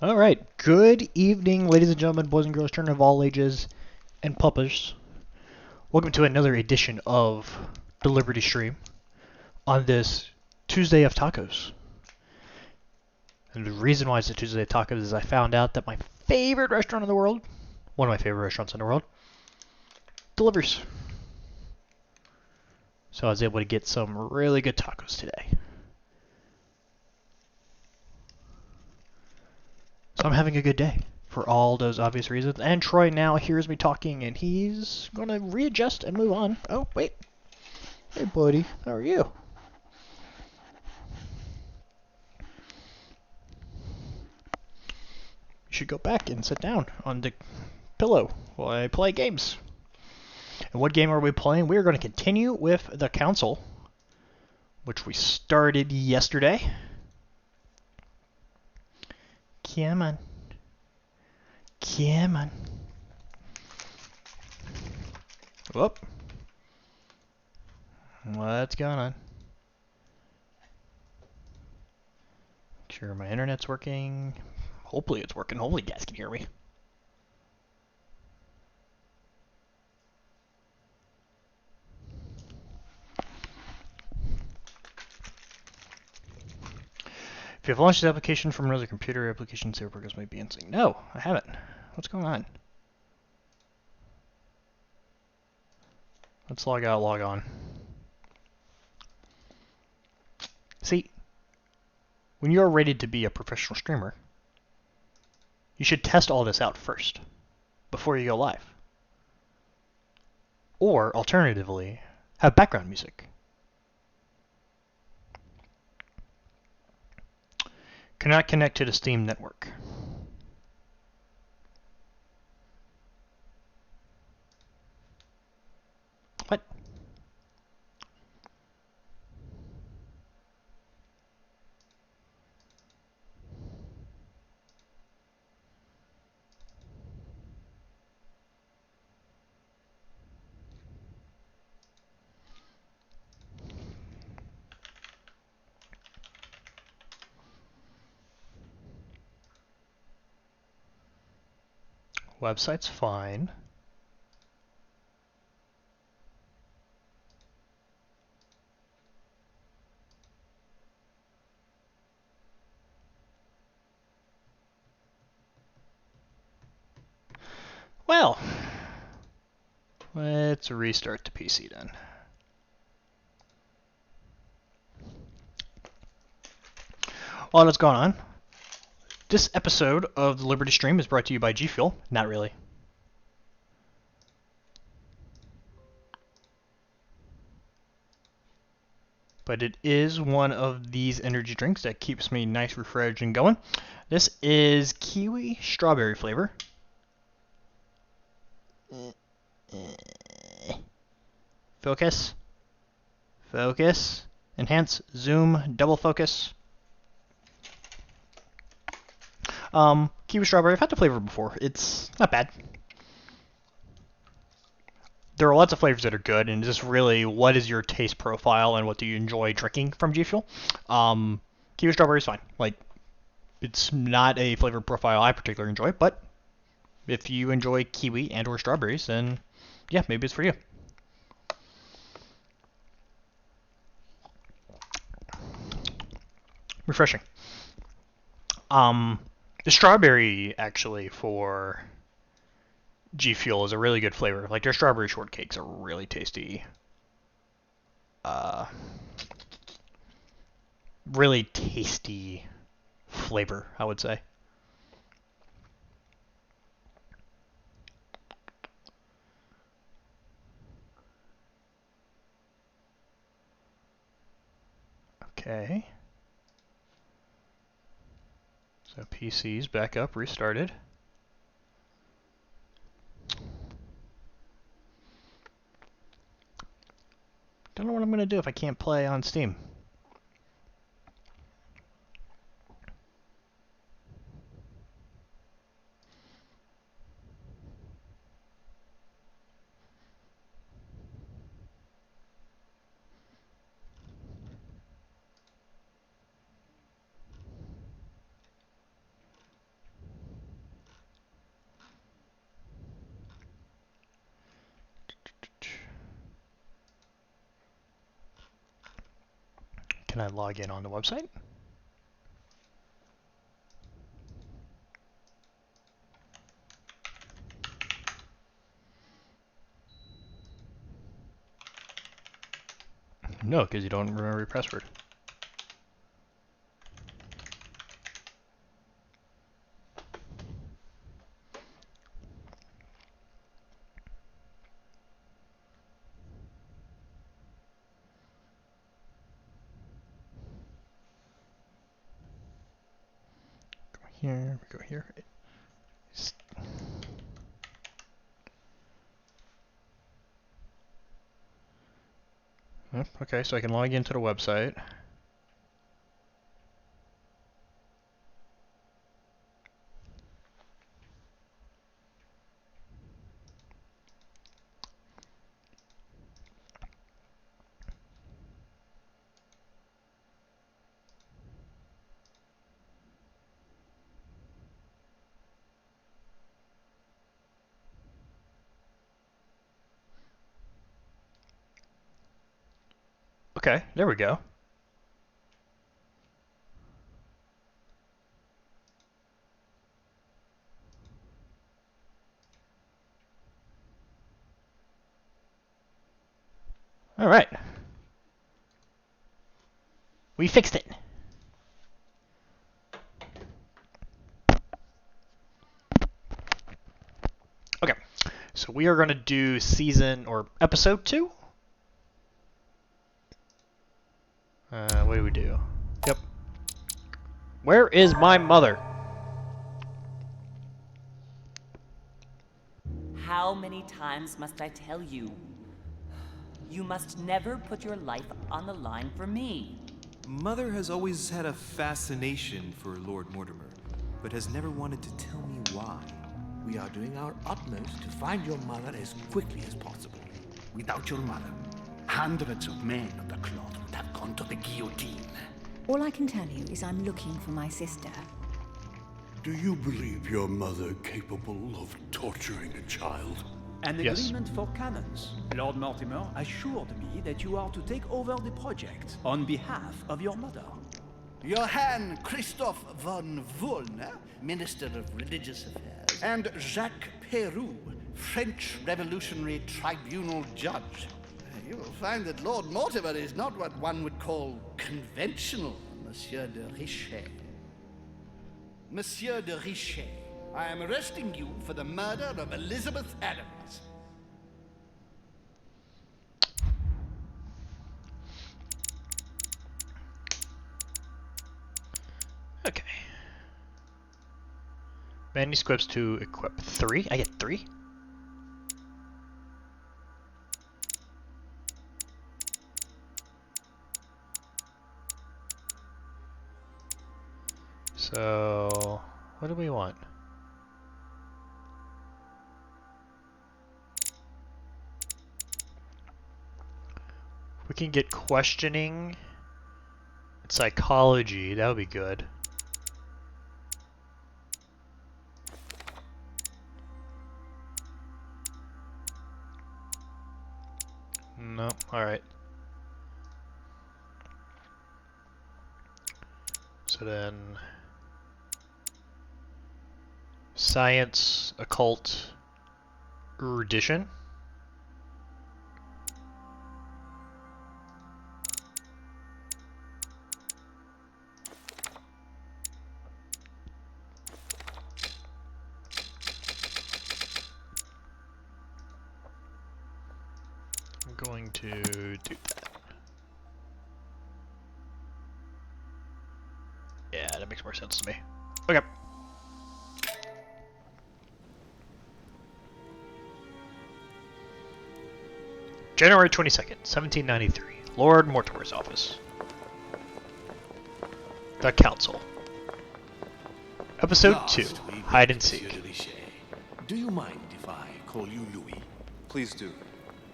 All right. Good evening, ladies and gentlemen, boys and girls, children of all ages, and puppers. Welcome to another edition of the Liberty Stream on this Tuesday of Tacos. And the reason why it's a Tuesday of Tacos is I found out that my favorite restaurant in the world, one of my favorite restaurants in the world, delivers. So I was able to get some really good tacos today. So I'm having a good day for all those obvious reasons. And Troy now hears me talking and he's going to readjust and move on. Oh, wait. Hey, buddy. How are you? You should go back and sit down on the pillow while I play games. And what game are we playing? We're going to continue with the Council, which we started yesterday. Come on. Come on. Whoop. What's going on? Make sure my internet's working. Hopefully it's working. Hopefully you guys can hear me. If you've launched the application from another computer, application server programs might be in sync. No, I haven't. What's going on? Let's log out, log on. See, when you're ready to be a professional streamer, you should test all this out first, before you go live. Or, alternatively, have background music. Cannot connect to the Steam network. What? Website's fine. Well, let's restart the PC then. While that's going on, this episode of the Liberty Stream is brought to you by G Fuel. Not really. But it is one of these energy drinks that keeps me nice, refreshed, and going. This is kiwi strawberry flavor. Focus. Focus. Enhance. Zoom. Double focus. Kiwi strawberry. I've had the flavor before. It's not bad. There are lots of flavors that are good, and just really, what is your taste profile and what do you enjoy drinking from G Fuel? Kiwi strawberry is fine. Like, it's not a flavor profile I particularly enjoy, but if you enjoy kiwi and or strawberries, then yeah, maybe it's for you. Refreshing. The strawberry actually for G Fuel is a really good flavor. Like their strawberry shortcakes are really tasty. Uh, really tasty flavor, I would say. Okay. So PC's back up, restarted. Don't know what I'm going to do if I can't play on Steam. Can I log in on the website? No, because you don't remember your password. Here, we go here. Yep, okay, so I can log into the website. Okay, there we go. All right. We fixed it. Okay, so we are going to do season or episode 2. What do we do? Yep. Where is my mother? How many times must I tell you? You must never put your life on the line for me. Mother has always had a fascination for Lord Mortimer, but has never wanted to tell me why. We are doing our utmost to find your mother as quickly as possible. Without your mother, hundreds of men of the cloth would have gone to the guillotine. All I can tell you is I'm looking for my sister. Do you believe your mother capable of torturing a child? An Yes. agreement for cannons. Lord Mortimer assured me that you are to take over the project on behalf of your mother. Johann Christoph von Wollner, Minister of Religious Affairs, and Jacques Peroux, French Revolutionary Tribunal Judge. You will find that Lord Mortimer is not what one would call conventional, Monsieur de Richet. Monsieur de Richet, I am arresting you for the murder of Elizabeth Adams. Okay. Manuscripts to equip 3. I get 3? So, what do we want? We can get questioning and psychology. That would be good. No, alright. So then, science, occult, erudition. I'm going to do that. Yeah, that makes more sense to me. Okay. January 22nd, 1793. Lord Mortimer's office. The Council. Episode 2. Hide and Seek. Do you mind if I call you Louis? Please do.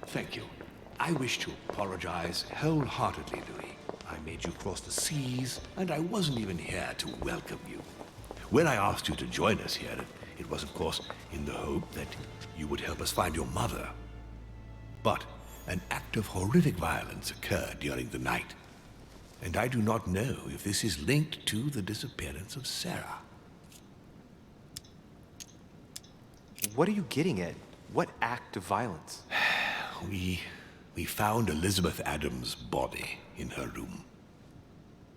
Thank you. I wish to apologize wholeheartedly, Louis. I made you cross the seas, and I wasn't even here to welcome you. When I asked you to join us here, it was, of course, in the hope that you would help us find your mother. But an act of horrific violence occurred during the night. And I do not know if this is linked to the disappearance of Sarah. What are you getting at? What act of violence? We found Elizabeth Adams' body in her room.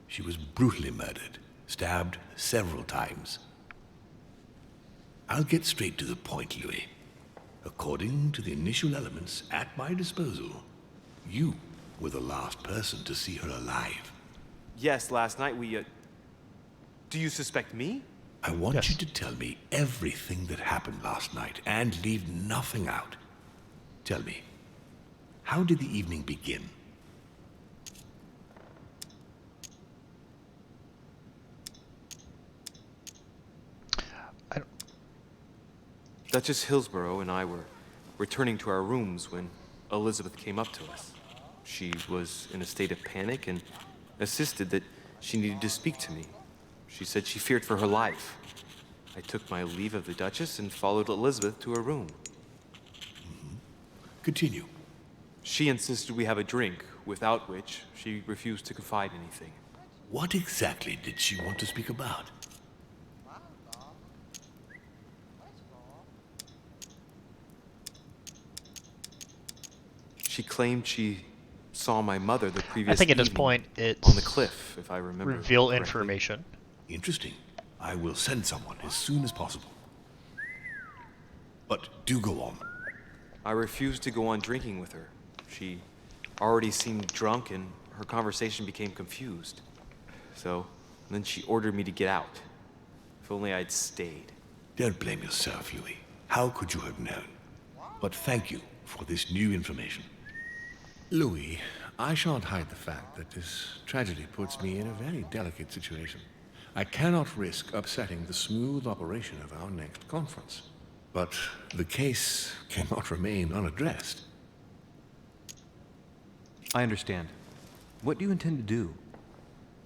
She was brutally murdered, stabbed several times. I'll get straight to the point, Louis. According to the initial elements at my disposal, you were the last person to see her alive. Yes, last night we, Do you suspect me? I want you to tell me everything that happened last night and leave nothing out. Tell me, how did the evening begin? Duchess Hillsborough and I were returning to our rooms when Elizabeth came up to us. She was in a state of panic and insisted that she needed to speak to me. She said she feared for her life. I took my leave of the Duchess and followed Elizabeth to her room. Continue. She insisted we have a drink, without which she refused to confide anything. What exactly did she want to speak about? She claimed she saw my mother the previous I think at this evening point it's on the cliff, if I remember reveal correctly. information. Interesting. I will send someone as soon as possible. But do go on. I refused to go on drinking with her. She already seemed drunk and her conversation became confused. So then she ordered me to get out. If only I'd stayed. Don't blame yourself, Louis. How could you have known? But thank you for this new information. Louis, I shan't hide the fact that this tragedy puts me in a very delicate situation. I cannot risk upsetting the smooth operation of our next conference. But the case cannot remain unaddressed. I understand. What do you intend to do?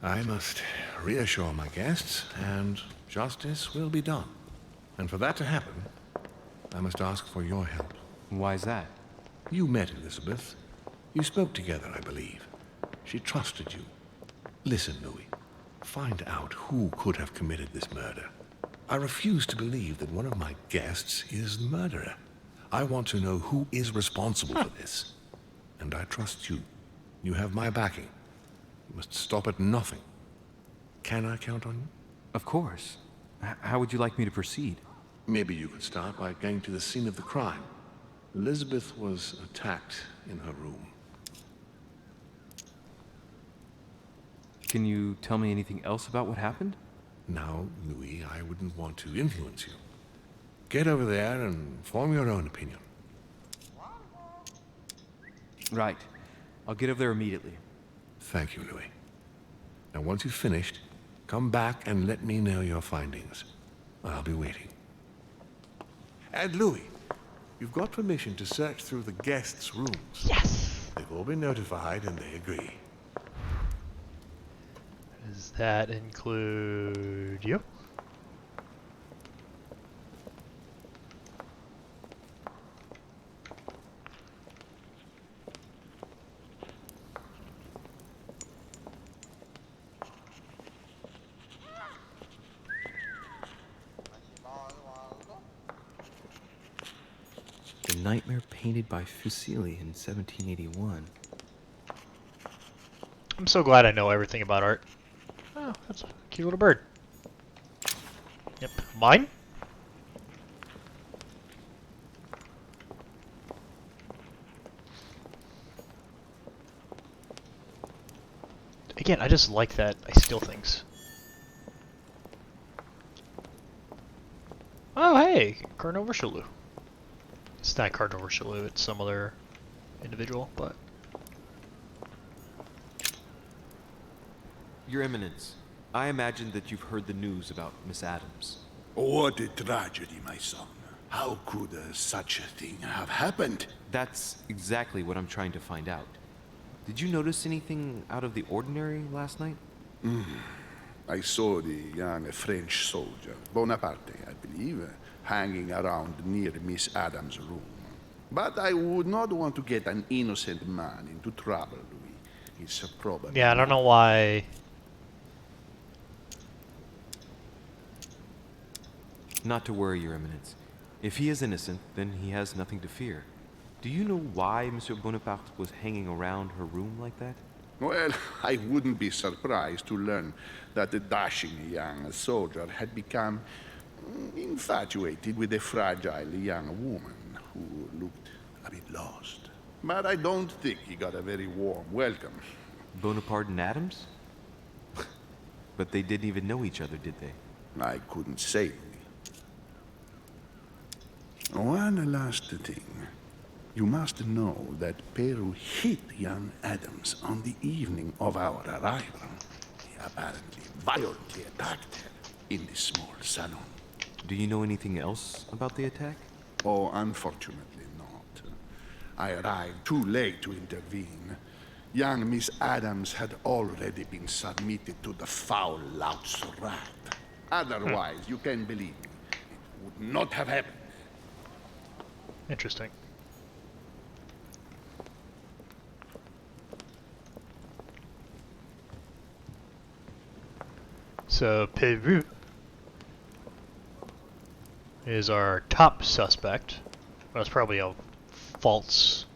I must reassure my guests, and justice will be done. And for that to happen, I must ask for your help. Why is that? You met Elizabeth. You spoke together, I believe. She trusted you. Listen, Louis. Find out who could have committed this murder. I refuse to believe that one of my guests is the murderer. I want to know who is responsible for this. And I trust you. You have my backing. You must stop at nothing. Can I count on you? Of course. How would you like me to proceed? Maybe you could start by going to the scene of the crime. Elizabeth was attacked in her room. Can you tell me anything else about what happened? Now, Louis, I wouldn't want to influence you. Get over there and form your own opinion. Right. I'll get over there immediately. Thank you, Louis. Now, once you've finished, come back and let me know your findings. I'll be waiting. And Louis, you've got permission to search through the guests' rooms. Yes! They've all been notified and they agree. Does that include you? The Nightmare painted by Fuseli in 1781. I'm so glad I know everything about art. Oh, that's a cute little bird. Yep. Mine? Again, I just like that I steal things. Oh, hey! Cardinal Richelieu. It's not Cardinal Richelieu, it's some other individual, but... Your Eminence, I imagine that you've heard the news about Miss Adams. What a tragedy, my son. How could such a thing have happened? That's exactly what I'm trying to find out. Did you notice anything out of the ordinary last night? I saw the young French soldier, Bonaparte, I believe, hanging around near Miss Adams' room. But I would not want to get an innocent man into trouble, Louis. is probably... Yeah, I don't know why. Not to worry, Your Eminence. If he is innocent, then he has nothing to fear. Do you know why Monsieur Bonaparte was hanging around her room like that? Well, I wouldn't be surprised to learn that the dashing young soldier had become infatuated with a fragile young woman who looked a bit lost. But I don't think he got a very warm welcome. Bonaparte and Adams? But they didn't even know each other, did they? I couldn't say. One last thing. You must know that Peru hit young Adams on the evening of our arrival. He apparently violently attacked her in the small salon. Do you know anything else about the attack? Oh, unfortunately not. I arrived too late to intervene. Young Miss Adams had already been submitted to the foul lout's wrath. Otherwise, you can believe me, it would not have happened. Interesting. So Peru is our top suspect. Well, it's probably a false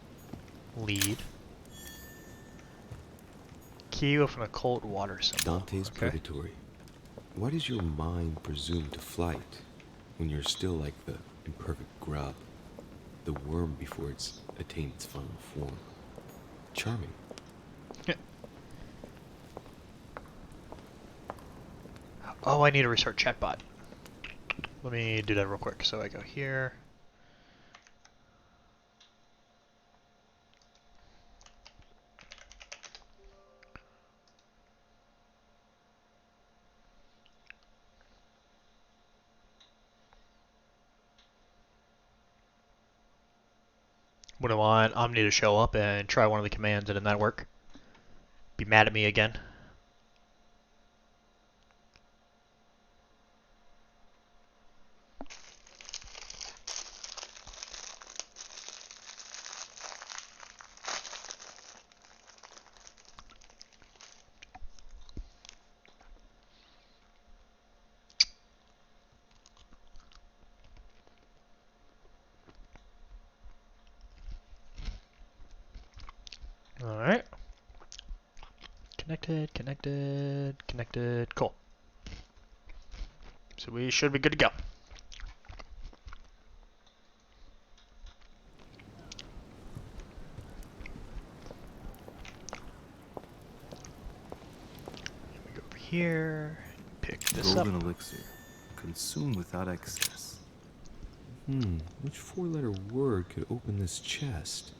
lead. Key with an occult water symbol. Dante's Purgatory. Why does your mind presume to flight when you're still like the imperfect grub, the worm before it's attained its final form? Charming. Oh, I need to restart chatbot. Let me do that real quick. So I go here. What do I want Omni to show up and try one of the commands and it did not work? Be mad at me again? Alright. Connected, connected, connected. Cool. So we should be good to go. We go over here, pick this up. Golden elixir. Consume without excess. Which four-letter word could open this chest?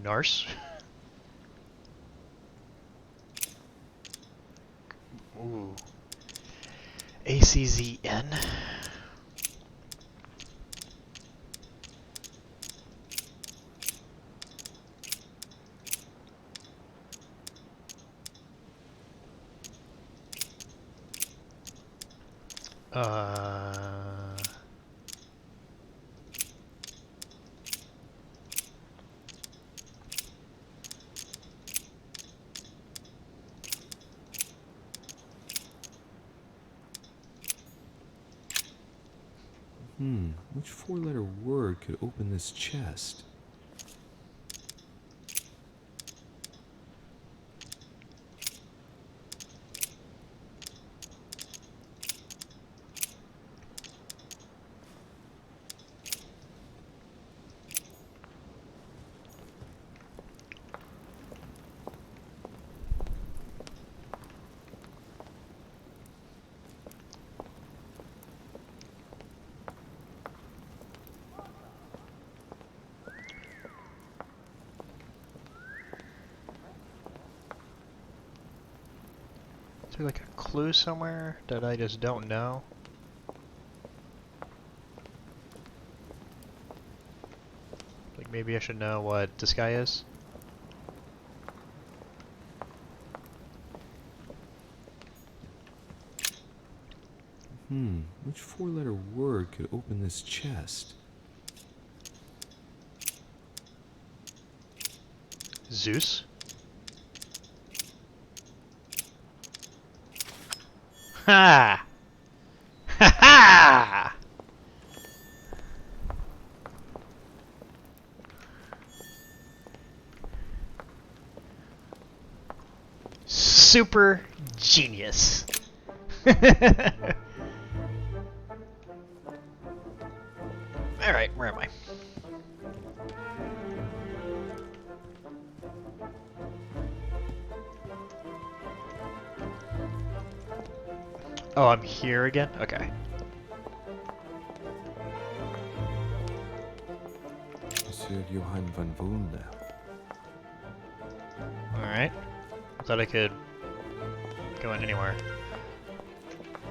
Narse. Ooh. ACZN. Which four-letter word could open this chest? Is there like a clue somewhere that I just don't know? Like maybe I should know what this guy is? Which four-letter word could open this chest? Zeus? Ha! Ha ha! Super genius. Alright, where am I? Oh, I'm here again? Okay. Monsieur Johann van Volnda. Alright. I thought I could go in anywhere.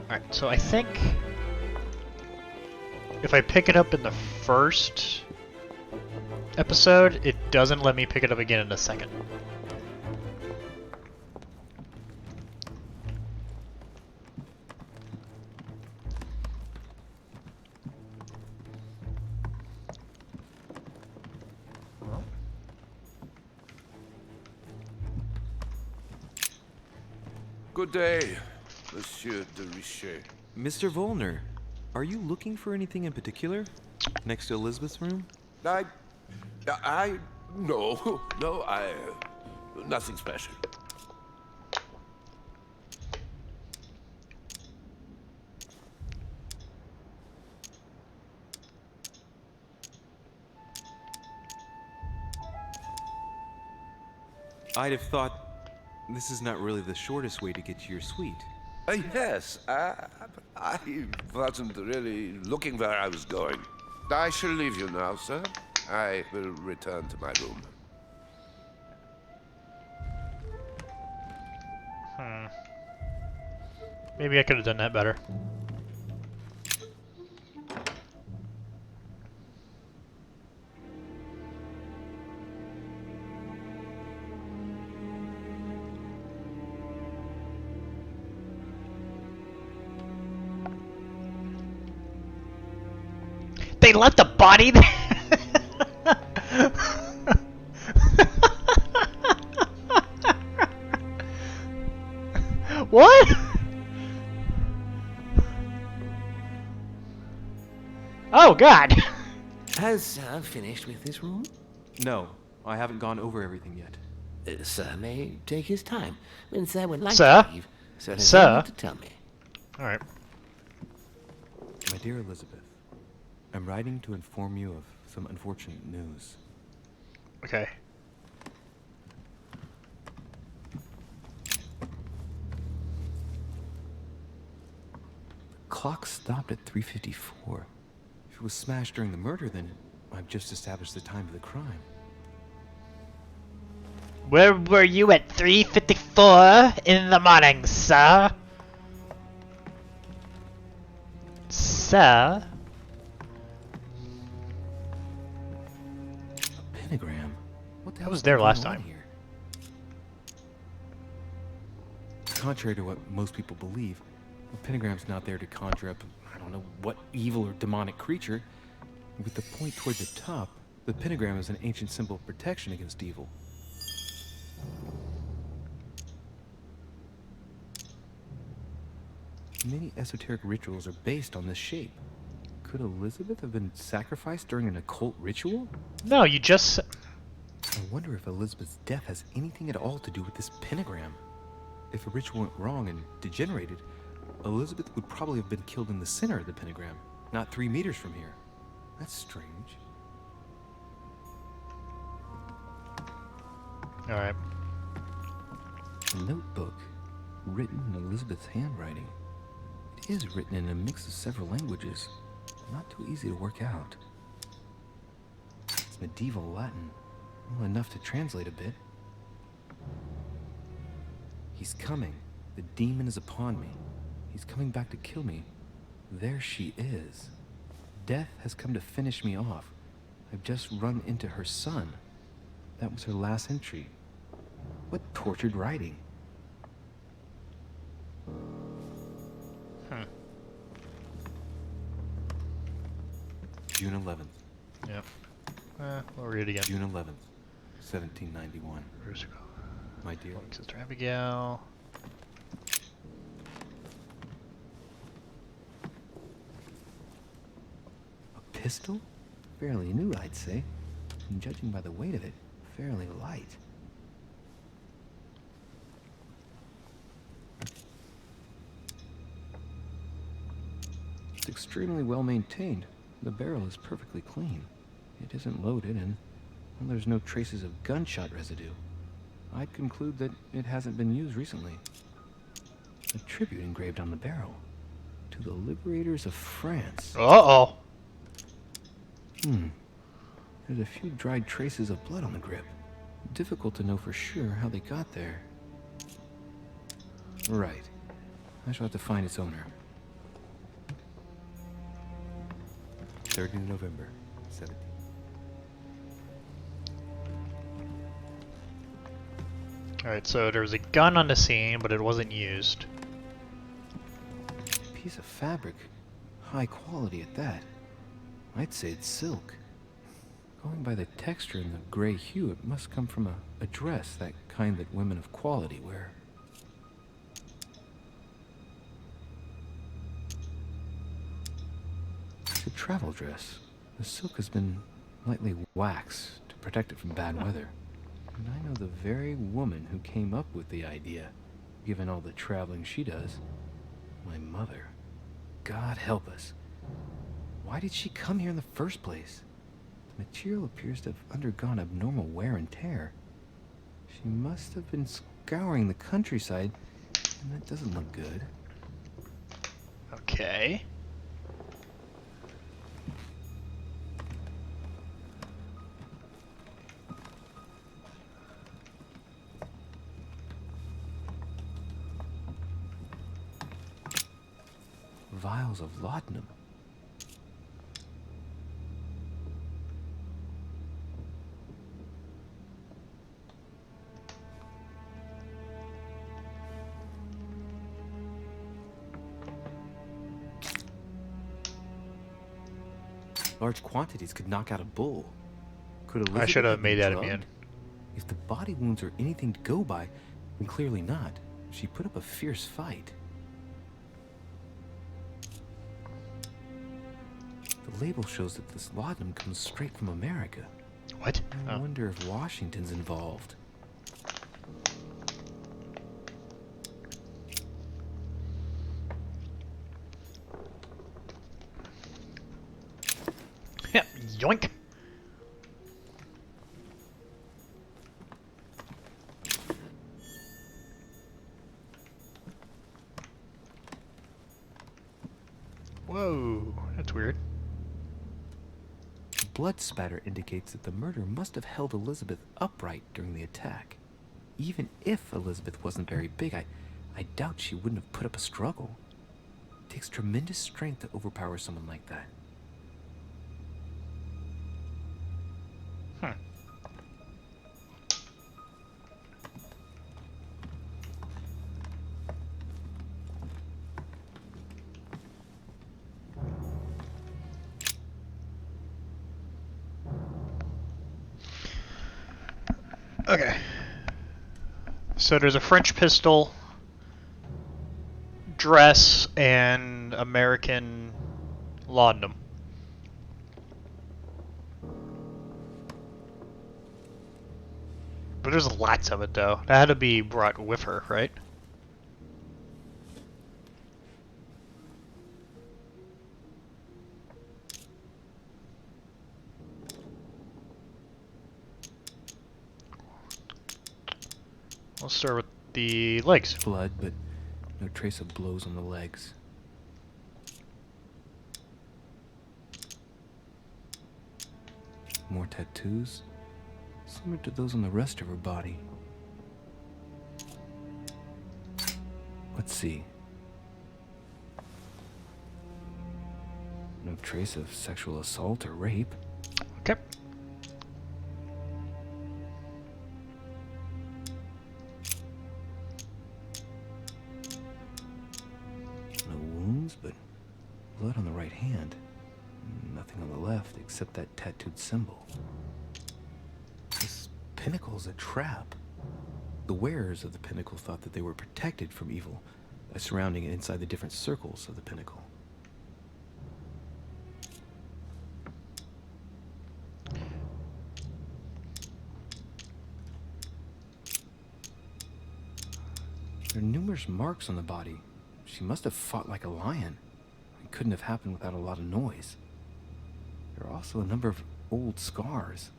Alright, so I think if I pick it up in the first episode, it doesn't let me pick it up again in the second. Good day, Monsieur de Richet. Mr. Volner, are you looking for anything in particular? Next to Elizabeth's room? No, nothing special. I'd have thought this is not really the shortest way to get to your suite. Yes, I wasn't really looking where I was going. I shall leave you now, sir. I will return to my room. Maybe I could have done that better. They left the body there? What? Oh god! Has Sir finished with this room? No, I haven't gone over everything yet. Sir may take his time. When Sir would like Sir? to leave, Sir has Sir? something to tell me. Alright. My dear Elizabeth, I'm writing to inform you of some unfortunate news. Okay. The clock stopped at 3:54. If it was smashed during the murder, then I've just established the time of the crime. Where were you at 3:54 in the morning, sir? Sir? A pentagram? What the hell I was is there going last on time. here? Contrary to what most people believe, a pentagram's not there to conjure up, I don't know what evil or demonic creature. With the point toward the top, the pentagram is an ancient symbol of protection against evil. Many esoteric rituals are based on this shape. Could Elizabeth have been sacrificed during an occult ritual? No, you just... I wonder if Elizabeth's death has anything at all to do with this pentagram. If a ritual went wrong and degenerated, Elizabeth would probably have been killed in the center of the pentagram, not 3 meters from here. That's strange. Alright. A notebook, written in Elizabeth's handwriting. It is written in a mix of several languages, not too easy to work out. It's medieval Latin, well enough to translate a bit. He's coming. The demon is upon me. He's coming back to kill me. There she is. Death has come to finish me off. I've just run into her son. That was her last entry. What tortured writing. June 11th. Yep. We'll read it again. June 11th, 1791. My dear Sister Abigail. A pistol? Fairly new, I'd say. And judging by the weight of it, fairly light. It's extremely well maintained. The barrel is perfectly clean. It isn't loaded, and well, there's no traces of gunshot residue. I'd conclude that it hasn't been used recently. A tribute engraved on the barrel. To the liberators of France. Uh-oh. There's a few dried traces of blood on the grip. Difficult to know for sure how they got there. Right. I shall have to find its owner. 3rd of November, 17. Alright, so there was a gun on the scene, but it wasn't used. Piece of fabric. High quality at that. I'd say it's silk. Going by the texture and the gray hue, it must come from a dress, that kind that women of quality wear. It's a travel dress. The silk has been lightly waxed to protect it from bad weather. And I know the very woman who came up with the idea, given all the traveling she does. My mother. God help us. Why did she come here in the first place? The material appears to have undergone abnormal wear and tear. She must have been scouring the countryside, and that doesn't look good. Okay. Vials of laudanum. Large quantities could knock out a bull. Could Elizabeth I should have been made that drugged? immune. If the body wounds are anything to go by, then clearly not. She put up a fierce fight. The label shows that this laudanum comes straight from America. What? I wonder if Washington's involved. Yeah, yoink. Whoa, that's weird. Blood spatter indicates that the murder must have held Elizabeth upright during the attack. Even if Elizabeth wasn't very big, I doubt she wouldn't have put up a struggle. It takes tremendous strength to overpower someone like that. Okay. So there's a French pistol, dress, and American laudanum. But there's lots of it, though. That had to be brought with her, right? Let's start with the legs. Blood, but no trace of blows on the legs. More tattoos, similar to those on the rest of her body. Let's see. No trace of sexual assault or rape. Okay. No wounds, but blood on the right hand. Nothing on the left except that tattooed symbol. This pinnacle's a trap. The wearers of the pinnacle thought that they were protected from evil by surrounding it inside the different circles of the pinnacle. There are numerous marks on the body. She must have fought like a lion. It couldn't have happened without a lot of noise. There are also a number of old scars.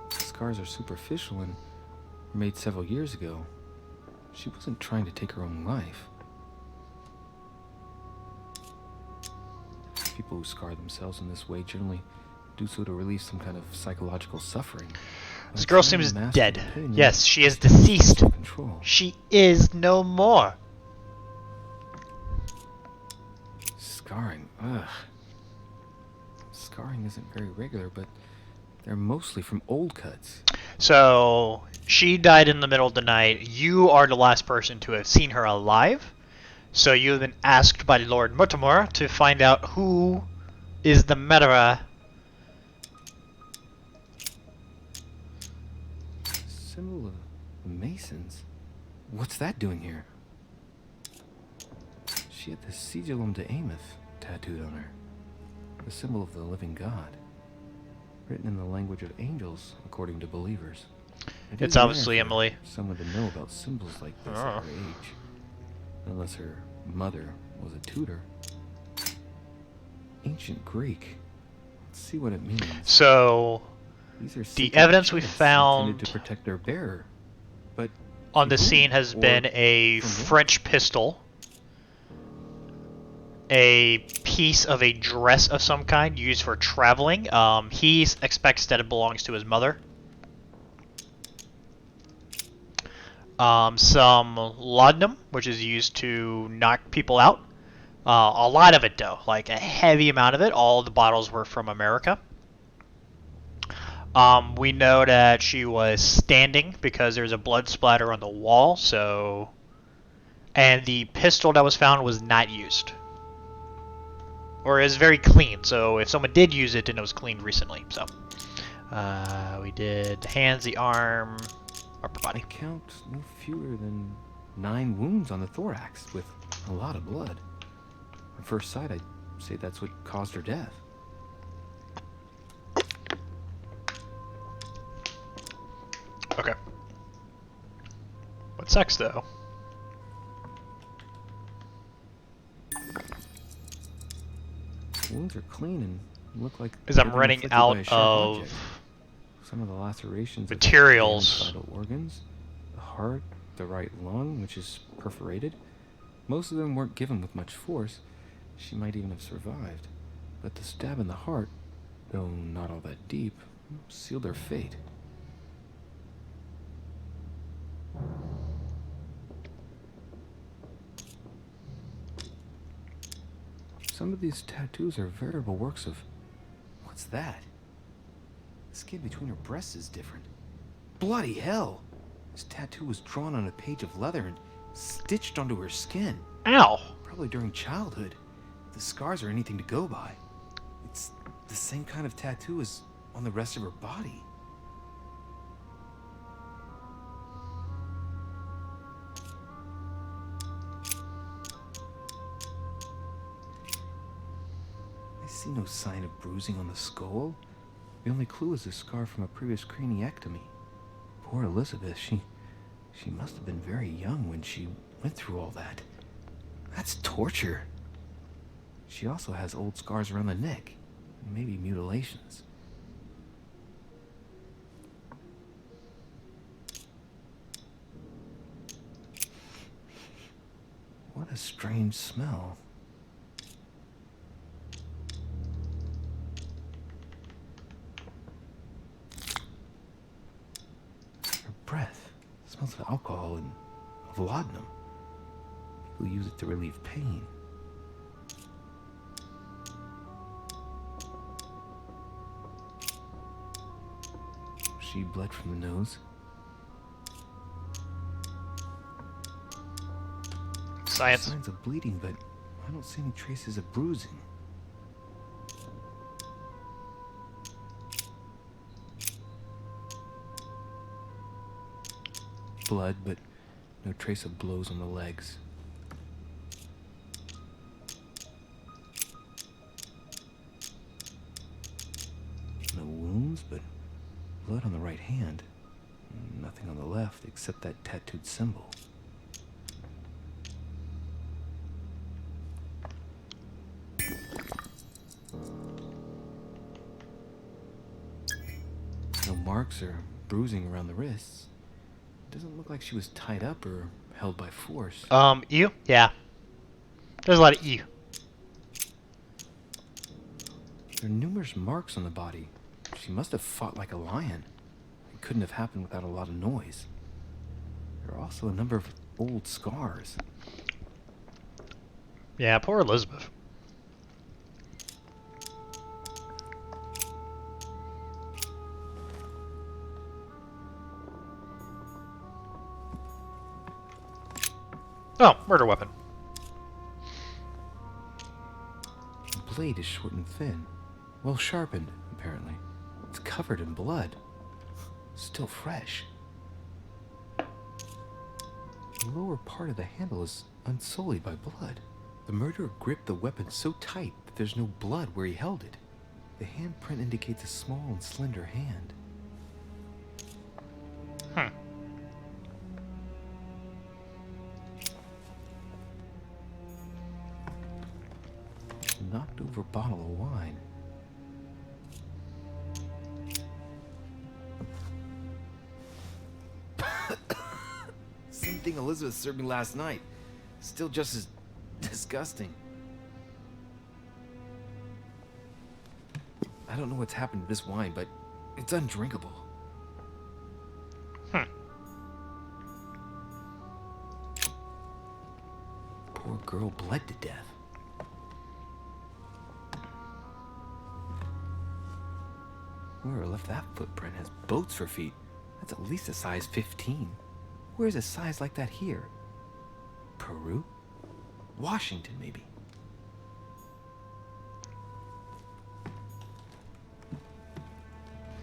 The scars are superficial and were made several years ago. She wasn't trying to take her own life. People who scar themselves in this way generally do so to relieve some kind of psychological suffering. This girl seems dead. Yes, she is deceased. She is no more. Scarring. Ugh. Scarring isn't very regular, but they're mostly from old cuts. So, she died in the middle of the night. You are the last person to have seen her alive. So you've been asked by Lord Mortimer to find out who is the murderer. Symbol of the Masons? What's that doing here? She had the Sigillum de Ameth tattooed on her. The symbol of the living God. Written in the language of angels, according to believers. It's obviously Emily. Someone to know about symbols like this at her age. Unless her mother was a tutor. Ancient Greek. Let's see what it means. So, these are the evidence we found to protect their bearer, but on the scene has been a French pistol, a piece of a dress of some kind used for traveling. He expects that it belongs to his mother. Some laudanum, which is used to knock people out. A lot of it, though, like a heavy amount of it. All the bottles were from America. We know that she was standing because there's a blood splatter on the wall. So, and the pistol that was found was not used, or is very clean. So, if someone did use it, then it was cleaned recently. So, we did the hands, the arm. Upper body. I count no fewer than 9 wounds on the thorax with a lot of blood. At first sight, I'd say that's what caused her death. Okay. What sucks, though? Wounds are clean and look like. Is I'm running out of some of the lacerations materials. Vital organs, the heart, the right lung, which is perforated. Most of them weren't given with much force. She might even have survived. But the stab in the heart, though not all that deep, sealed her fate. Some of these tattoos are veritable works of... What's that? The skin between her breasts is different. Bloody hell! This tattoo was drawn on a page of leather and stitched onto her skin. Ow! Probably during childhood. If the scars are anything to go by. It's the same kind of tattoo as on the rest of her body. I see no sign of bruising on the skull. The only clue is a scar from a previous craniectomy. Poor Elizabeth, she must have been very young when she went through all that. That's torture. She also has old scars around the neck, and maybe mutilations. What a strange smell. Breath. It smells of alcohol and of laudanum. People use it to relieve pain. She bled from the nose. Science. Signs of bleeding, but I don't see any traces of bruising. Blood, but no trace of blows on the legs. No wounds, but blood on the right hand. Nothing on the left except that tattooed symbol. No marks or bruising around the wrists. Doesn't look like she was tied up or held by force. You? Yeah. There's a lot of you. There are numerous marks on the body. She must have fought like a lion. It couldn't have happened without a lot of noise. There are also a number of old scars. Yeah, poor Elizabeth. Oh, murder weapon. The blade is short and thin. Well sharpened, apparently. It's covered in blood. Still fresh. The lower part of the handle is unsullied by blood. The murderer gripped the weapon so tight that there's no blood where he held it. The handprint indicates a small and slender hand. Knocked over bottle of wine. Same thing Elizabeth served me last night. Still just as disgusting. I don't know what's happened to this wine, but it's undrinkable. Poor girl bled to death. Whoever left that footprint has boats for feet. That's at least a size 15. Where's a size like that here? Peru? Washington, maybe.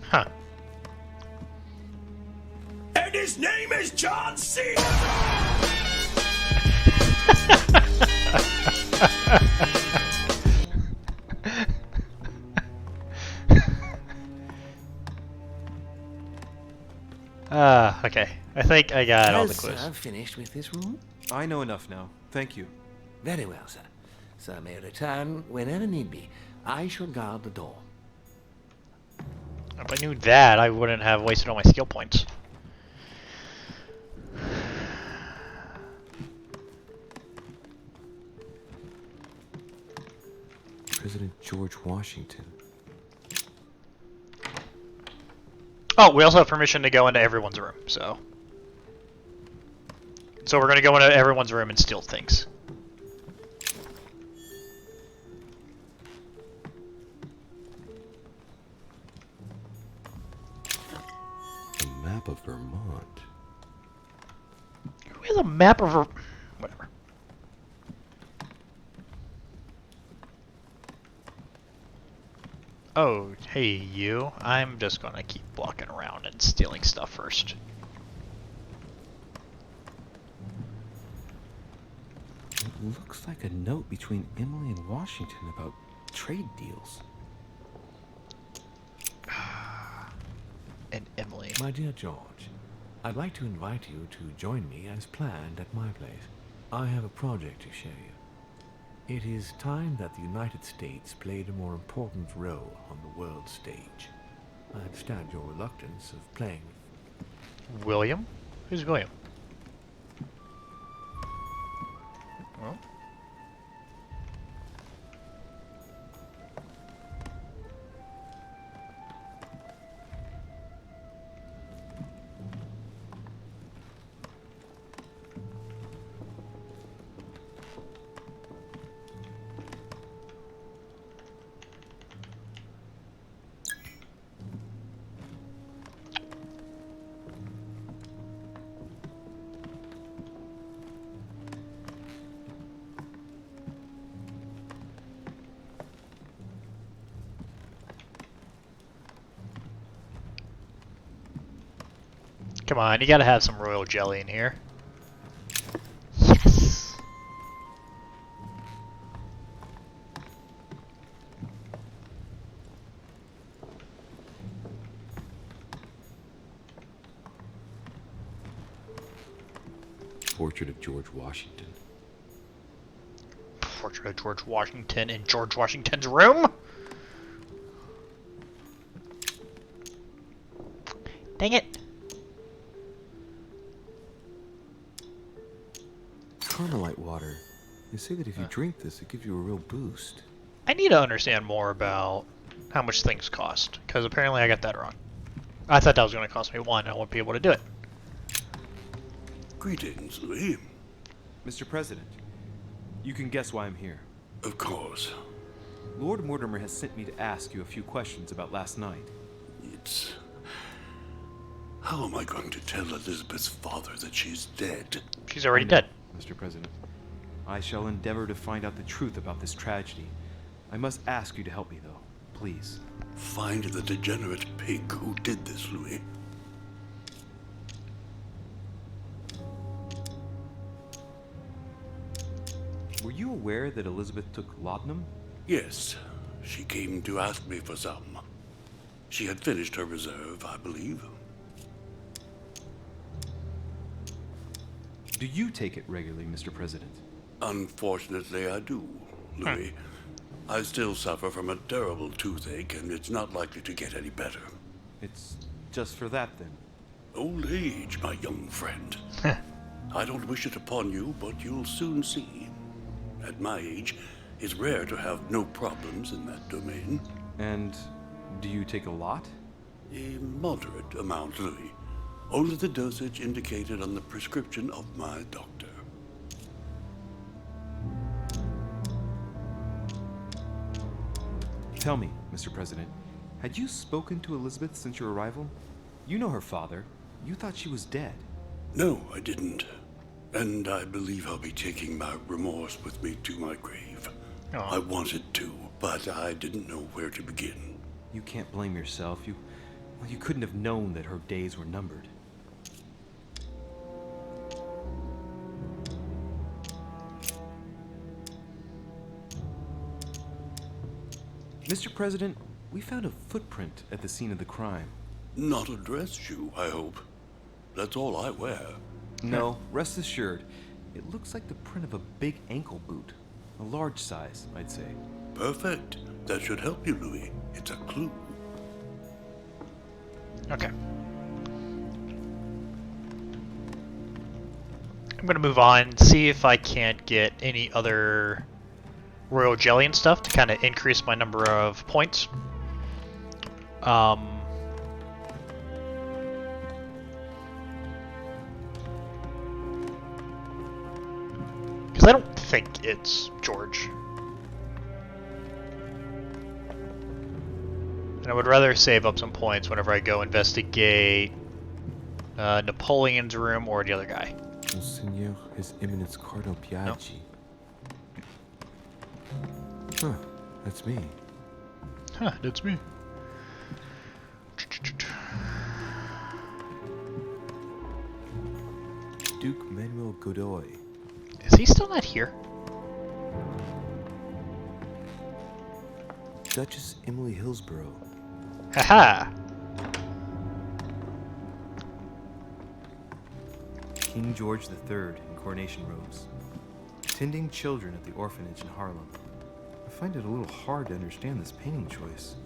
Huh. And his name is John C. Okay. I think I got all the Has clues. Sir finished with this room? I know enough now. Thank you. Very well, sir. Sir may return whenever need be. I shall guard the door. If I knew that, I wouldn't have wasted all my skill points. President George Washington. Oh, we also have permission to go into everyone's room, so... So we're gonna go into everyone's room and steal things. A map of Vermont. Who has a map of... Whatever. Oh, hey you. I'm just gonna keep walking around and stealing stuff first. It looks like a note between Emily and Washington about trade deals. And Emily. My dear George, I'd like to invite you to join me as planned at my place. I have a project to show you. It is time that the United States played a more important role on the world stage. I understand your reluctance of playing with... William? Who's William? Oh. Come on, you gotta have some royal jelly in here. Yes! Portrait of George Washington. Portrait of George Washington in George Washington's room? Dang it! Carmelite water. They say that if you drink this, it gives you a real boost. I need to understand more about how much things cost, because apparently I got that wrong. I thought that was going to cost me 1, I won't be able to do it. Greetings, Louis. Mr. President, you can guess why I'm here. Of course. Lord Mortimer has sent me to ask you a few questions about last night. It's... How am I going to tell Elizabeth's father that she's dead? She's already dead. Mr. President, I shall endeavor to find out the truth about this tragedy. I must ask you to help me, though. Please. Find the degenerate pig who did this, Louis. Were you aware that Elizabeth took laudanum? Yes. She came to ask me for some. She had finished her reserve, I believe. Do you take it regularly, Mr. President? Unfortunately, I do, Louis. I still suffer from a terrible toothache, and it's not likely to get any better. It's just for that, then? Old age, my young friend. I don't wish it upon you, but you'll soon see. At my age, it's rare to have no problems in that domain. And do you take a lot? A moderate amount, Louis. Only the dosage indicated on the prescription of my doctor. Tell me, Mr. President, had you spoken to Elizabeth since your arrival? You know her father. You thought she was dead. No, I didn't. And I believe I'll be taking my remorse with me to my grave. Aww. I wanted to, but I didn't know where to begin. You can't blame yourself. You couldn't have known that her days were numbered. Mr. President, we found a footprint at the scene of the crime. Not a dress shoe, I hope. That's all I wear. No, rest assured. It looks like the print of a big ankle boot. A large size, I'd say. Perfect. That should help you, Louis. It's a clue. Okay. I'm gonna move on, see if I can't get any other royal jelly and stuff to kind of increase my number of points. Because I don't think it's George. And I would rather save up some points whenever I go investigate Napoleon's room or the other guy. Monseigneur, His Eminence Cardinal Piaggi. Huh, that's me. Huh, that's me. Duke Manuel Godoy. Is he still not here? Duchess Emily Hillsborough. Haha! King George III in coronation robes. Tending children at the orphanage in Harlem. I find it a little hard to understand this painting choice.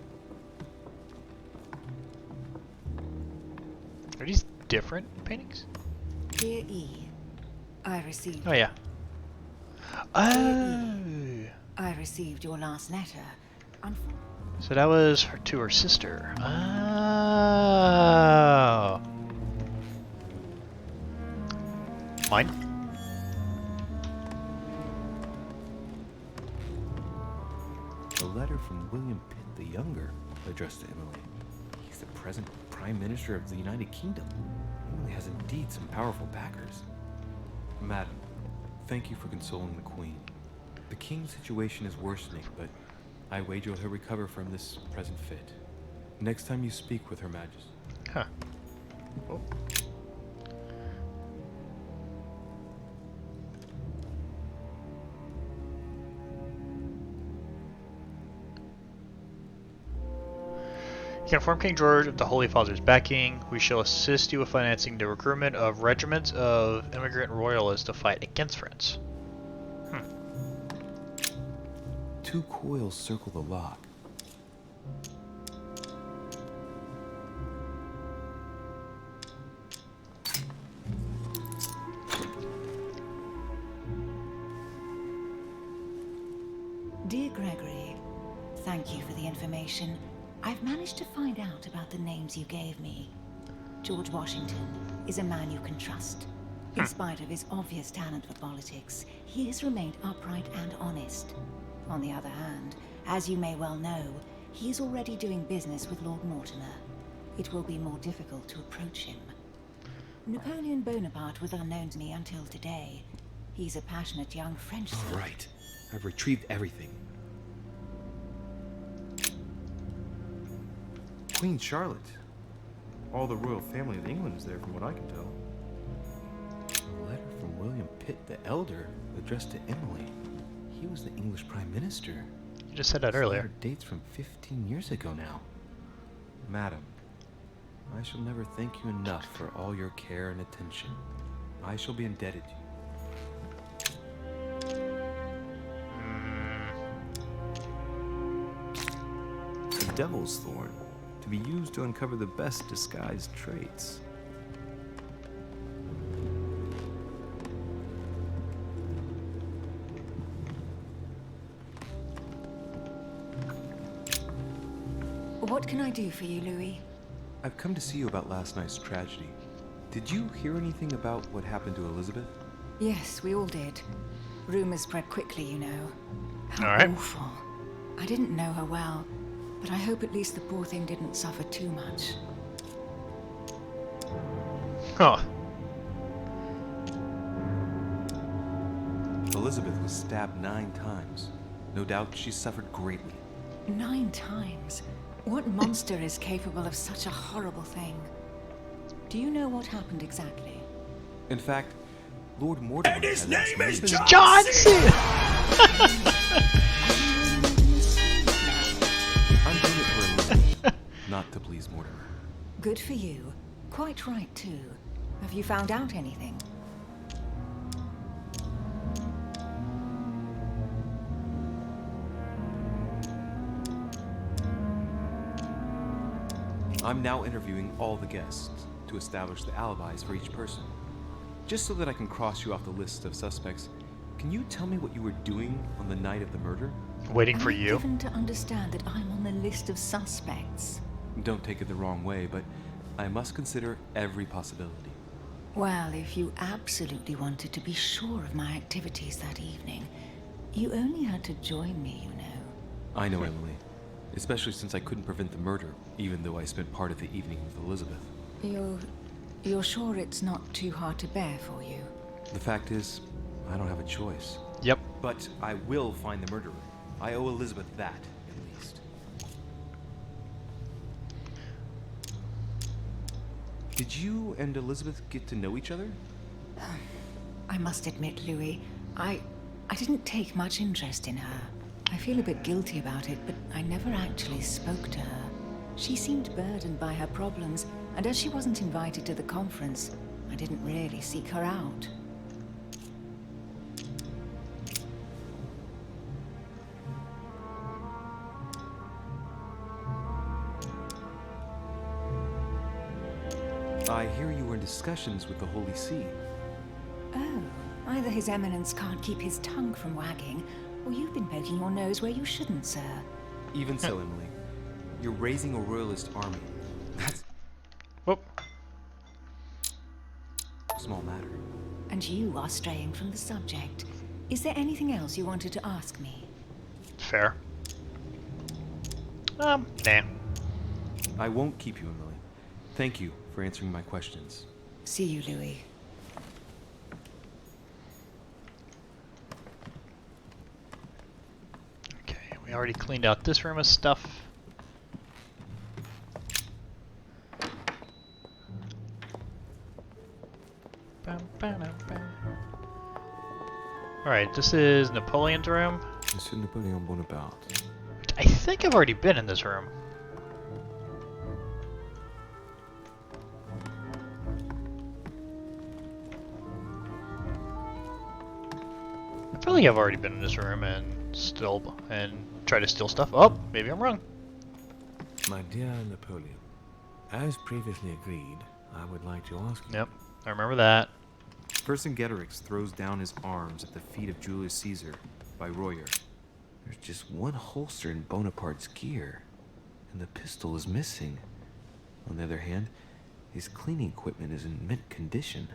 Are these different paintings? Dear E, I received... Oh, yeah. Oh! I received your last letter. So that was to her sister. Oh! Mine? A letter from William Pitt the Younger, addressed to Emily. He's the present Prime Minister of the United Kingdom. Emily has indeed some powerful backers. Madam, thank you for consoling the Queen. The King's situation is worsening, but I wager he'll recover from this present fit. Next time you speak with Her Majesty. Huh. Oh. can inform King George of the Holy Father's backing. We shall assist you with financing the recruitment of regiments of immigrant royalists to fight against France. 2 coils circle the lock. Dear Gregory, thank you for the information. I've managed to find out about the names you gave me. George Washington is a man you can trust. In spite of his obvious talent for politics, he has remained upright and honest. On the other hand, as you may well know, he is already doing business with Lord Mortimer. It will be more difficult to approach him. Napoleon Bonaparte was unknown to me until today. He's a passionate young French soldier. All right. I've retrieved everything. Queen Charlotte. All the royal family of England is there, from what I can tell. A letter from William Pitt the Elder addressed to Emily. He was the English Prime Minister. You just said that earlier. Dates from 15 years ago now. Madam, I shall never thank you enough for all your care and attention. I shall be indebted to you. A devil's thorn, to be used to uncover the best disguised traits. What can I do for you, Louis? I've come to see you about last night's tragedy. Did you hear anything about what happened to Elizabeth? Yes, we all did. Rumors spread quickly, you know. How All right. awful. I didn't know her well, but I hope at least the poor thing didn't suffer too much. Huh. Elizabeth was stabbed 9 times. No doubt she suffered greatly. 9 times? What monster is capable of such a horrible thing? Do you know what happened exactly? In fact, Lord Mortimer and his name is Johnson! I'm doing it for Elizabeth, not to please Mortimer. Good for you. Quite right, too. Have you found out anything? I'm now interviewing all the guests to establish the alibis for each person. Just so that I can cross you off the list of suspects, can you tell me what you were doing on the night of the murder? Waiting for I'm you. given to understand that I'm on the list of suspects. Don't take it the wrong way, but I must consider every possibility. Well, if you absolutely wanted to be sure of my activities that evening, you only had to join me, you know. I know, Emily. Especially since I couldn't prevent the murder, even though I spent part of the evening with Elizabeth. You're sure it's not too hard to bear for you? The fact is, I don't have a choice. Yep. But I will find the murderer. I owe Elizabeth that, at least. Did you and Elizabeth get to know each other? I must admit, Louis, I didn't take much interest in her. I feel a bit guilty about it, but I never actually spoke to her. She seemed burdened by her problems, and as she wasn't invited to the conference, I didn't really seek her out. I hear you were in discussions with the Holy See. Oh, either His Eminence can't keep his tongue from wagging, or you've been poking your nose where you shouldn't, sir. Even so, Emily, you're raising a royalist army. That's Whoop. a small matter. And you are straying from the subject. Is there anything else you wanted to ask me? Fair. Nah. I won't keep you, Emily. Thank you for answering my questions. See you, Louis. Okay, we already cleaned out this room of stuff. Alright, this is Napoleon's room. Monsieur Napoleon Bonaparte. I think I've already been in this room. feel like I've already been in this room and try to steal stuff. Oh, maybe I'm wrong. My dear Napoleon, as previously agreed, I would like to ask you... Yep, I remember that. Vercingetorix throws down his arms at the feet of Julius Caesar by Royer. There's just one holster in Bonaparte's gear, and the pistol is missing. On the other hand, his cleaning equipment is in mint condition.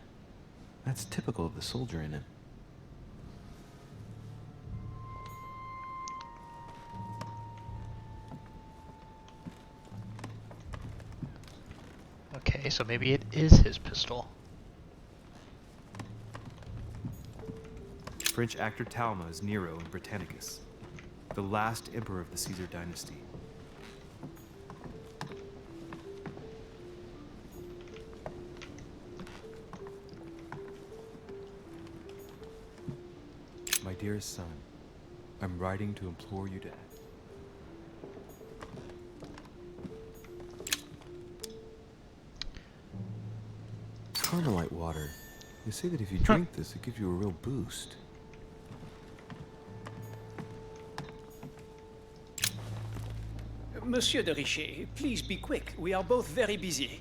That's typical of the soldier in him. Okay, so maybe it is his pistol. French actor Talma is Nero in Britannicus, the last emperor of the Caesar dynasty. My dearest son, I'm writing to implore you to act. Carmelite water. They say that if you drink this, it gives you a real boost. Monsieur de Richet, please be quick. We are both very busy.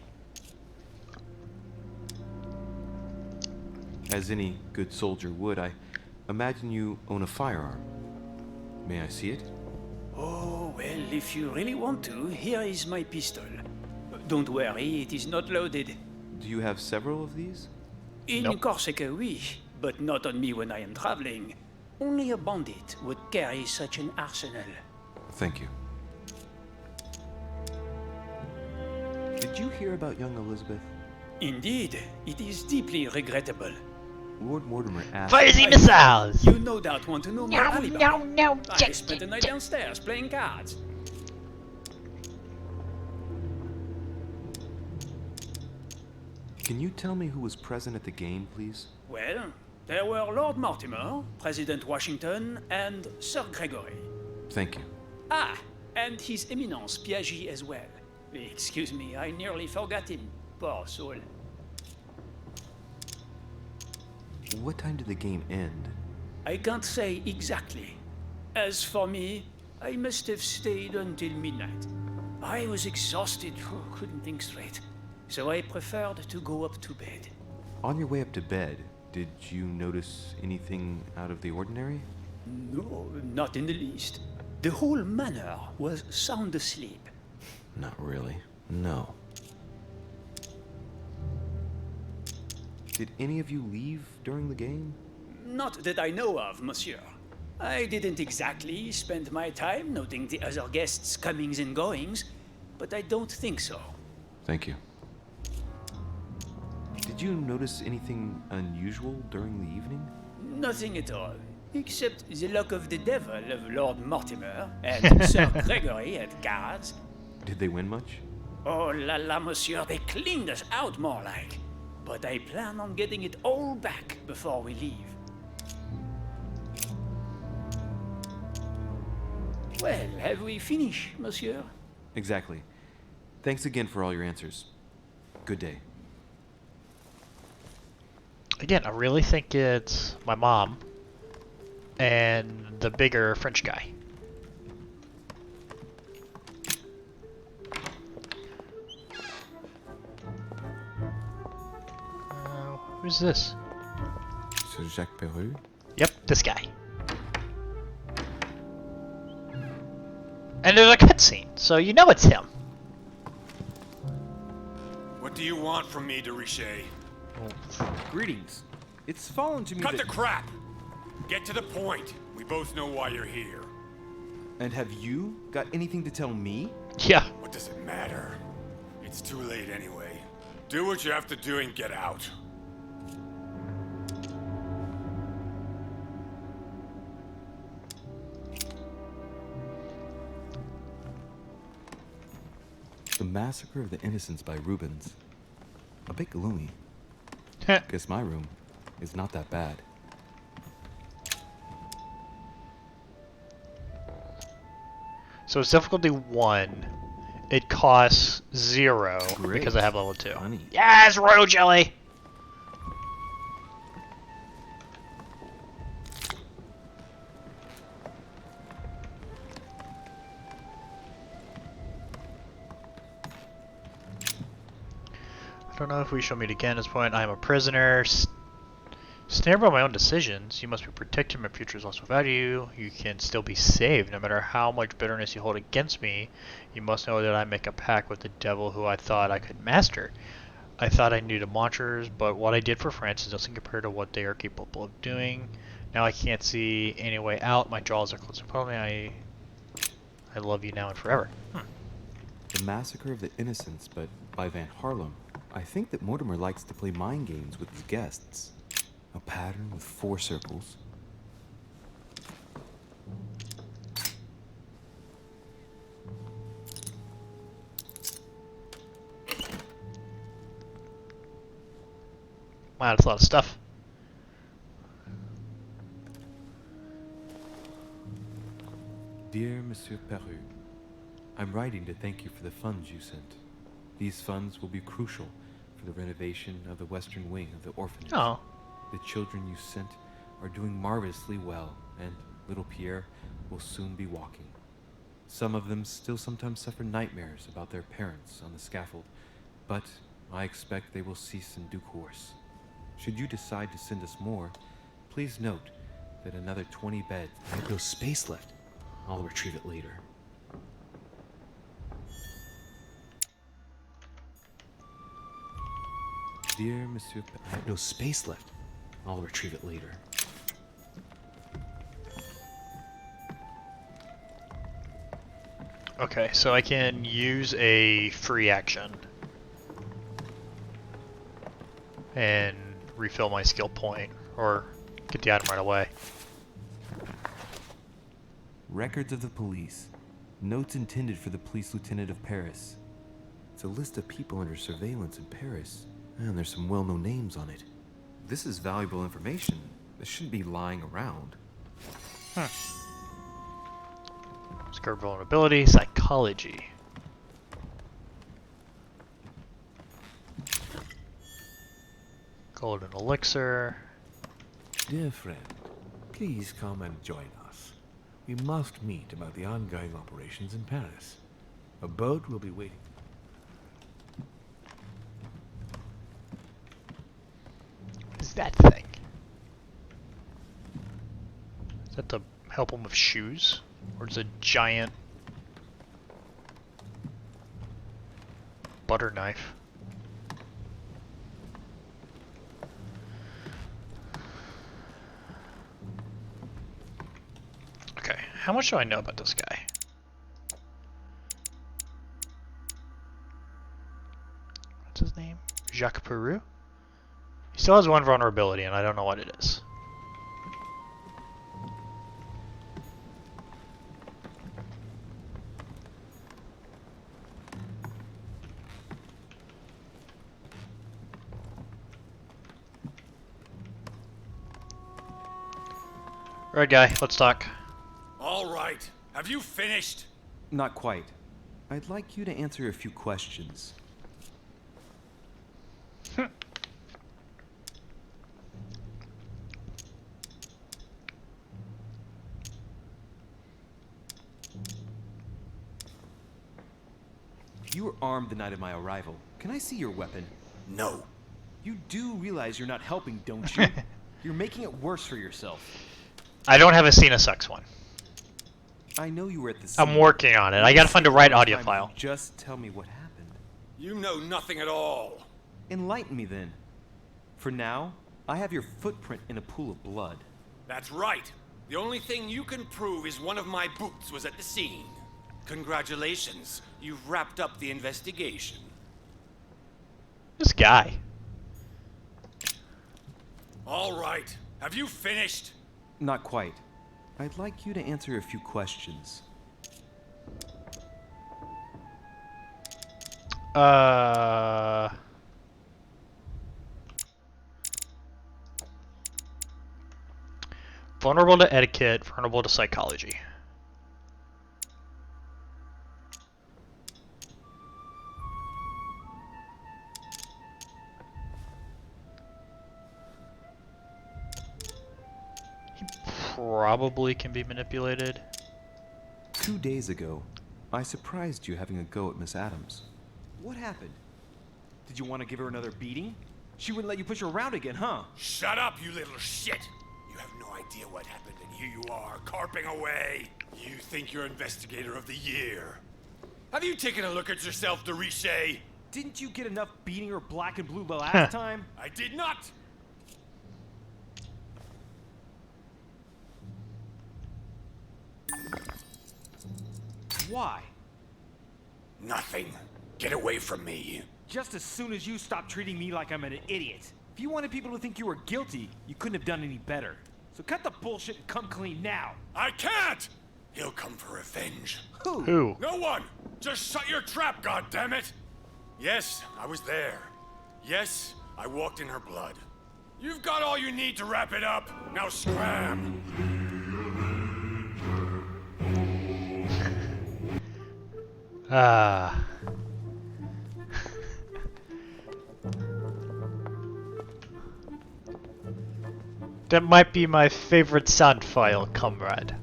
As any good soldier would, I imagine you own a firearm. May I see it? Oh, well, if you really want to, here is my pistol. Don't worry, it is not loaded. Do you have several of these? In Corsica, oui, but not on me when I am traveling. Only a bandit would carry such an arsenal. Thank you. Did you hear about young Elizabeth? Indeed, it is deeply regrettable. Lord Mortimer asked... Fuzzy missiles! You no doubt want to know my alibi. No, I spent the night downstairs playing cards. Can you tell me who was present at the game, please? Well, there were Lord Mortimer, President Washington, and Sir Gregory. Thank you. Ah, and His Eminence Piaggi as well. Excuse me, I nearly forgot him. Poor soul. What time did the game end? I can't say exactly. As for me, I must have stayed until midnight. I was exhausted, couldn't think straight. So I preferred to go up to bed. On your way up to bed, did you notice anything out of the ordinary? No, not in the least. The whole manor was sound asleep. Not really. No. Did any of you leave during the game? Not that I know of, monsieur. I didn't exactly spend my time noting the other guests' comings and goings, but I don't think so. Thank you. Did you notice anything unusual during the evening? Nothing at all, except the luck of the devil of Lord Mortimer and Sir Gregory at cards. Did they win much? Oh la la, monsieur, they cleaned us out more like. But I plan on getting it all back before we leave. Well, have we finished, monsieur? Exactly. Thanks again for all your answers. Good day. Again, I really think it's my mom and the bigger French guy. Who's this? Sir Jacques Peru? Yep, this guy. And there's a cutscene, so you know it's him. What do you want from me, de Richet? Greetings. It's fallen to me Cut that... the crap! Get to the point. We both know why you're here. And have you got anything to tell me? Yeah. What does it matter? It's too late anyway. Do what you have to do and get out. The Massacre of the Innocents by Rubens. A bit gloomy. Guess my room is not that bad. So it's difficulty 1. It costs 0 Great. because I have level 2. Honey. Yes, royal jelly! I don't know if we shall meet again at this point. I am a prisoner. Stand by my own decisions. You must be protected. My future is lost without you. You can still be saved. No matter how much bitterness you hold against me, you must know that I make a pact with the devil who I thought I could master. I thought I knew the monsters, but what I did for Francis doesn't compare to what they are capable of doing. Now I can't see any way out. My jaws are closing upon me. I love you now and forever. The Massacre of the Innocents, but by Van Harlem. I think that Mortimer likes to play mind games with his guests. A pattern with 4 circles. Wow, that's a lot of stuff. Dear Monsieur Peru, I'm writing to thank you for the funds you sent. These funds will be crucial for the renovation of the western wing of the orphanage. Oh. The children you sent are doing marvelously well, and little Pierre will soon be walking. Some of them still sometimes suffer nightmares about their parents on the scaffold, but I expect they will cease in due course. Should you decide to send us more, please note that another 20 beds. I have no space left. I'll retrieve it later. Dear Monsieur, I have no space left. I'll retrieve it later. Okay, so I can use a free action and refill my skill point, or get the item right away. Records of the police. Notes intended for the police lieutenant of Paris. It's a list of people under surveillance in Paris, and there's some well-known names on it. This is valuable information. This shouldn't be lying around. Skirt vulnerability, psychology. Golden elixir. Dear friend, please come and join us. We must meet about the ongoing operations in Paris. A boat will be waiting. What is that thing? Is that to help him with shoes? Or is it a giant butter knife? Okay, how much do I know about this guy? What's his name? Jacques Peru? He still has one vulnerability and I don't know what it is. Alright guy, let's talk. All right. Have you finished? Not quite. I'd like you to answer a few questions. You were armed the night of my arrival. Can I see your weapon? No. You do realize you're not helping, don't you? You're making it worse for yourself. I don't have a Cena Sucks one. I know you were at the scene. I'm working on it. I gotta find the right audio file. Just tell me what happened. You know nothing at all. Enlighten me then. For now, I have your footprint in a pool of blood. That's right. The only thing you can prove is one of my boots was at the scene. Congratulations. You've wrapped up the investigation. This guy. All right. Have you finished? Not quite. I'd like you to answer a few questions. Vulnerable to etiquette, vulnerable to psychology. Probably can be manipulated. 2 days ago, I surprised you having a go at Miss Adams. What happened? Did you want to give her another beating? She wouldn't let you push her around again, huh? Shut up, you little shit! You have no idea what happened, and here you are, carping away. You think you're Investigator of the Year. Have you taken a look at yourself, de Richet? Didn't you get enough beating her black and blue the last time? I did not! Why? Nothing. Get away from me. Just as soon as you stop treating me like I'm an idiot. If you wanted people to think you were guilty, you couldn't have done any better. So cut the bullshit and come clean now. I can't! He'll come for revenge. Who? No one! Just shut your trap, goddammit! Yes, I was there. Yes, I walked in her blood. You've got all you need to wrap it up. Now scram! Ah. That might be my favorite sound file, comrade.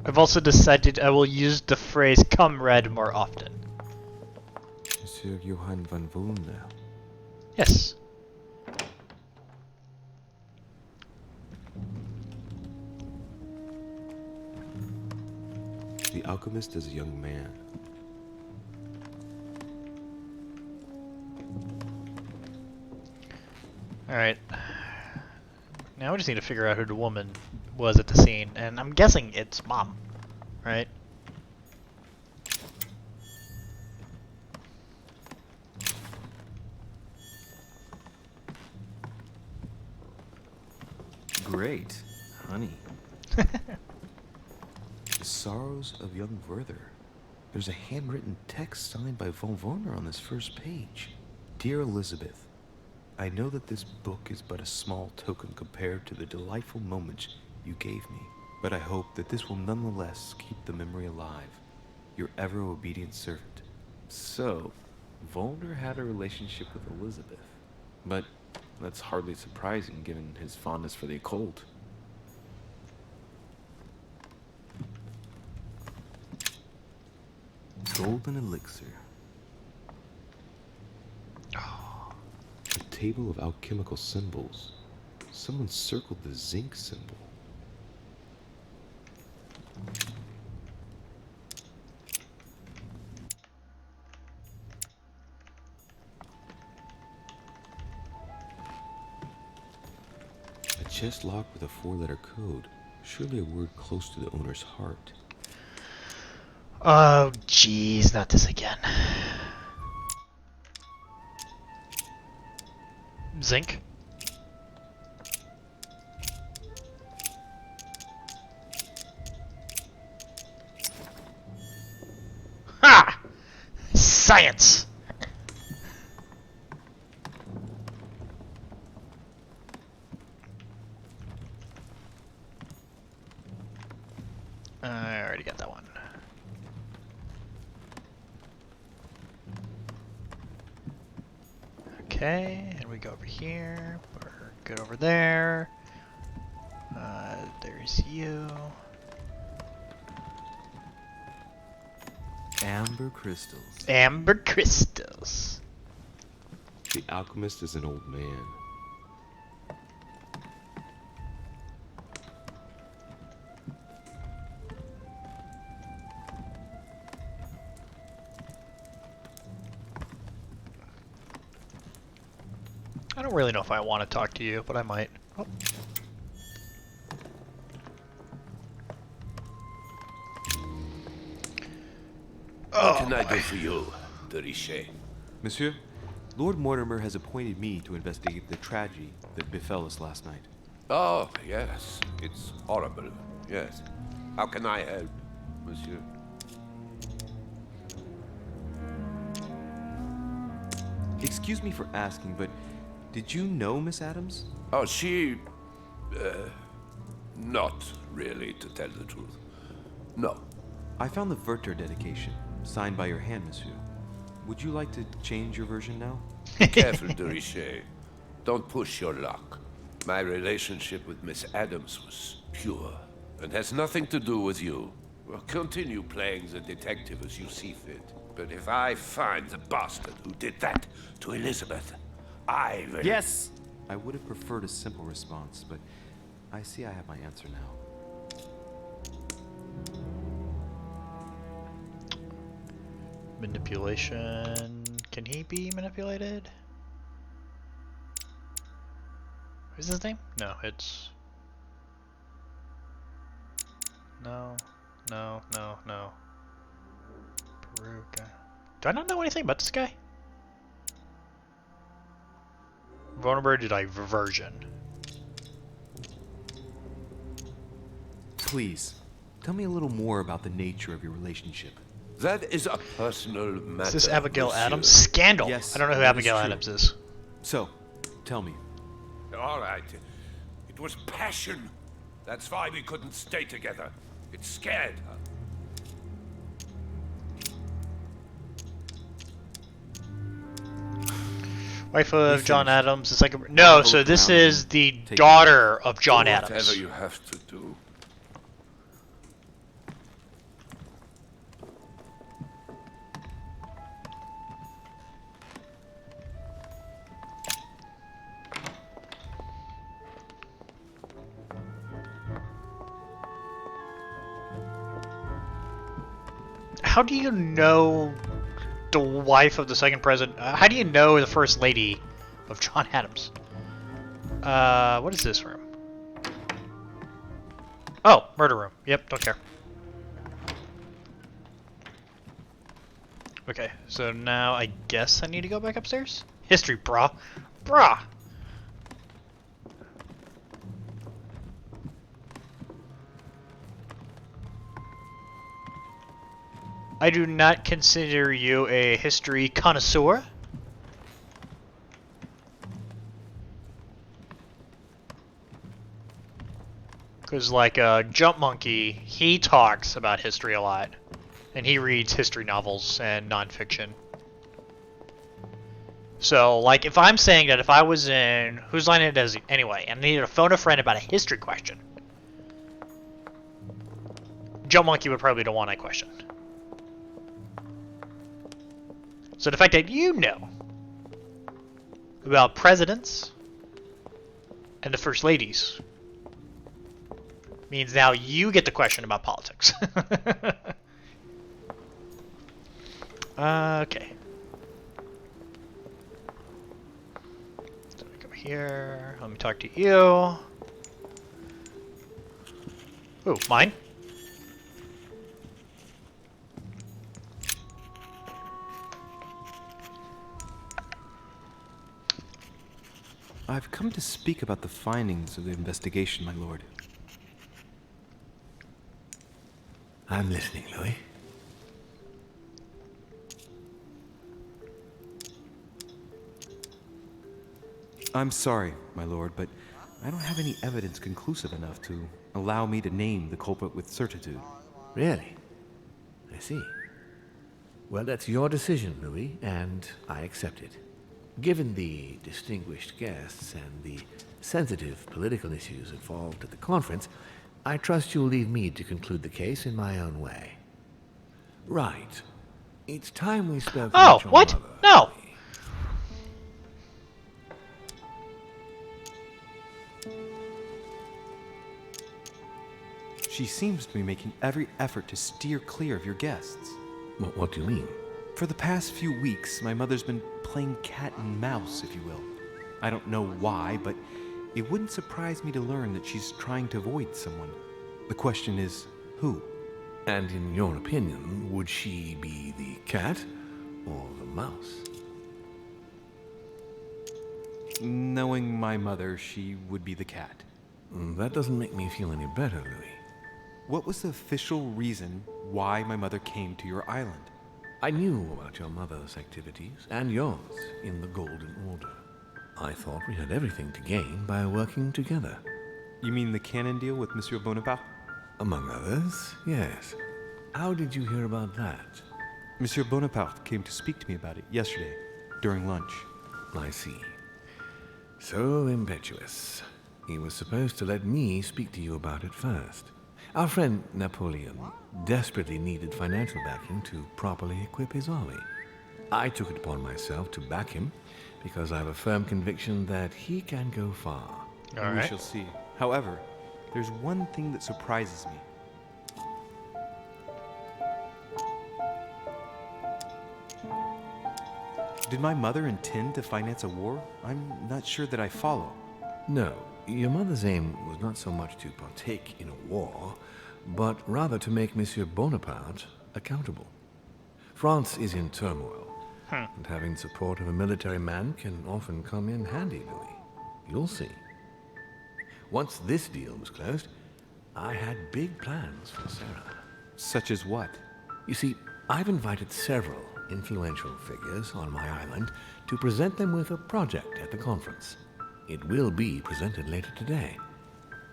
I've also decided I will use the phrase comrade more often. Monsieur Johann van Volnau. Yes. The alchemist is a young man. Alright. Now we just need to figure out who the woman was at the scene, and I'm guessing it's Mom, right? Great, honey. The Sorrows of Young Werther. There's a handwritten text signed by von Werner on this first page. Dear Elizabeth, I know that this book is but a small token compared to the delightful moments you gave me, but I hope that this will nonetheless keep the memory alive. Your ever obedient servant. So, Volner had a relationship with Elizabeth. But that's hardly surprising given his fondness for the occult. Golden elixir. A table of alchemical symbols. Someone circled the zinc symbol. A chest locked with a 4-letter code. Surely a word close to the owner's heart. Oh, jeez, not this again. Zinc? Ha! Science! I already got that one. Okay, and we go over here. We're good over there. There's you. Amber crystals. Amber crystals. The alchemist is an old man. I don't really know if I want to talk to you, but I might. Oh. What can I do for you, de Richet? Monsieur, Lord Mortimer has appointed me to investigate the tragedy that befell us last night. Oh, yes. It's horrible. Yes. How can I help, monsieur? Excuse me for asking, but did you know Miss Adams? Oh, she... not really, to tell the truth. No. I found the Werther dedication, signed by your hand, monsieur. Would you like to change your version now? Careful, de Richet. Don't push your luck. My relationship with Miss Adams was pure and has nothing to do with you. Well, continue playing the detective as you see fit. But if I find the bastard who did that to Elizabeth, I will... Yes! I would have preferred a simple response, but I see I have my answer now. Manipulation. Can he be manipulated? Is his name? No, it's... No. Peruka. Do I not know anything about this guy? Vulnerable to diversion. Please, tell me a little more about the nature of your relationship. That is a personal matter. Is this Abigail monsieur. Adams? Scandal! Yes, I don't know who that Abigail is true. Adams is. So, tell me. All right. It was passion. That's why we couldn't stay together. It scared her. Wife of John Adams, the second... No, so this is the daughter of John Do Adams. whatever you have to do. How do you know the wife of the second president? How do you know the first lady of John Adams? What is this room? Oh, murder room. Yep, don't care. Okay, so now I guess I need to go back upstairs? History, brah. Brah! I do not consider you a history connoisseur. Because like Jump Monkey, he talks about history a lot. And he reads history novels and nonfiction. So, like, if I'm saying that if I was in... Whose Line It Is anyway? And I needed to phone a friend about a history question. Jump Monkey would probably be the one I questioned. So the fact that you know about presidents and the first ladies means now you get the question about politics. Okay. So we come here. Let me talk to you. Ooh, mine? I've come to speak about the findings of the investigation, my lord. I'm listening, Louis. I'm sorry, my lord, but I don't have any evidence conclusive enough to allow me to name the culprit with certitude. Really? I see. Well, that's your decision, Louis, and I accept it. Given the distinguished guests and the sensitive political issues involved at the conference, I trust you'll leave me to conclude the case in my own way. Right. It's time we spoke about your what? mother. No! She seems to be making every effort to steer clear of your guests. What do you mean? For the past few weeks, my mother's been playing cat and mouse, if you will. I don't know why, but it wouldn't surprise me to learn that she's trying to avoid someone. The question is, who? And in your opinion, would she be the cat or the mouse? Knowing my mother, she would be the cat. That doesn't make me feel any better, Louis. What was the official reason why my mother came to your island? I knew about your mother's activities, and yours, in the Golden Order. I thought we had everything to gain by working together. You mean the cannon deal with Monsieur Bonaparte? Among others, yes. How did you hear about that? Monsieur Bonaparte came to speak to me about it yesterday, during lunch. I see. So impetuous. He was supposed to let me speak to you about it first. Our friend Napoleon desperately needed financial backing to properly equip his army. I took it upon myself to back him because I have a firm conviction that he can go far. We shall see. However, there's one thing that surprises me. Did my mother intend to finance a war? I'm not sure that I follow. No, your mother's aim was not so much to partake in a war, but rather to make Monsieur Bonaparte accountable. France is in turmoil, and having the support of a military man can often come in handy, Louis. You'll see. Once this deal was closed, I had big plans for Sarah. Such as what? You see, I've invited several influential figures on my island to present them with a project at the conference. It will be presented later today.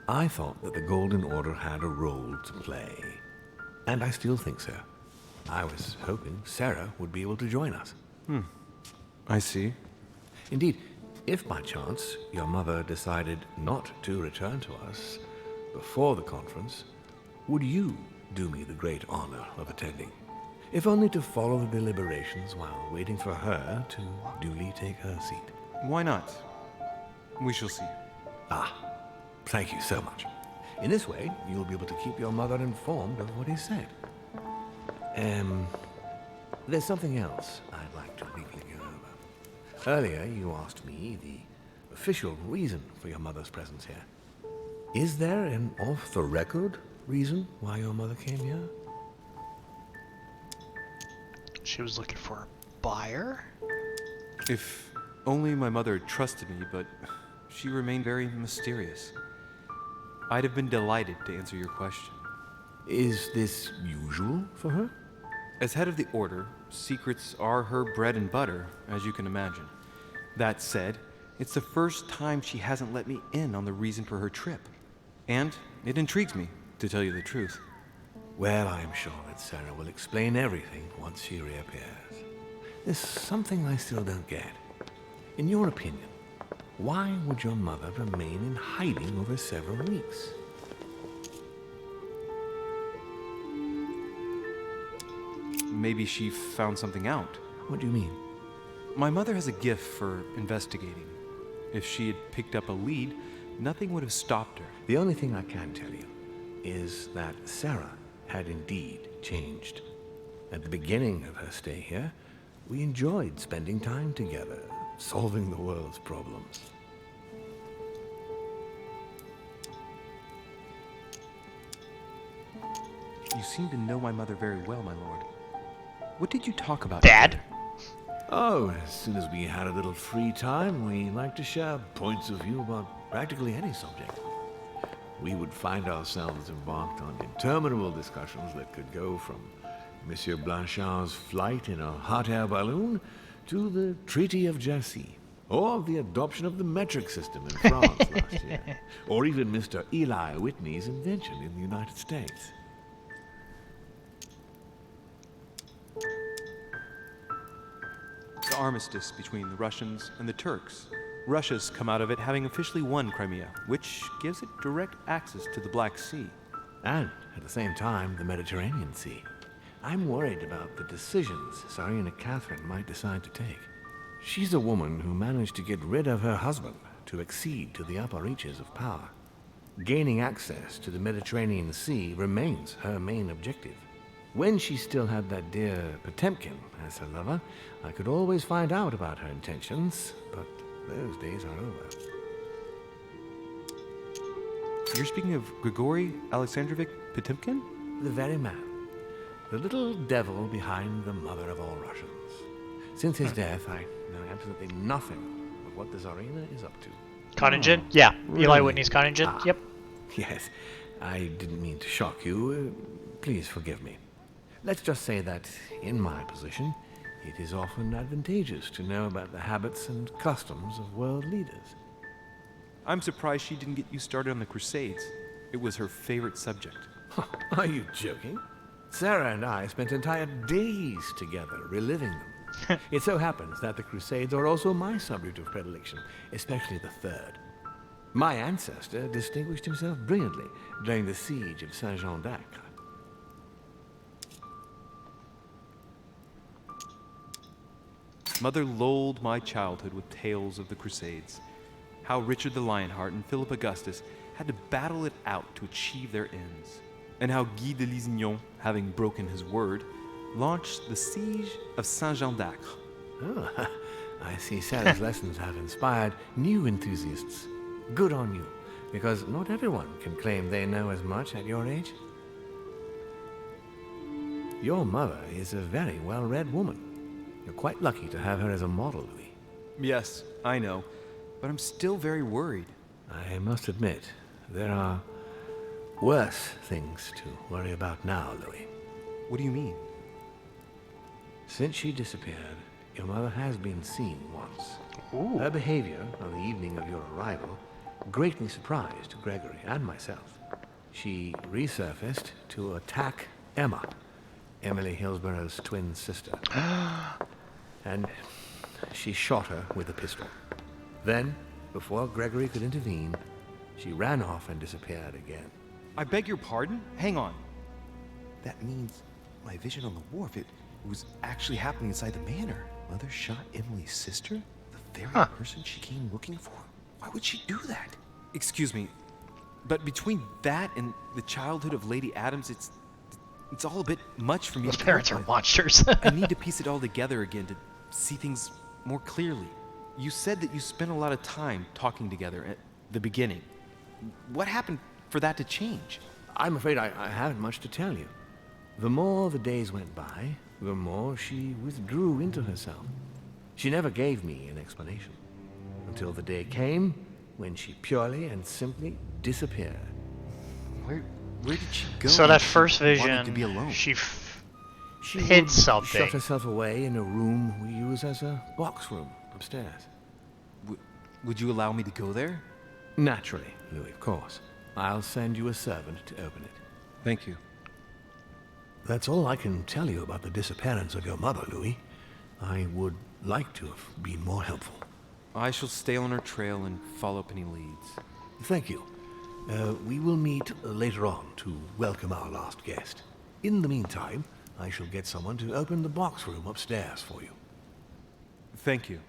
I thought that the Golden Order had a role to play, and I still think so. I was hoping Sarah would be able to join us. I see. Indeed, if by chance your mother decided not to return to us before the conference, would you do me the great honor of attending? If only to follow the deliberations while waiting for her to duly take her seat. Why not? We shall see. Thank you so much. In this way, you'll be able to keep your mother informed of what is said. There's something else I'd like to briefly go over. Earlier, you asked me the official reason for your mother's presence here. Is there an off-the-record reason why your mother came here? She was looking for a buyer? If only my mother trusted me, but she remained very mysterious. I'd have been delighted to answer your question. Is this usual for her? As head of the Order, secrets are her bread and butter, as you can imagine. That said, it's the first time she hasn't let me in on the reason for her trip. And it intrigues me, to tell you the truth. Well, I'm sure that Sarah will explain everything once she reappears. There's something I still don't get. In your opinion, why would your mother remain in hiding over several weeks? Maybe she found something out. What do you mean? My mother has a gift for investigating. If she had picked up a lead, nothing would have stopped her. The only thing I can tell you is that Sarah had indeed changed. At the beginning of her stay here, we enjoyed spending time together, solving the world's problems. You seem to know my mother very well, my lord. What did you talk about? Dad? Oh, as soon as we had a little free time, we liked to share points of view about practically any subject. We would find ourselves embarked on interminable discussions that could go from Monsieur Blanchard's flight in a hot air balloon to the Treaty of Jersey, or the adoption of the metric system in France last year, or even Mr. Eli Whitney's invention in the United States. The armistice between the Russians and the Turks. Russia's come out of it having officially won Crimea, which gives it direct access to the Black Sea. And, at the same time, the Mediterranean Sea. I'm worried about the decisions Tsarina Catherine might decide to take. She's a woman who managed to get rid of her husband to accede to the upper reaches of power. Gaining access to the Mediterranean Sea remains her main objective. When she still had that dear Potemkin as her lover, I could always find out about her intentions, but those days are over. You're speaking of Grigory Alexandrovich Potemkin? The very man. The little devil behind the mother of all Russians. Since his death, I know absolutely nothing of what the Tsarina is up to. Coningen? Yeah, really? Eli Whitney's Coningen. Yep. Yes, I didn't mean to shock you. Please forgive me. Let's just say that, in my position, it is often advantageous to know about the habits and customs of world leaders. I'm surprised she didn't get you started on the Crusades. It was her favorite subject. Are you joking? Sarah and I spent entire days together reliving them. It so happens that the Crusades are also my subject of predilection, especially the third. My ancestor distinguished himself brilliantly during the siege of Saint-Jean d'Acre. Mother lulled my childhood with tales of the Crusades. How Richard the Lionheart and Philip Augustus had to battle it out to achieve their ends. And how Guy de Lusignan, having broken his word, launched the siege of Saint-Jean d'Acre. Oh, I see Sally's lessons have inspired new enthusiasts. Good on you, because not everyone can claim they know as much at your age. Your mother is a very well-read woman. You're quite lucky to have her as a model, Louis. Yes, I know, but I'm still very worried. I must admit, there are worse things to worry about now, Louis. What do you mean? Since she disappeared, your mother has been seen once. Ooh. Her behavior on the evening of your arrival greatly surprised Gregory and myself. She resurfaced to attack Emma, Emily Hillsborough's twin sister. And she shot her with a pistol. Then, before Gregory could intervene, she ran off and disappeared again. I beg your pardon? Hang on. That means my vision on the wharf, it was actually happening inside the manor. Mother shot Emily's sister? The very person she came looking for? Why would she do that? Excuse me, but between that and the childhood of Lady Adams, it's all a bit much for me. Those to parents cope are with. monsters. I need to piece it all together again to see things more clearly. You said that you spent a lot of time talking together at the beginning. What happened for that to change? I'm afraid I haven't much to tell you. The more the days went by, the more she withdrew into herself. She never gave me an explanation. Until the day came when she purely and simply disappeared. Where did she go? So that when first she wanted to vision, be alone? she She hid would something. shut herself away in a room we use as a box room upstairs. Would you allow me to go there? Naturally, Louis, of course. I'll send you a servant to open it. Thank you. That's all I can tell you about the disappearance of your mother, Louis. I would like to have been more helpful. I shall stay on her trail and follow up any leads. Thank you. We will meet later on to welcome our last guest. In the meantime, I shall get someone to open the box room upstairs for you. Thank you.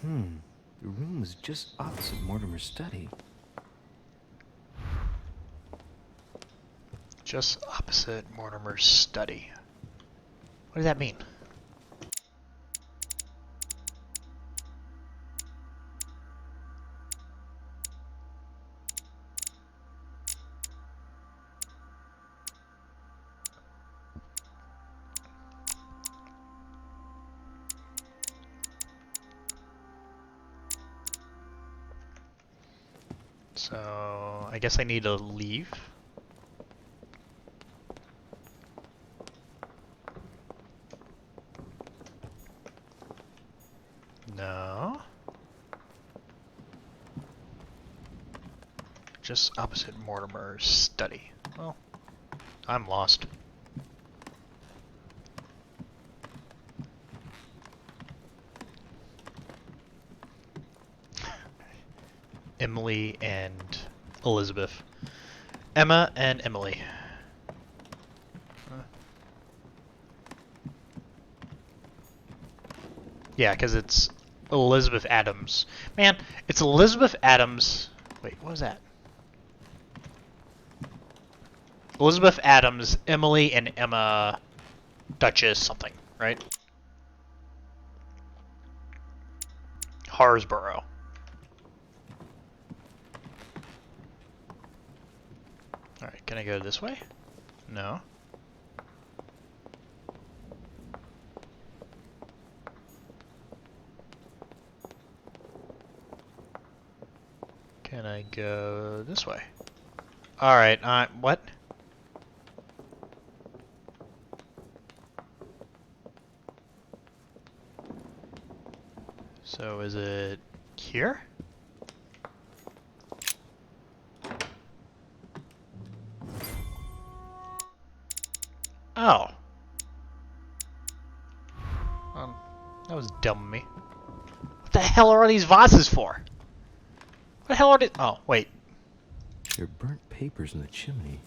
The room is just opposite Mortimer's study. Just opposite Mortimer's study. What does that mean? So, I guess I need to leave. No. Just opposite Mortimer's study. Well, I'm lost. Emily and Elizabeth. Emma and Emily. Yeah, because it's Elizabeth Adams. Man, it's Elizabeth Adams. Wait, what was that? Elizabeth Adams, Emily, and Emma Duchess something, right? Harsborough. Alright, can I go this way? No. Can I go this way? Alright, what? So is it here? Oh. That was dumb of me. What the hell are these vases for? What the hell are they? Oh, wait. There are burnt papers in the chimney.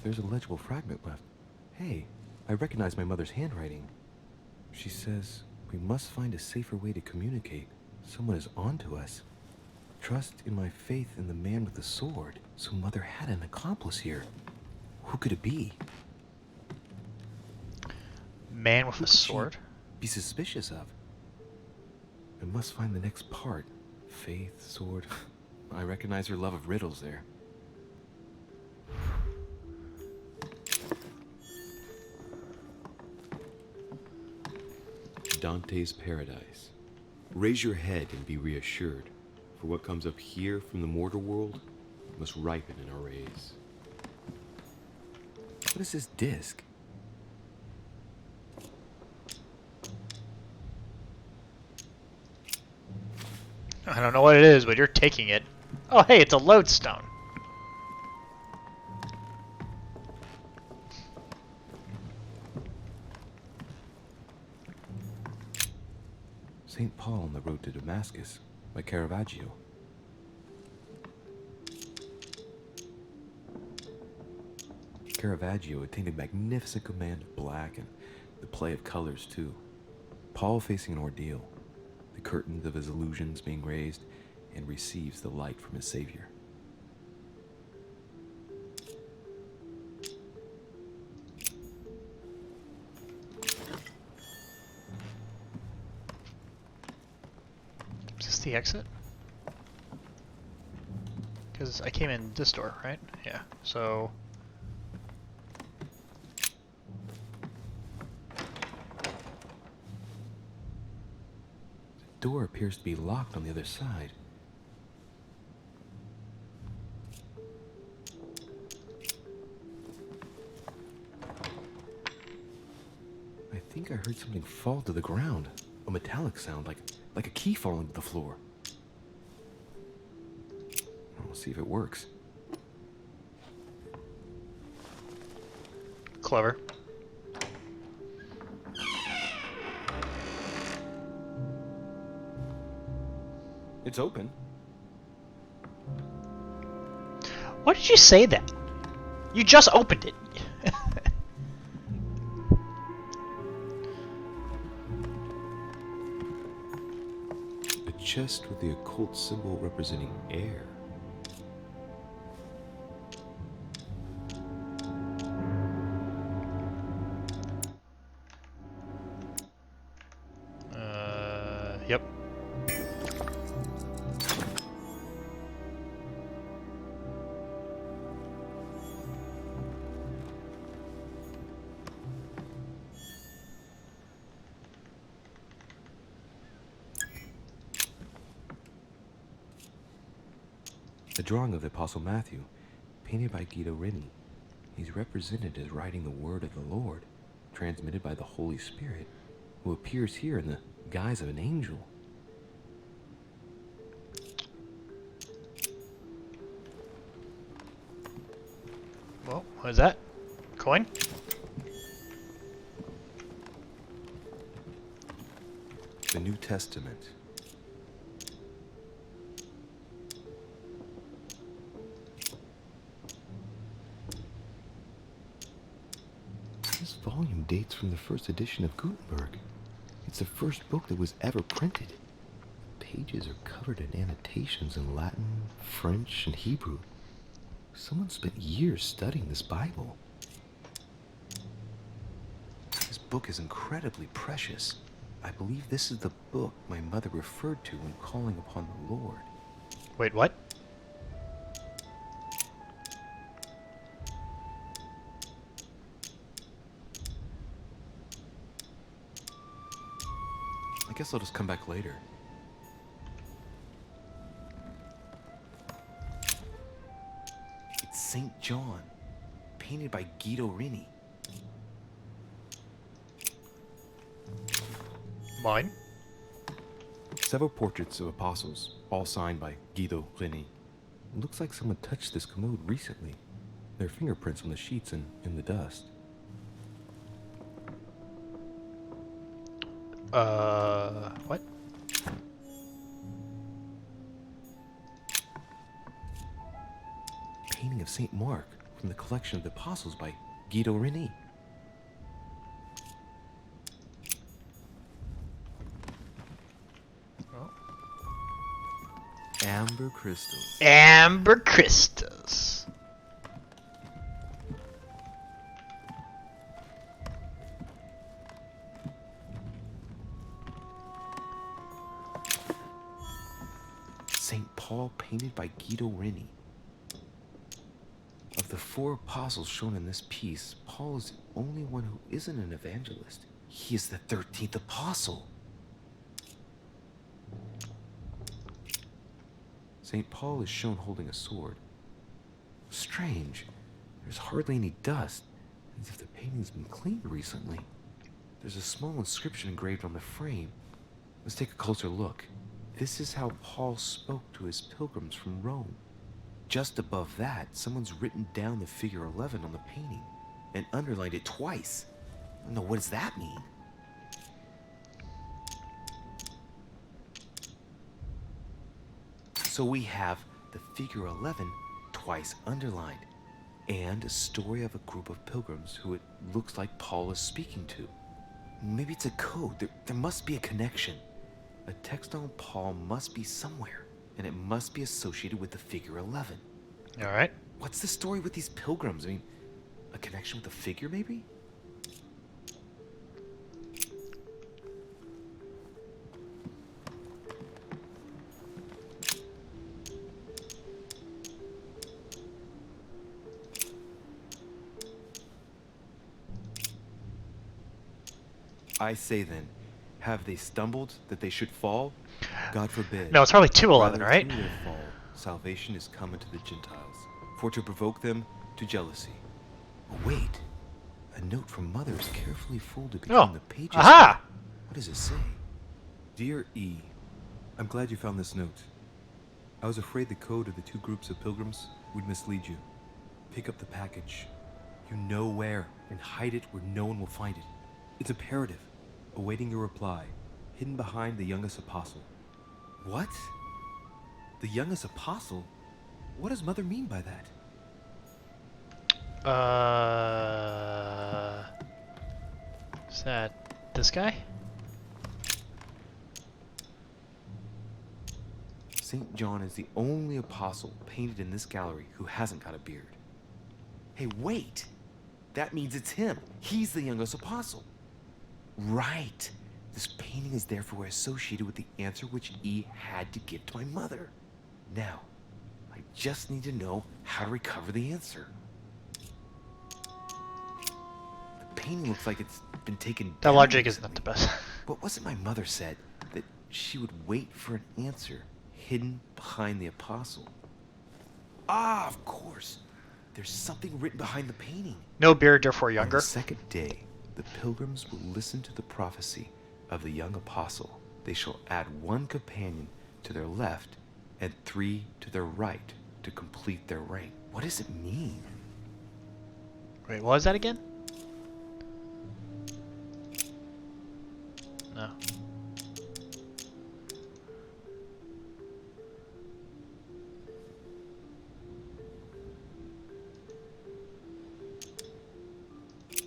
There's a legible fragment left. Hey, I recognize my mother's handwriting. She says, we must find a safer way to communicate. Someone is onto us. Trust in my faith in the man with the sword. So Mother had an accomplice here. Who could it be? Man with a sword? Be suspicious of. I must find the next part. Faith, sword. I recognize her love of riddles there. Dante's Paradise. Raise your head and be reassured, for what comes up here from the mortal world must ripen in our rays. What is this disc? I don't know what it is, but you're taking it. Oh, hey, it's a lodestone. St. Paul on the Road to Damascus by Caravaggio. Caravaggio attained a magnificent command of black and the play of colors too. Paul facing an ordeal, the curtains of his illusions being raised, and receives the light from his Savior. Is this the exit? Because I came in this door, right? Yeah, so... The door appears to be locked on the other side. I think I heard something fall to the ground. A metallic sound, like a key falling to the floor. I'll see if it works. Clever. It's open. Why did you say that? You just opened it. A chest with the occult symbol representing air. Yep. A drawing of the Apostle Matthew, painted by Guido Reni. He's represented as writing the word of the Lord, transmitted by the Holy Spirit, who appears here in the guise of an angel. Well, what is that? Coin? The New Testament. This volume dates from the first edition of Gutenberg. It's the first book that was ever printed. Pages are covered in annotations in Latin, French, and Hebrew. Someone spent years studying this Bible. This book is incredibly precious. I believe this is the book my mother referred to when calling upon the Lord. Wait, what? I guess I'll just come back later. It's St. John, painted by Guido Reni. Mine? Several portraits of apostles, all signed by Guido Reni. It looks like someone touched this commode recently. There are fingerprints on the sheets and in the dust. What? Painting of Saint Mark from the collection of the Apostles by Guido Reni. Amber crystals. Amber crystals. Saint Paul painted by Guido Reni. Of the 4 apostles shown in this piece, Paul is the only one who isn't an evangelist. He is the 13th apostle. St. Paul is shown holding a sword. Strange. There's hardly any dust, as if the painting's been cleaned recently. There's a small inscription engraved on the frame. Let's take a closer look. This is how Paul spoke to his pilgrims from Rome. Just above that, someone's written down the figure 11 on the painting and underlined it twice. No, what does that mean? So we have the figure 11 twice underlined, and a story of a group of pilgrims who it looks like Paul is speaking to. Maybe it's a code. There must be a connection. A text on Paul must be somewhere, and it must be associated with the figure 11. All right. What's the story with these pilgrims? I mean, a connection with the figure, maybe? I say then, have they stumbled that they should fall? God forbid. No, it's probably 2:11, Rather, right? through their fall, salvation is come unto the Gentiles, for to provoke them to jealousy. Oh, wait. A note from Mother is carefully folded between the pages. Aha! What does it say? Dear E, I'm glad you found this note. I was afraid the code of the 2 groups of pilgrims would mislead you. Pick up the package. You know where, and hide it where no one will find it. It's imperative. Awaiting your reply. Hidden behind the youngest apostle. What? The youngest apostle? What does Mother mean by that? Is that this guy? St. John is the only apostle painted in this gallery who hasn't got a beard. Hey, wait! That means it's him. He's the youngest apostle. Right. This painting is therefore associated with the answer which E had to give to my mother. Now, I just need to know how to recover the answer. The painting looks like it's been taken That down logic is recently. not the best. But wasn't my mother said that she would wait for an answer hidden behind the apostle? Ah, of course. There's something written behind the painting. No beard, therefore On younger. the second day, the pilgrims will listen to the prophecy of the young apostle. They shall add 1 companion to their left and 3 to their right to complete their rank. What does it mean? Wait, what was that again? No.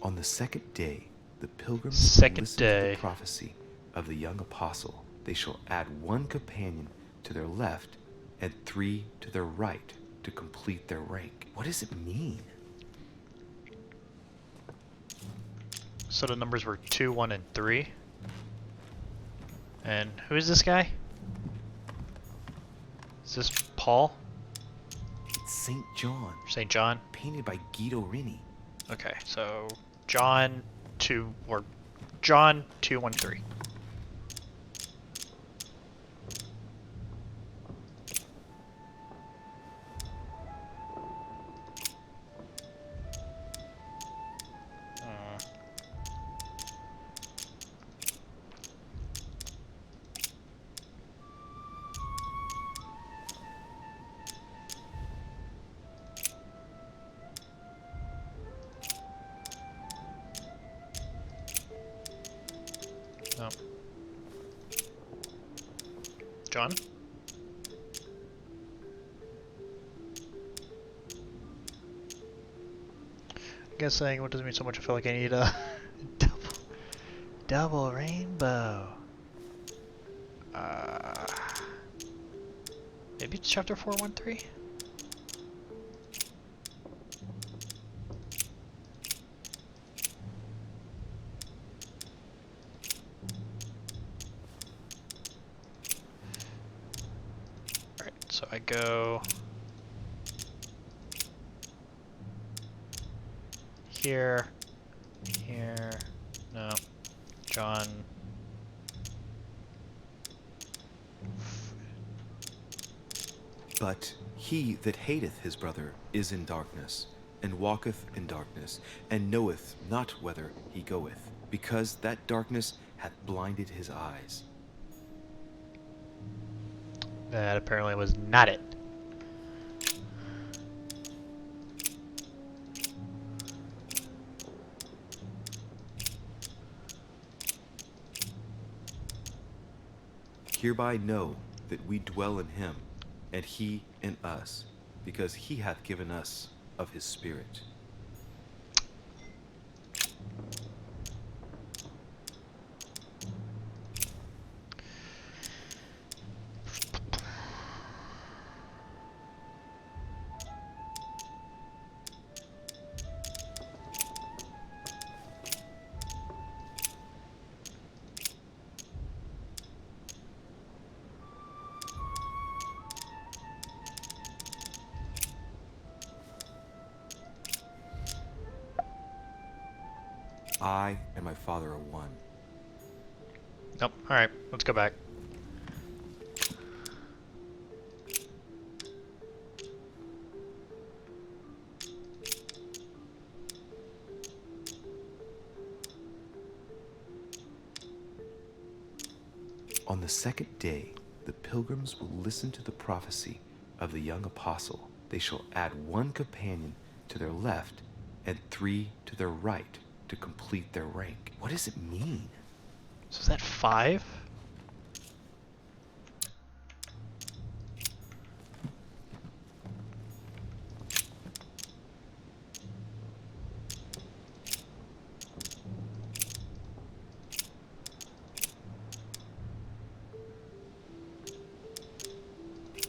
On the second day, the pilgrims Second will listen day. to the prophecy of the young apostle. They shall add 1 companion to their left and 3 to their right to complete their rank. What does it mean? So the numbers were 2, 1, and 3. And who is this guy? Is this Paul? It's St. John, St. John? painted by Guido Reni. Okay, so John 2, 1, 3. No. John. Guessing what doesn't mean so much. I feel like I need a double rainbow. Maybe it's chapter 413. Alright, so I go here, no, John. But he that hateth his brother is in darkness, and walketh in darkness, and knoweth not whither he goeth, because that darkness hath blinded his eyes. That apparently was not it. Hereby know that we dwell in him, and he in us, because he hath given us of his Spirit. I and my Father are one. Nope. Alright, let's go back. On the second day, the pilgrims will listen to the prophecy of the young apostle. They shall add one companion to their left and 3 to their right to complete their rank. What does it mean? So is that 5?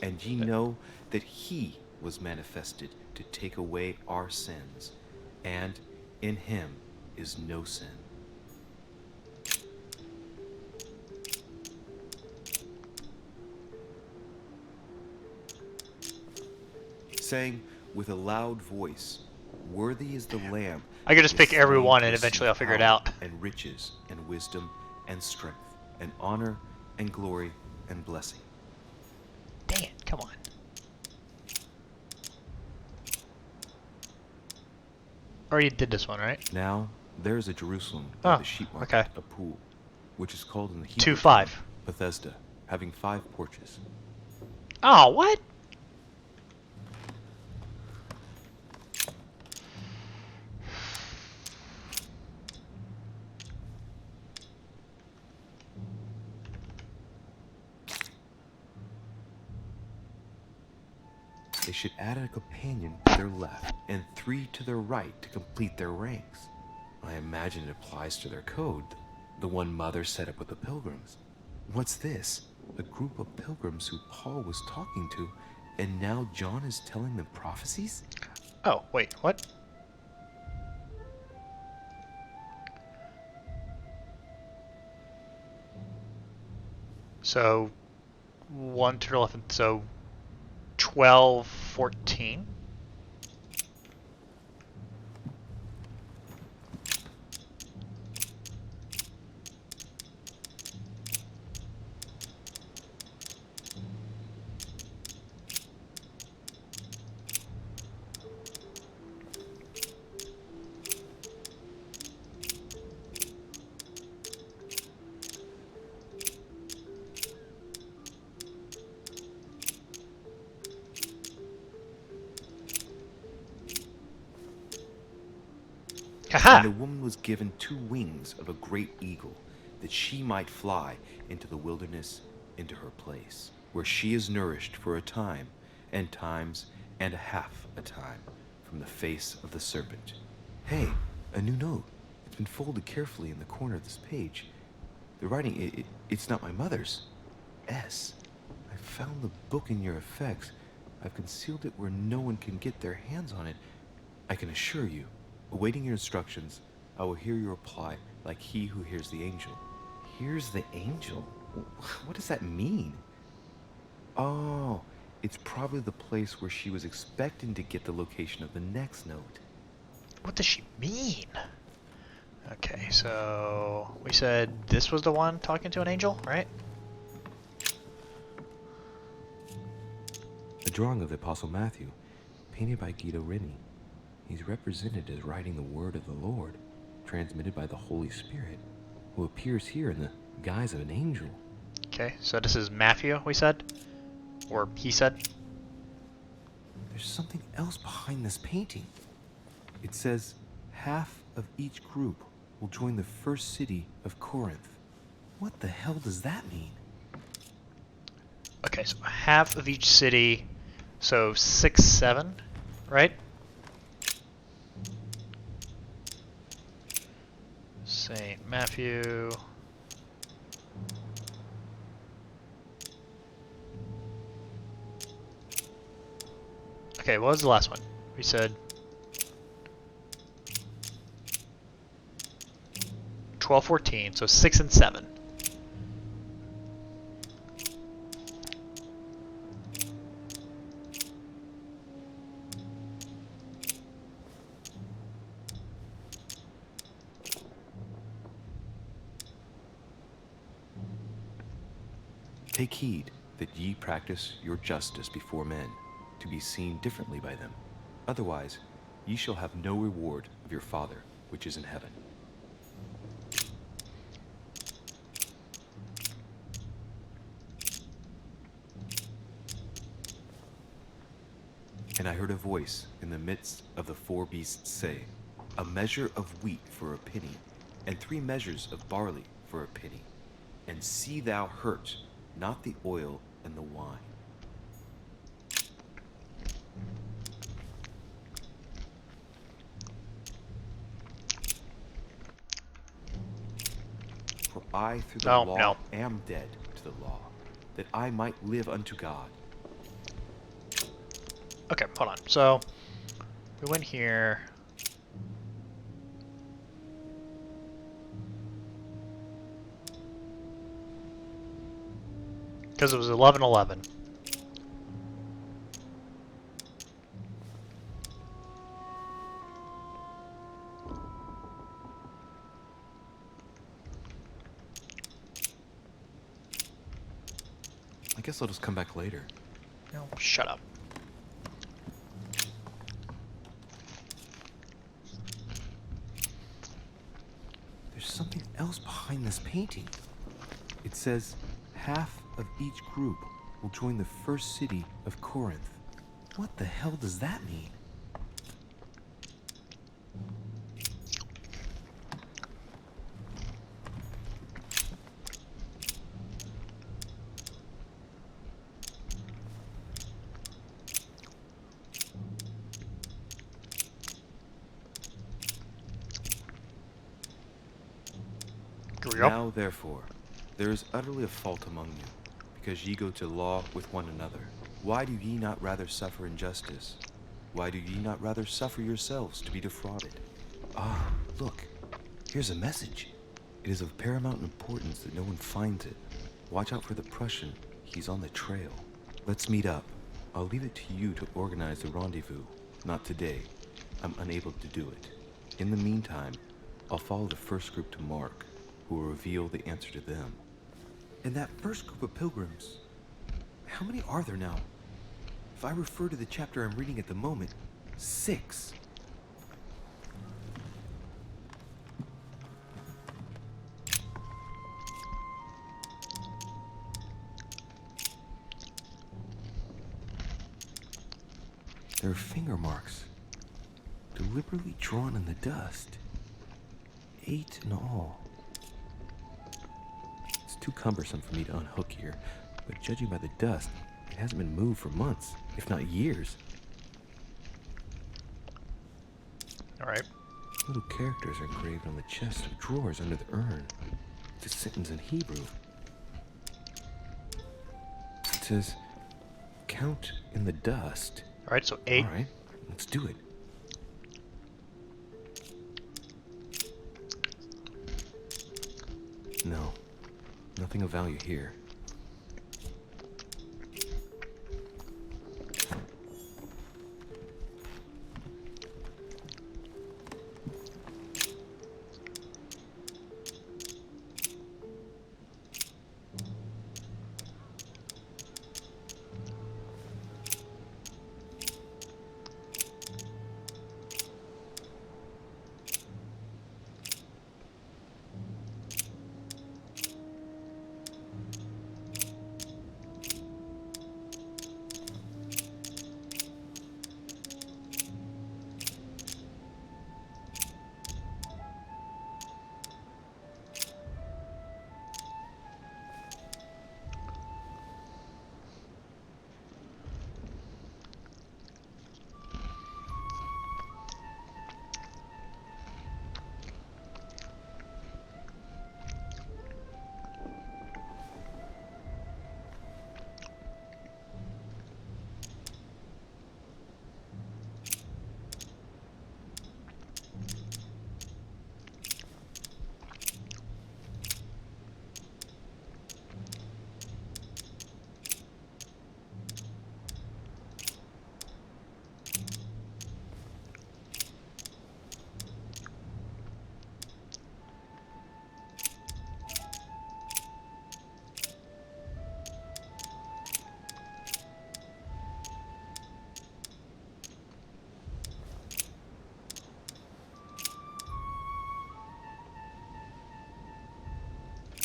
And ye know that he was manifested to take away our sins, and in him is no sin. Saying with a loud voice, worthy is the Lamb. I could just pick that every was one slain and to eventually I'll receive figure it power out. And riches and wisdom and strength and honor and glory and blessing. Dang it, come on. Already did this one, right? Now there is a Jerusalem by Oh, the sheep market, okay. a pool, which is called in the Hebrew 2-5. tongue Bethesda, having 5 porches. Oh, what? They should add a companion to their left and 3 to their right to complete their ranks. I imagine it applies to their code, the one Mother set up with the pilgrims. What's this? A group of pilgrims who Paul was talking to, and now John is telling them prophecies? Oh, wait, what? So, 1 to the left, so 12, 14. And the woman was given 2 wings of a great eagle, that she might fly into the wilderness, into her place. where she is nourished for a time, and times and a half a time, from the face of the serpent. Hey, a new note. It's been folded carefully in the corner of this page. The writing, it's not my mother's. S. I found the book in your effects. I've concealed it where no one can get their hands on it. I can assure you, awaiting your instructions, I will hear your reply like he who hears the angel. Hears the angel? What does that mean? Oh, it's probably the place where she was expecting to get the location of the next note. What does she mean? Okay, so we said this was the one talking to an angel, right? A drawing of the Apostle Matthew, painted by Guido Reni. He's represented as writing the word of the Lord, transmitted by the Holy Spirit, who appears here in the guise of an angel. Okay, so this is Matthew, we said? Or he said? There's something else behind this painting. It says, half of each group will join the first city of Corinth. What the hell does that mean? Okay, so half of each city, so 6, 7, right? St. Matthew. Okay, what was the last one? We said 12, 14, so 6 and 7. Take heed that ye practice your justice before men, to be seen differently by them. Otherwise, ye shall have no reward of your Father which is in heaven. And I heard a voice in the midst of the 4 beasts say, a measure of wheat for a penny, and 3 measures of barley for a penny. And see thou hurt not the oil and the wine. For I through the law am dead to the law, that I might live unto God. Okay, hold on. So we went here. Because it was 11:11. I guess I'll just come back later. No, shut up. There's something else behind this painting. It says, half of each group will join the first city of Corinth. What the hell does that mean? Now, therefore, there is utterly a fault among you, because ye go to law with one another. Why do ye not rather suffer injustice? Why do ye not rather suffer yourselves to be defrauded? Ah, look, here's a message. It is of paramount importance that no one finds it. Watch out for the Prussian. He's on the trail. Let's meet up. I'll leave it to you to organize the rendezvous. Not today. I'm unable to do it. In the meantime, I'll follow the first group to Mark, who will reveal the answer to them. And that first group of pilgrims, how many are there now? If I refer to the chapter I'm reading at the moment, 6. There are finger marks, deliberately drawn in the dust. 8 in all. It's too cumbersome for me to unhook here. but judging by the dust, it hasn't been moved for months, if not years. Alright. Little characters are engraved on the chest of drawers under the urn. It's a sentence in Hebrew. It says, count in the dust. Alright, so 8. Alright, let's do it. No, nothing of value here.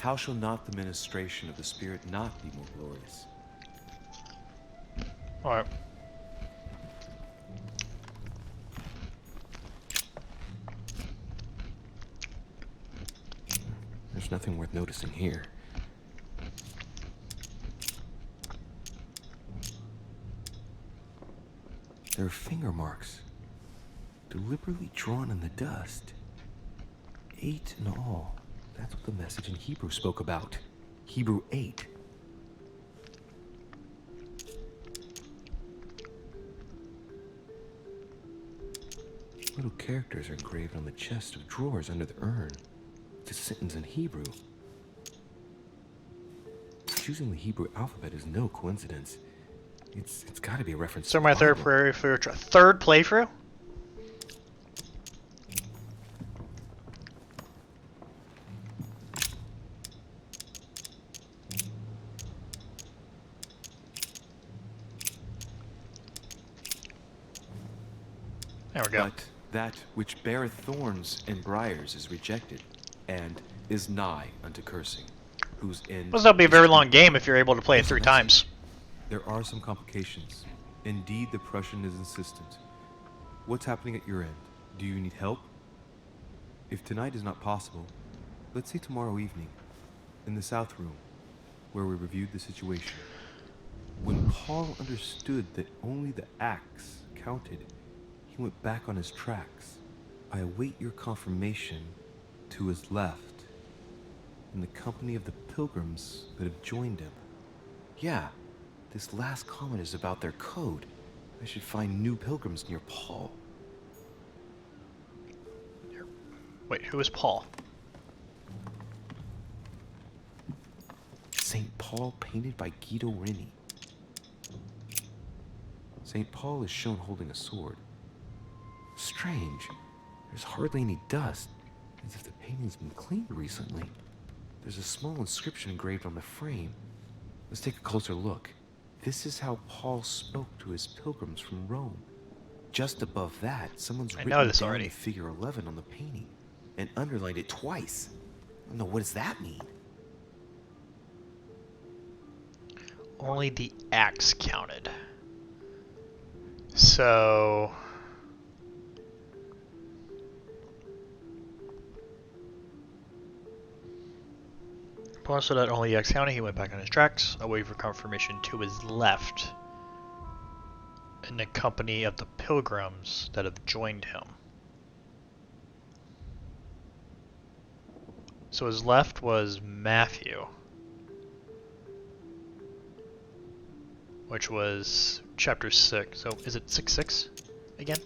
How shall not the ministration of the Spirit not be more glorious? Alright. There's nothing worth noticing here. There are finger marks, deliberately drawn in the dust. 8 in all. That's what the message in Hebrew spoke about. Hebrew 8. Little characters are engraved on the chest of drawers under the urn. It's a sentence in Hebrew. Choosing the Hebrew alphabet is no coincidence. It's got to be a reference So to my the third Bible. third playthrough? There we go. But that which beareth thorns and briars is rejected, and is nigh unto cursing, whose end... Well, that'll be a very long game if you're able to play it 3 times. There are some complications. Indeed, the Prussian is insistent. What's happening at your end? Do you need help? If tonight is not possible, let's say tomorrow evening, in the South Room, where we reviewed the situation. When Paul understood that only the axe counted, he went back on his tracks. I await your confirmation to his left, in the company of the pilgrims that have joined him. Yeah, this last comment is about their code. I should find new pilgrims near Paul. Wait, who is Paul? St. Paul painted by Guido Reni. St. Paul is shown holding a sword. Strange. There's hardly any dust, as if the painting's been cleaned recently. There's a small inscription engraved on the frame. Let's take a closer look. This is how Paul spoke to his pilgrims from Rome. Just above that, someone's written know this down already. the figure 11 on the painting and underlined it twice. I don't know, what does that mean? Only the axe counted. So... Paul stood at only X County. He went back on his tracks, away for confirmation to his left, in the company of the pilgrims that have joined him. So his left was Matthew, which was chapter 6. So is it 6:6 again?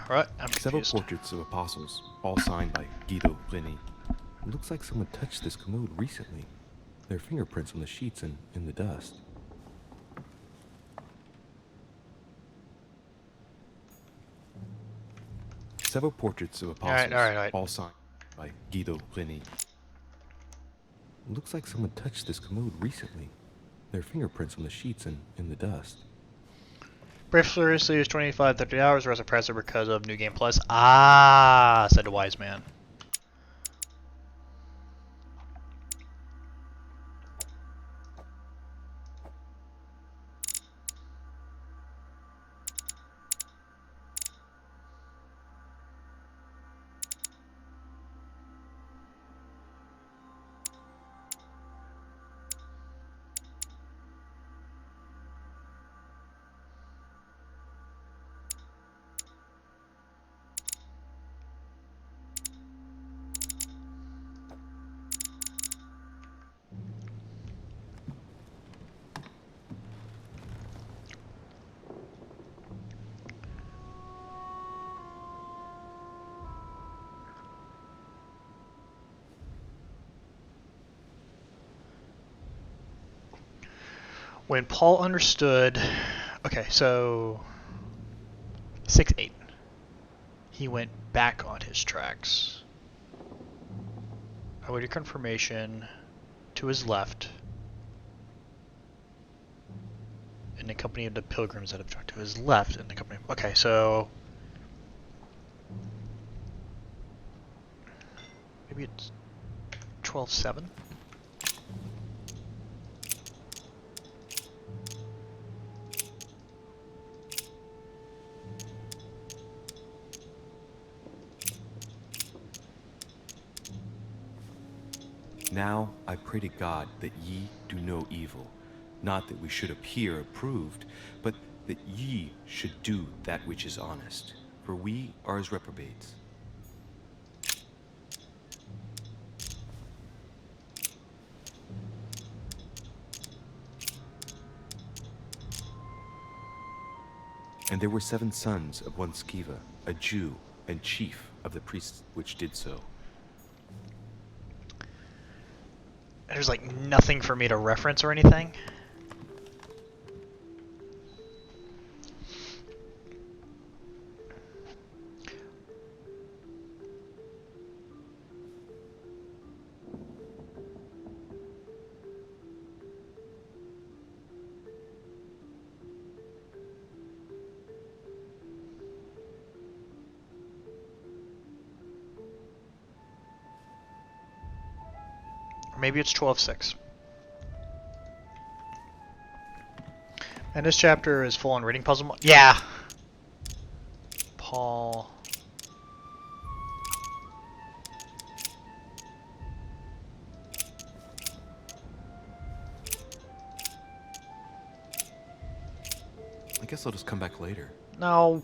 Right, I'm Several confused. portraits of apostles, all signed by Guido Reni. It looks like someone touched this commode recently. There are fingerprints on the sheets and in the dust. Several portraits of apostles, All right. all signed by Guido Reni. It looks like someone touched this commode recently. There are fingerprints on the sheets and in the dust. Briefly receives 25-30 hours rest of presser because of New Game Plus. Ah, said the wise man. When Paul understood, okay, so 6-8. He went back on his tracks. I waited confirmation to his left, in the company of the pilgrims that have talked to his left in the company. Okay, so maybe it's 12-7. Now I pray to God that ye do no evil, not that we should appear approved, but that ye should do that which is honest, for we are as reprobates. And there were 7 sons of one Sceva, a Jew, and chief of the priests which did so. There's like nothing for me to reference or anything. Maybe it's 12-6. And this chapter is full on reading puzzle. Yeah. Paul. I guess I'll just come back later. No.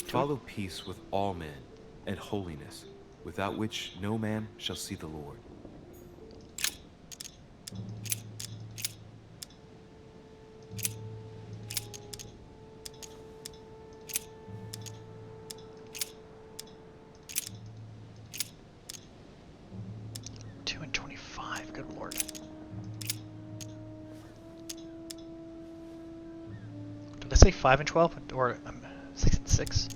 Follow peace with all men, and holiness, without which no man shall see the Lord. Good lord. Did I say 5 and 12? Or 6 and 6?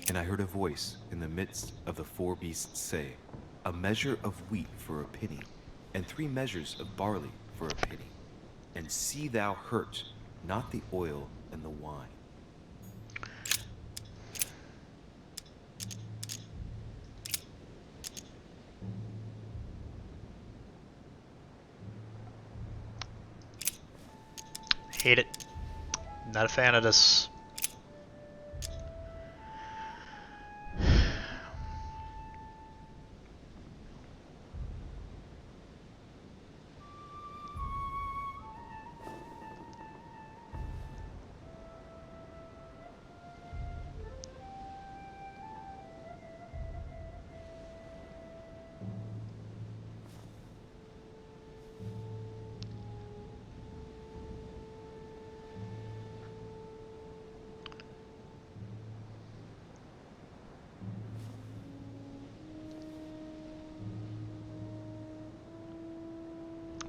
And I heard a voice in the midst of the 4 beasts say, a measure of wheat for a penny, and 3 measures of barley for a penny. And see thou hurt not the oil and the wine. Hate it. Not a fan of this.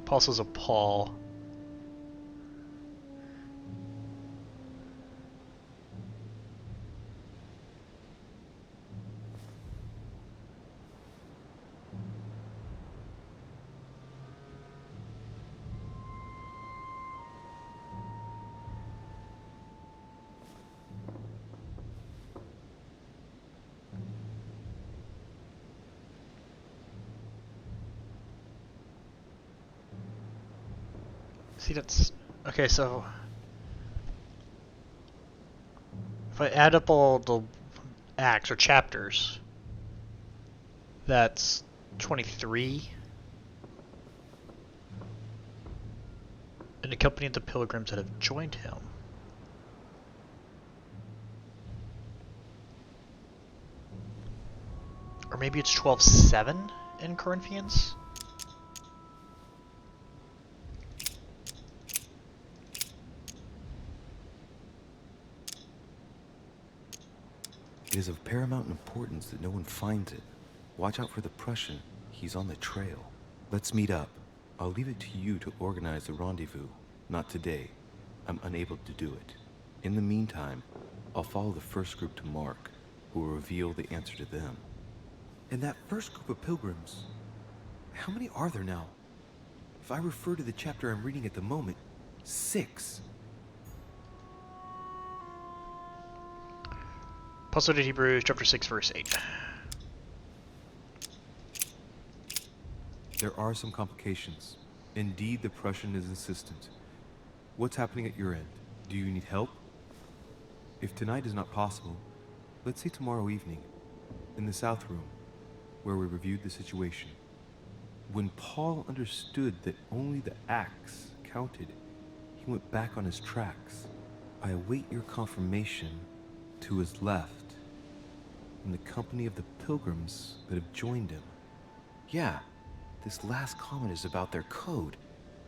Apostles of Paul. See, that's okay. So if I add up all the acts or chapters, that's 23. And the company of the pilgrims that have joined him. Or maybe it's 12:7 in Corinthians. It is of paramount importance that no one finds it. Watch out for the Prussian. He's on the trail. Let's meet up. I'll leave it to you to organize the rendezvous. Not today. I'm unable to do it. In the meantime, I'll follow the first group to Mark, who will reveal the answer to them. And that first group of pilgrims, how many are there now? If I refer to the chapter I'm reading at the moment, 6. Apostle to Hebrews, chapter 6, verse 8. There are some complications. Indeed, the Prussian is insistent. What's happening at your end? Do you need help? If tonight is not possible, let's see tomorrow evening, in the South Room, where we reviewed the situation. When Paul understood that only the axe counted, he went back on his tracks. I await your confirmation to his left, in the company of the pilgrims that have joined him. Yeah, this last comment is about their code.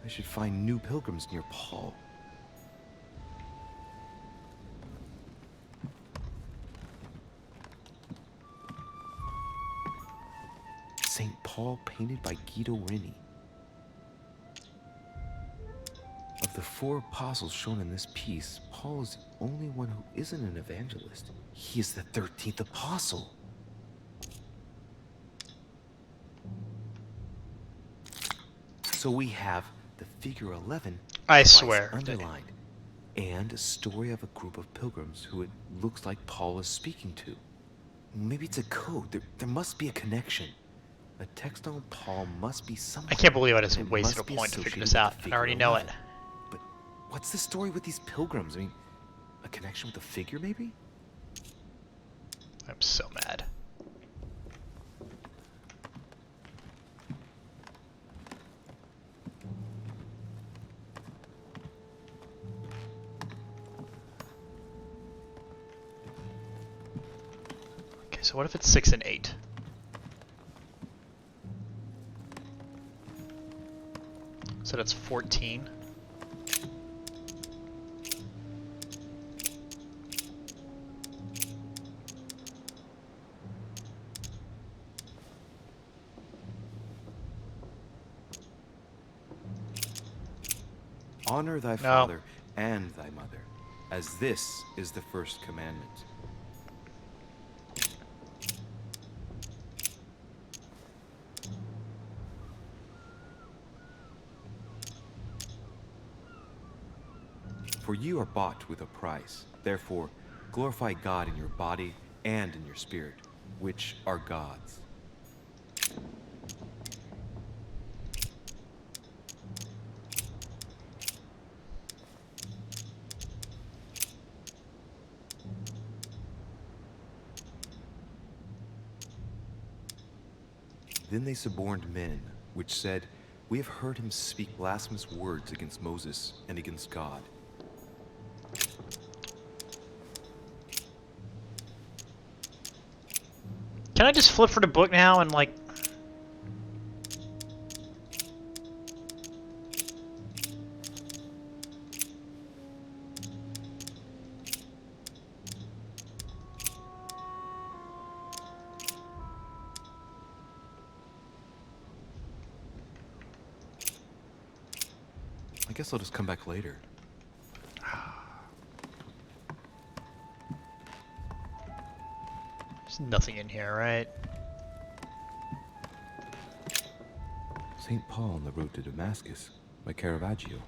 I should find new pilgrims near Paul. St. Paul painted by Guido Reni. Of the 4 apostles shown in this piece, Paul is the only one who isn't an evangelist. He is the 13th apostle. So we have the figure 11. I swear. Underlined. And a story of a group of pilgrims who it looks like Paul is speaking to. Maybe it's a code. There must be a connection. A text on Paul must be somewhere. I can't believe I just wasted a point to figure this out. I already know it. But what's the story with these pilgrims? I mean, a connection with a figure, maybe? I'm so mad. Okay, so what if it's 6 and 8? So that's 14. Honor thy father and thy mother, as this is the first commandment. For you are bought with a price. Therefore, glorify God in your body and in your spirit, which are God's. Then they suborned men, which said, We have heard him speak blasphemous words against Moses and against God. Can I just flip for the book now and like... I guess I'll just come back later. There's nothing in here, right? St. Paul on the Road to Damascus by Caravaggio.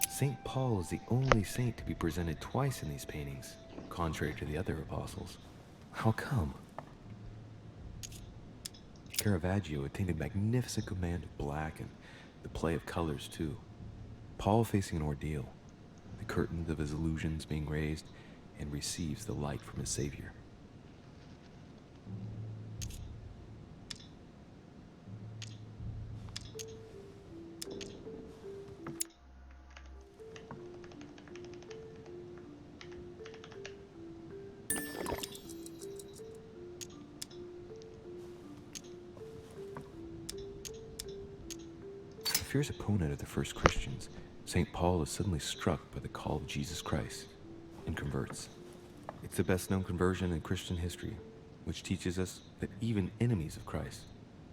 St. Paul is the only saint to be presented twice in these paintings, contrary to the other apostles. How come? Caravaggio attained a magnificent command of black and the play of colors too. Paul facing an ordeal, the curtains of his illusions being raised, and receives the light from his Savior. A fierce opponent of the first Christians, St. Paul is suddenly struck by the call of Jesus Christ and converts. It's the best known conversion in Christian history, which teaches us that even enemies of Christ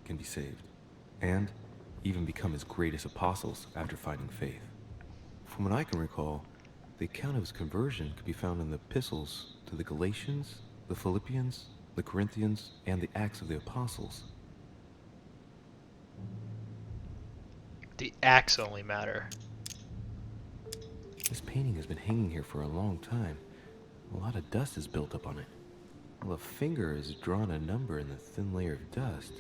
can be saved, and even become his greatest apostles after finding faith. From what I can recall, the account of his conversion could be found in the epistles to the Galatians, the Philippians, the Corinthians, and the Acts of the Apostles. The Acts only matter. This painting has been hanging here for a long time. A lot of dust is built up on it. Well, a finger has drawn a number in the thin layer of dust.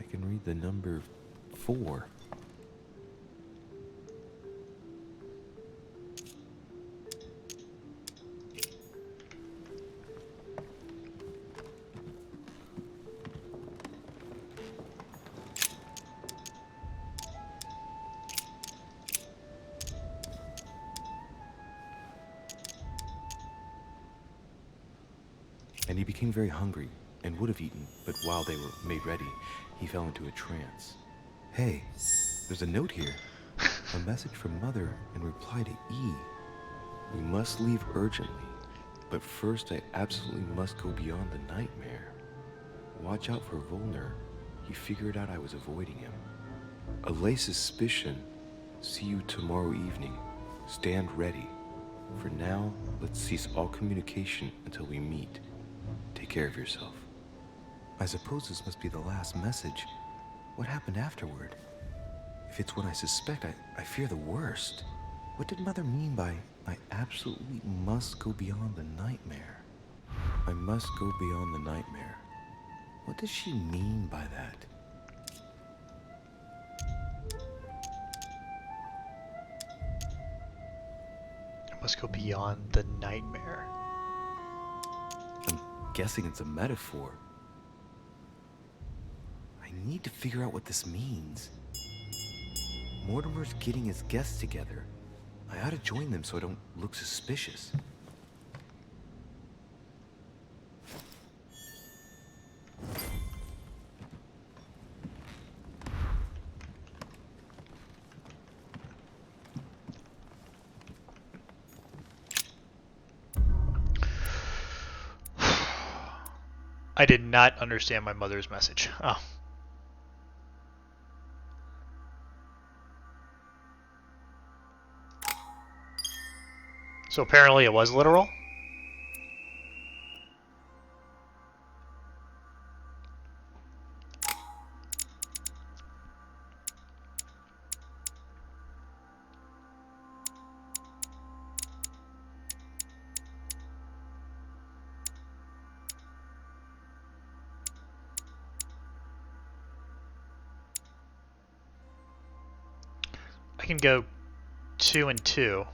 I can read the number 4. And he became very hungry, and would have eaten, but while they were made ready, he fell into a trance. Hey, there's a note here. A message from Mother in reply to E. We must leave urgently, but first I absolutely must go beyond the nightmare. Watch out for Volner. He figured out I was avoiding him. Allay suspicion. See you tomorrow evening. Stand ready. For now, let's cease all communication until we meet. Take care of yourself. I suppose this must be the last message. What happened afterward? If it's what I suspect, I fear the worst. What did Mother mean by, I absolutely must go beyond the nightmare? I must go beyond the nightmare. What does she mean by that? I must go beyond the nightmare. I'm guessing it's a metaphor. I need to figure out what this means. Mortimer's getting his guests together. I ought to join them so I don't look suspicious. I did not understand my mother's message. Oh. So apparently it was literal? I can go 2 and 2.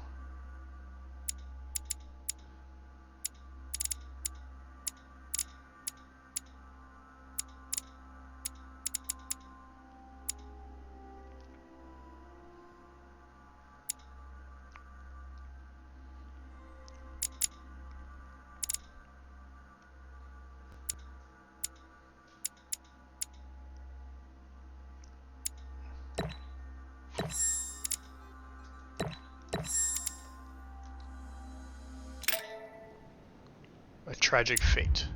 A tragic fate.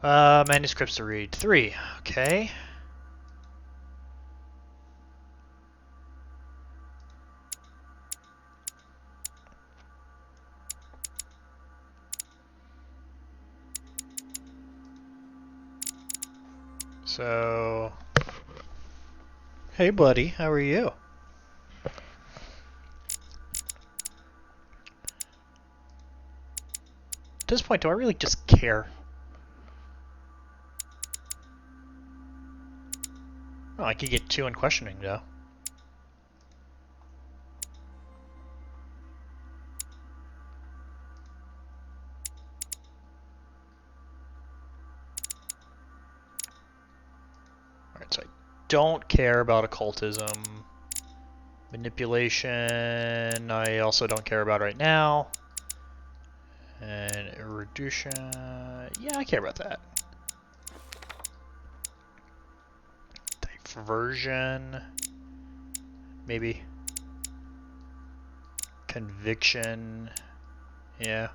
Manuscripts to read. 3. Okay. So, hey buddy, how are you? At this point, do I really just care? Oh, I could get 2 in questioning, though. Alright, so I don't care about occultism. Manipulation, I also don't care about right now. And erudition, yeah, I care about that. Diversion, maybe. Conviction, yeah.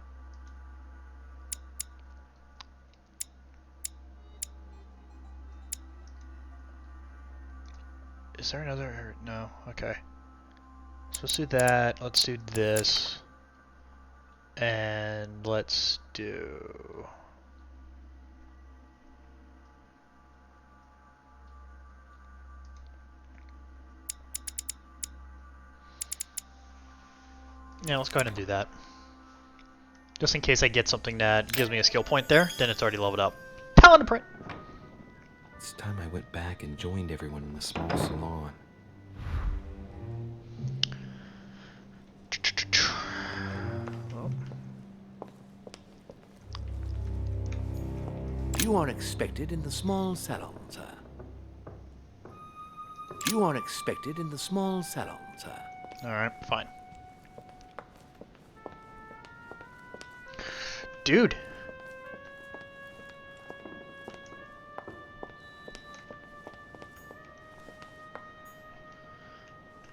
Is there another? No, okay. So let's do that, let's do this. And let's do... Yeah, let's go ahead and do that. Just in case I get something that gives me a skill point there, then it's already leveled up. Talent to print! It's time I went back and joined everyone in the small salon. You are expected in the small salon, sir. You are expected in the small salon, sir. Alright, fine. Dude!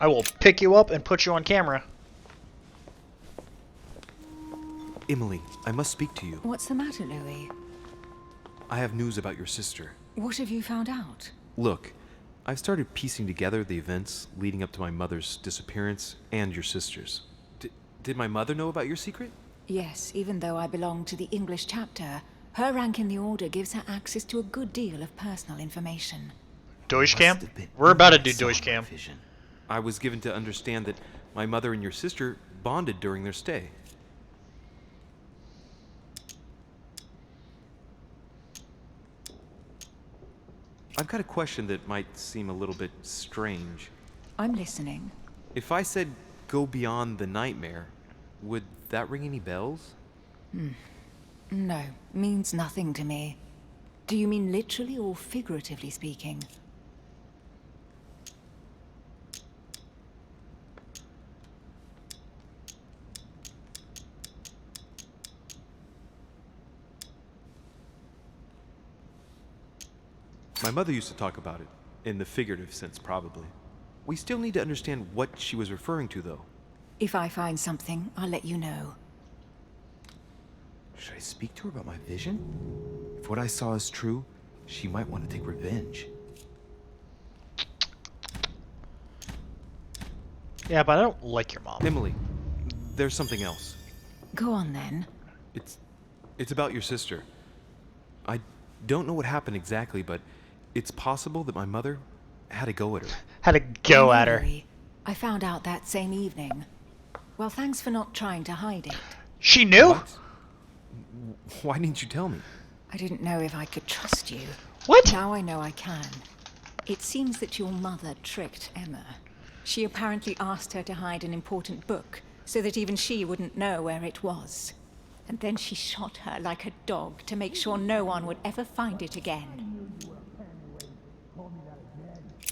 I will pick you up and put you on camera. Emily, I must speak to you. What's the matter, Louis? I have news about your sister. What have you found out? Look, I've started piecing together the events leading up to my mother's disappearance and your sister's. Did my mother know about your secret? Yes, even though I belong to the English chapter, Her rank in the Order gives her access to a good deal of personal information. Deutschcam? We're about to do Deutschcam. I was given to understand that my mother and your sister bonded during their stay. I've got a question that might seem a little bit strange. I'm listening. If I said go beyond the nightmare, would that ring any bells? No, means nothing to me. Do you mean literally or figuratively speaking? My mother used to talk about it, in the figurative sense probably. We still need to understand what she was referring to, though. If I find something, I'll let you know. Should I speak to her about my vision? If what I saw is true, she might want to take revenge. Yeah, but I don't like your mom. Emily, there's something else. Go on then. It's about your sister. I don't know what happened exactly, but it's possible that my mother had a go at her. Had a go at her. I found out that same evening. Well, thanks for not trying to hide it. She knew? What? Why didn't you tell me? I didn't know if I could trust you. What? Now I know I can. It seems that your mother tricked Emma. She apparently asked her to hide an important book, so that even she wouldn't know where it was. And then she shot her like a dog to make sure no one would ever find it again.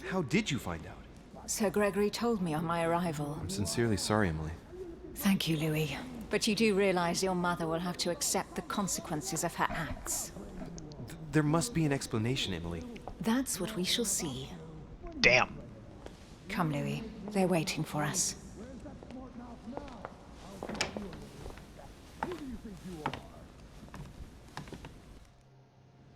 How did you find out? Sir Gregory told me on my arrival. I'm sincerely sorry, Emily. Thank you, Louis. But you do realize your mother will have to accept the consequences of her acts. There must be an explanation, Emily. That's what we shall see. Damn. Come, Louis. They're waiting for us.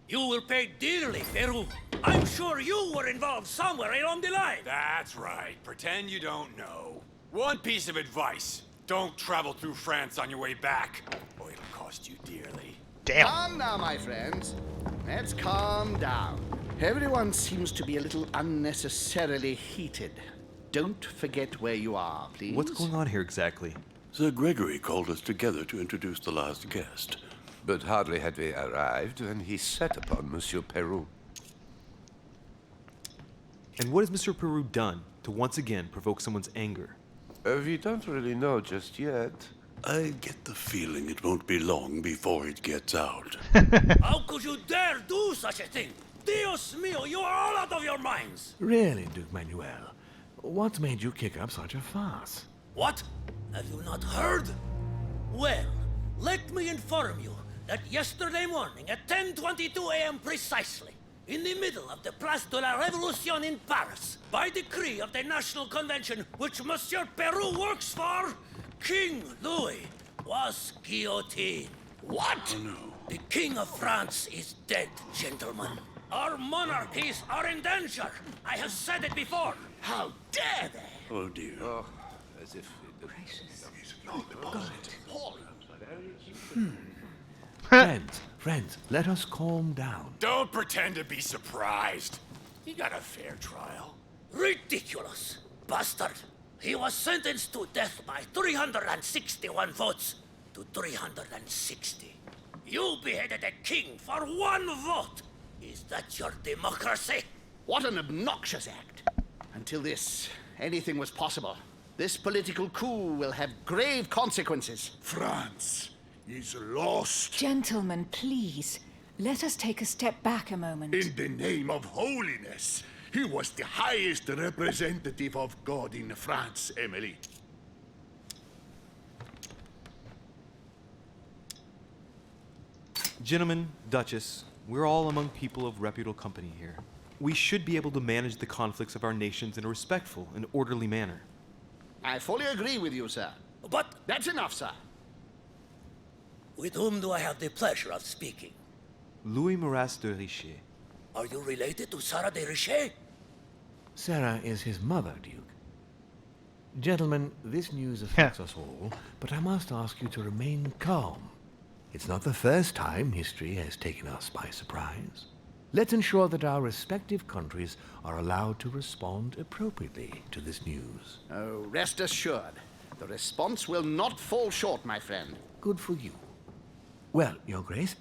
You will pay dearly, Peru. I'm sure you were involved somewhere along the line. That's right. Pretend you don't know. One piece of advice. Don't travel through France on your way back, or it'll cost you dearly. Damn. Calm now, my friends. Let's calm down. Everyone seems to be a little unnecessarily heated. Don't forget where you are, please. What's going on here exactly? Sir Gregory called us together to introduce the last guest. But hardly had we arrived when he set upon Monsieur Peru. And what has Monsieur Peru done to once again provoke someone's anger? We don't really know just yet. I get the feeling it won't be long before it gets out. How could you dare do such a thing? Dios mío, you are all out of your minds! Really, Duke Manuel? What made you kick up such a fuss? What? Have you not heard? Well, let me inform you that yesterday morning at 10:22 a.m. precisely, in the middle of the Place de la Révolution in Paris, by decree of the National Convention which Monsieur Peru works for, King Louis was guillotined. What? Oh, no. The King of France is dead, gentlemen. Our monarchies are in danger. I have said it before. How dare they? Oh, dear. Oh, as if... Friends, let us calm down. Don't pretend to be surprised. He got a fair trial. Ridiculous. Bastard. He was sentenced to death by 361 votes to 360. You beheaded a king for one vote. Is that your democracy? What an obnoxious act. Until this, anything was possible. This political coup will have grave consequences. France is lost. Gentlemen, please. Let us take a step back a moment. In the name of holiness. He was the highest representative of God in France, Emily. Gentlemen, Duchess, we're all among people of reputable company here. We should be able to manage the conflicts of our nations in a respectful and orderly manner. I fully agree with you, sir. But that's enough, sir. With whom do I have the pleasure of speaking? Louis Maras de Richet. Are you related to Sarah de Richet? Sarah is his mother, Duke. Gentlemen, this news affects us all, but I must ask you to remain calm. It's not the first time history has taken us by surprise. Let's ensure that our respective countries are allowed to respond appropriately to this news. Oh, rest assured, the response will not fall short, my friend. Good for you. Well, Your Grace,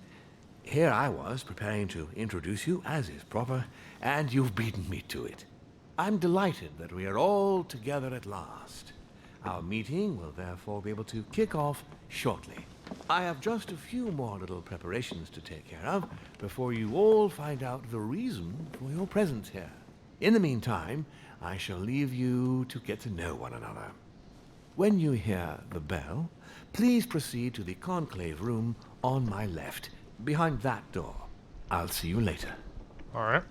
here I was preparing to introduce you as is proper, and you've beaten me to it. I'm delighted that we are all together at last. Our meeting will therefore be able to kick off shortly. I have just a few more little preparations to take care of before you all find out the reason for your presence here. In the meantime, I shall leave you to get to know one another. When you hear the bell, please proceed to the conclave room on my left, behind that door. I'll see you later. All right.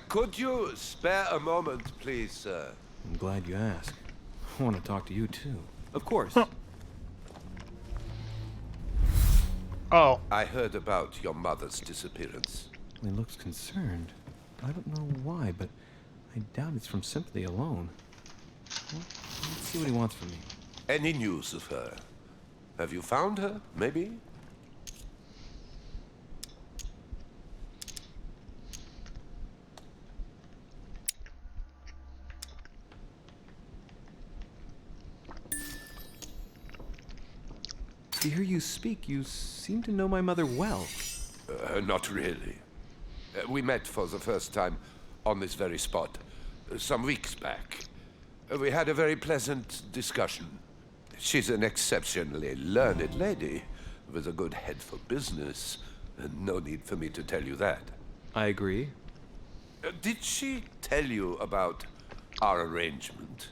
Could you spare a moment, please, sir? I'm glad you asked. I want to talk to you, too. Of course. Oh. I heard about your mother's disappearance. He looks concerned. I don't know why, but I doubt it's from sympathy alone. Well, let's see what he wants from me. Any news of her? Have you found her, maybe? To hear you speak, you seem to know my mother well. Not really. We met for the first time on this very spot, some weeks back. We had a very pleasant discussion. She's an exceptionally learned lady, with a good head for business. No need for me to tell you that. I agree. Did she tell you about our arrangement?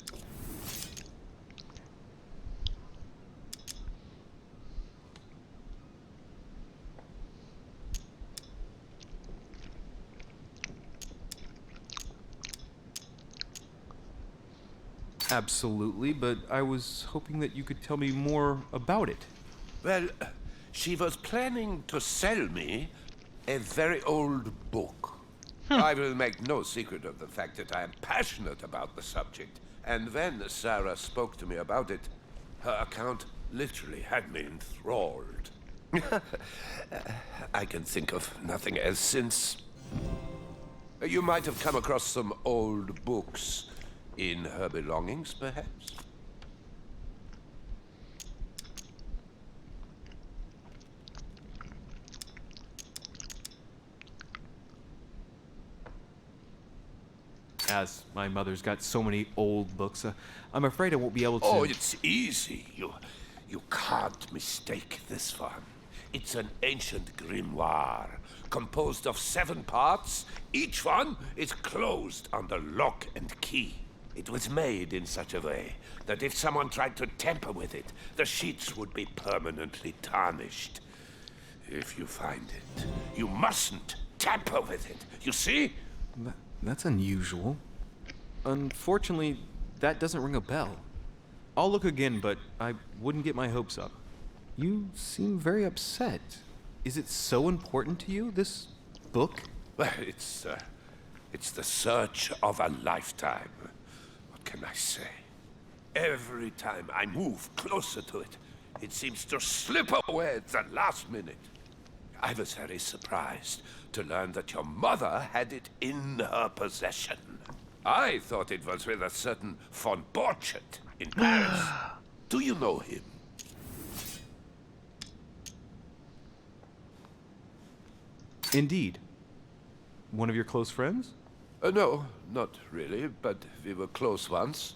Absolutely, but I was hoping that you could tell me more about it. Well, she was planning to sell me a very old book. I will make no secret of the fact that I am passionate about the subject, and when Sarah spoke to me about it, her account literally had me enthralled. I can think of nothing else since. You might have come across some old books in her belongings, perhaps? As my mother's got so many old books, I'm afraid I won't be able to... Oh, it's easy. You can't mistake this one. It's an ancient grimoire, composed of 7 parts. Each one is closed under lock and key. It was made in such a way that if someone tried to tamper with it, the sheets would be permanently tarnished. If you find it, you mustn't tamper with it. You see? That's unusual. Unfortunately, that doesn't ring a bell. I'll look again, but I wouldn't get my hopes up. You seem very upset. Is it so important to you, this book? Well, it's the search of a lifetime. What can I say? Every time I move closer to it, it seems to slip away at the last minute. I was very surprised to learn that your mother had it in her possession. I thought it was with a certain von Borchardt in Paris. Do you know him? Indeed. One of your close friends? No, not really, but we were close once.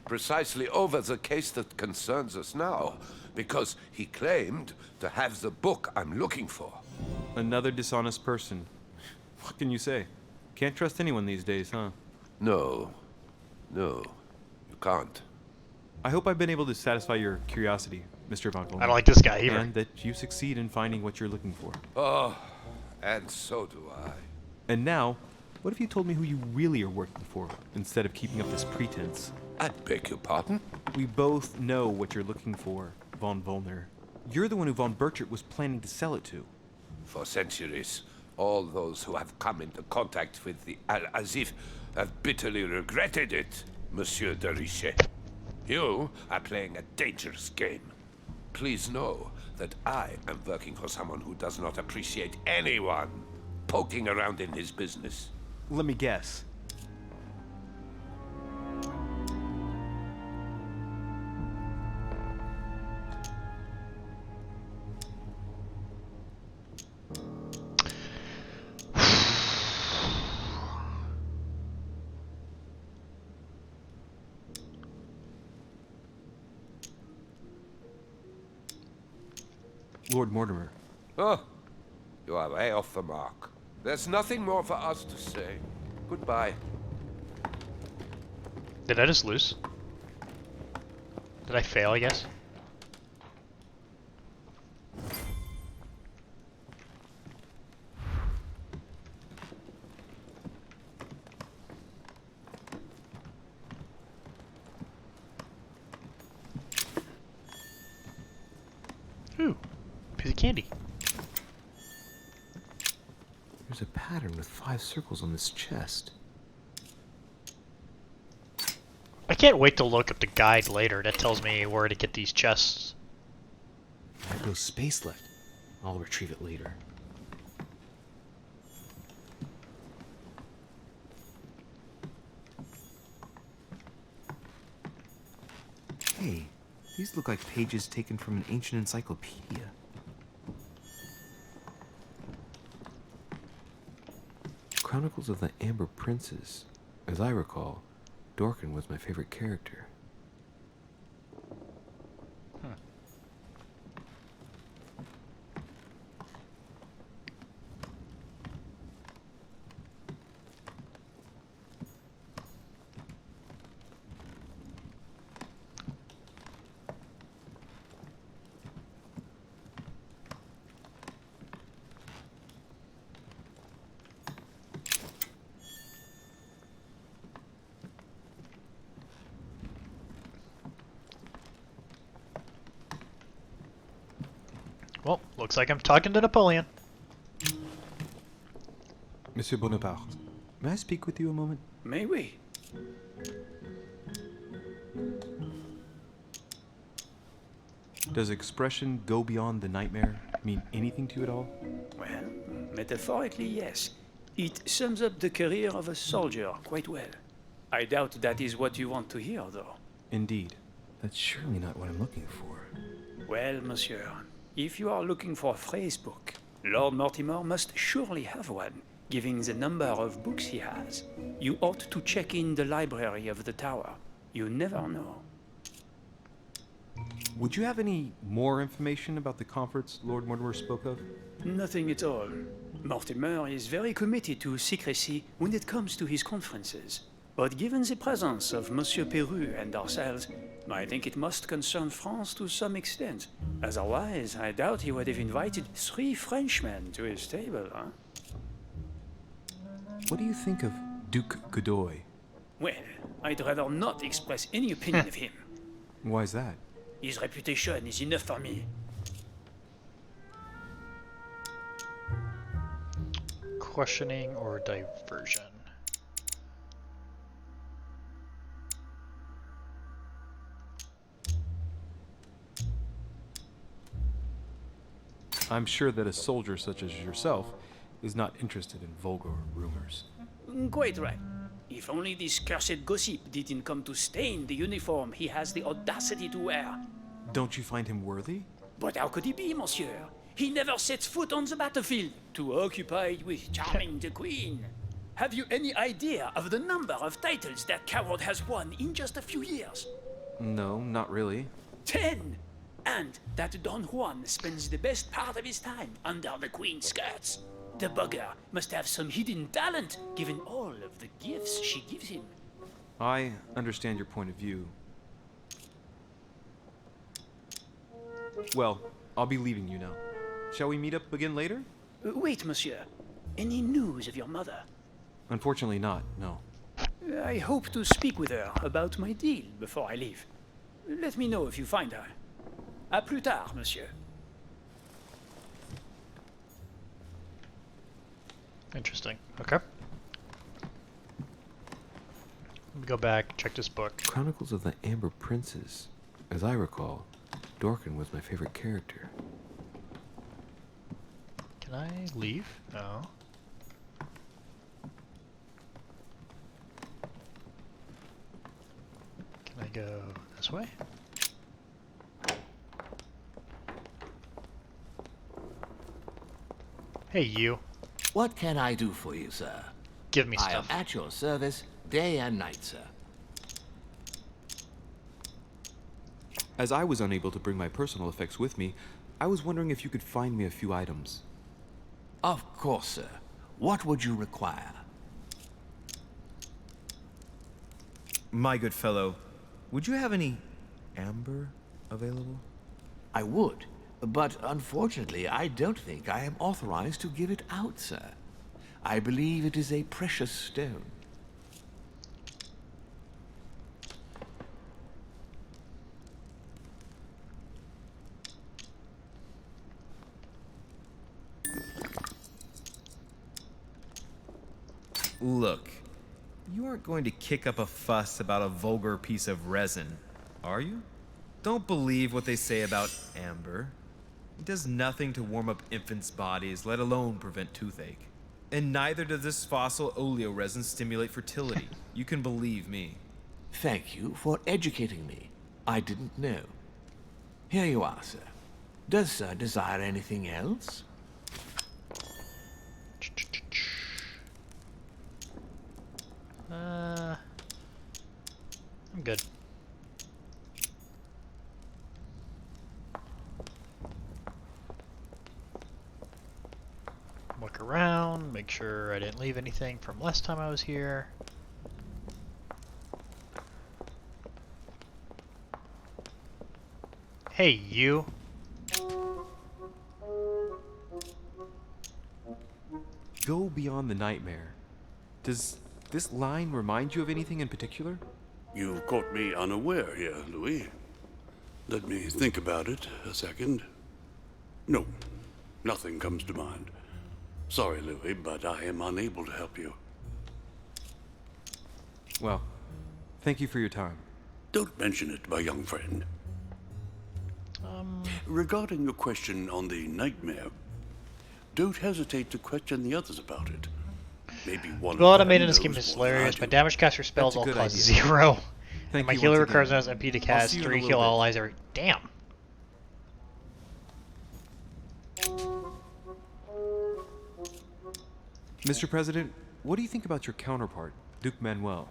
Precisely over the case that concerns us now, because he claimed to have the book I'm looking for. Another dishonest person. What can you say? Can't trust anyone these days, huh? No, you can't. I hope I've been able to satisfy your curiosity, Mr. Von Volner. I don't like this guy either. And that you succeed in finding what you're looking for. Oh, and so do I. And now, what if you told me who you really are working for, instead of keeping up this pretense? I beg your pardon? We both know what you're looking for, Von Volner. You're the one who von Burchard was planning to sell it to. For centuries, all those who have come into contact with the Al-Azif have bitterly regretted it, Monsieur de Richet. You are playing a dangerous game. Please know that I am working for someone who does not appreciate anyone poking around in his business. Let me guess. Lord Mortimer. Oh, you are way off the mark. There's nothing more for us to say. Goodbye. Did I just lose? Did I fail, I guess? Ooh, piece of candy. There's a pattern with 5 circles on this chest. I can't wait to look up the guide later that tells me where to get these chests. I have no space left. I'll retrieve it later. Hey, these look like pages taken from an ancient encyclopedia. Chronicles of the Amber Princes. As I recall, Dorkin was my favorite character. Well, looks like I'm talking to Napoleon. Monsieur Bonaparte, may I speak with you a moment? May we? Does expression "go beyond the nightmare" mean anything to you at all? Well, metaphorically, yes. It sums up the career of a soldier quite well. I doubt that is what you want to hear, though. Indeed. That's surely not what I'm looking for. Well, monsieur, if you are looking for a phrase book, Lord Mortimer must surely have one, given the number of books he has. You ought to check in the library of the tower. You never know. Would you have any more information about the conference Lord Mortimer spoke of? Nothing at all. Mortimer is very committed to secrecy when it comes to his conferences. But given the presence of Monsieur Peru and ourselves, I think it must concern France to some extent. Otherwise, I doubt he would have invited 3 Frenchmen to his table, huh? What do you think of Duke Godoy? Well, I'd rather not express any opinion of him. Why is that? His reputation is enough for me. Questioning or diversion? I'm sure that a soldier such as yourself is not interested in vulgar rumors. Quite right. If only this cursed gossip didn't come to stain the uniform he has the audacity to wear. Don't you find him worthy? But how could he be, monsieur? He never sets foot on the battlefield, too occupied with charming the queen. Have you any idea of the number of titles that coward has won in just a few years? No, not really. 10! And that Don Juan spends the best part of his time under the queen's skirts. The bugger must have some hidden talent, given all of the gifts she gives him. I understand your point of view. Well, I'll be leaving you now. Shall we meet up again later? Wait, monsieur. Any news of your mother? Unfortunately not, no. I hope to speak with her about my deal before I leave. Let me know if you find her. À plus tard, monsieur. Interesting. Okay. Let me go back, check this book. Chronicles of the Amber Princes. As I recall, Dorkin was my favorite character. Can I leave? No. Can I go this way? Hey, you. What can I do for you, sir? Give me I stuff. am at your service day and night, sir. As I was unable to bring my personal effects with me, I was wondering if you could find me a few items. Of course, sir. What would you require? My good fellow, would you have any amber available? I would, but unfortunately, I don't think I am authorized to give it out, sir. I believe it is a precious stone. Look, you aren't going to kick up a fuss about a vulgar piece of resin, are you? Don't believe what they say about amber. It does nothing to warm up infants' bodies, let alone prevent toothache. And neither does this fossil oleoresin stimulate fertility. You can believe me. Thank you for educating me. I didn't know. Here you are, sir. Does sir desire anything else? I'm good. Look around, make sure I didn't leave anything from last time I was here. Hey, you. Go beyond the nightmare. Does this line remind you of anything in particular? You've caught me unaware here, Louis. Let me think about it a second. No, nothing comes to mind. Sorry, Louis, but I am unable to help you. Well, thank you for your time. Don't mention it, my young friend. Regarding your question on the nightmare, don't hesitate to question the others about it. Maybe one The of them automate in this knows game is more than I hilarious. do. My damage caster spells That's a all good cost idea. 0. Thank And my you healer once again. requires an MP to I'll cast see you in a 3 little heal bit. allies every. Damn! Mr. President, what do you think about your counterpart, Duke Manuel?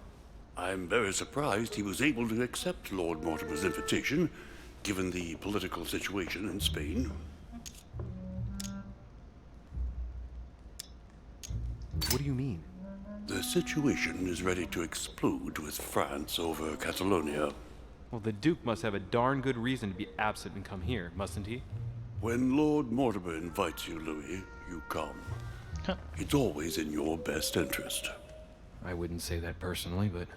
I'm very surprised he was able to accept Lord Mortimer's invitation, given the political situation in Spain. What do you mean? The situation is ready to explode with France over Catalonia. Well, the Duke must have a darn good reason to be absent and come here, mustn't he? When Lord Mortimer invites you, Louis, you come. It's always in your best interest. I wouldn't say that personally, but...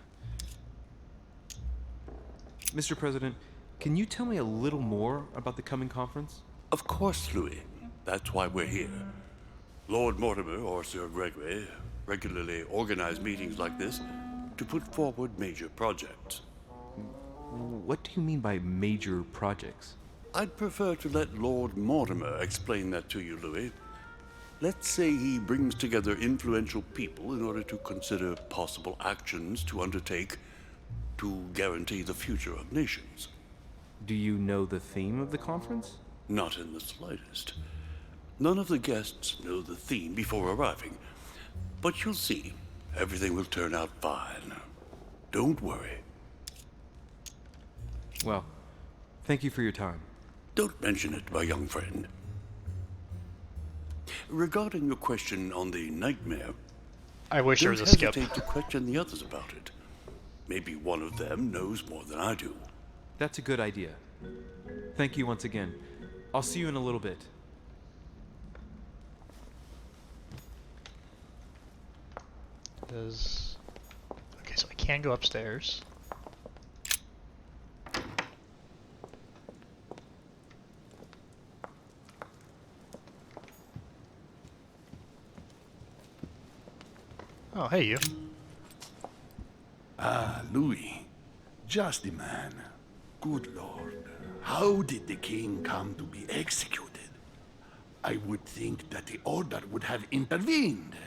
Mr. President, can you tell me a little more about the coming conference? Of course, Louis. That's why we're here. Lord Mortimer or Sir Gregory regularly organize meetings like this to put forward major projects. What do you mean by major projects? I'd prefer to let Lord Mortimer explain that to you, Louis. Let's say he brings together influential people in order to consider possible actions to undertake to guarantee the future of nations. Do you know the theme of the conference? Not in the slightest. None of the guests know the theme before arriving. But you'll see, everything will turn out fine. Don't worry. Well, thank you for your time. Don't mention it, my young friend. Regarding your question on the nightmare, I wish there don't was a skip. hesitate to question the others about it. Maybe one of them knows more than I do. That's a good idea. Thank you once again. I'll see you in a little bit. Does... Okay, so I can go upstairs. Oh, hey, you. Ah, Louis. Just the man. Good Lord. How did the king come to be executed? I would think that the order would have intervened.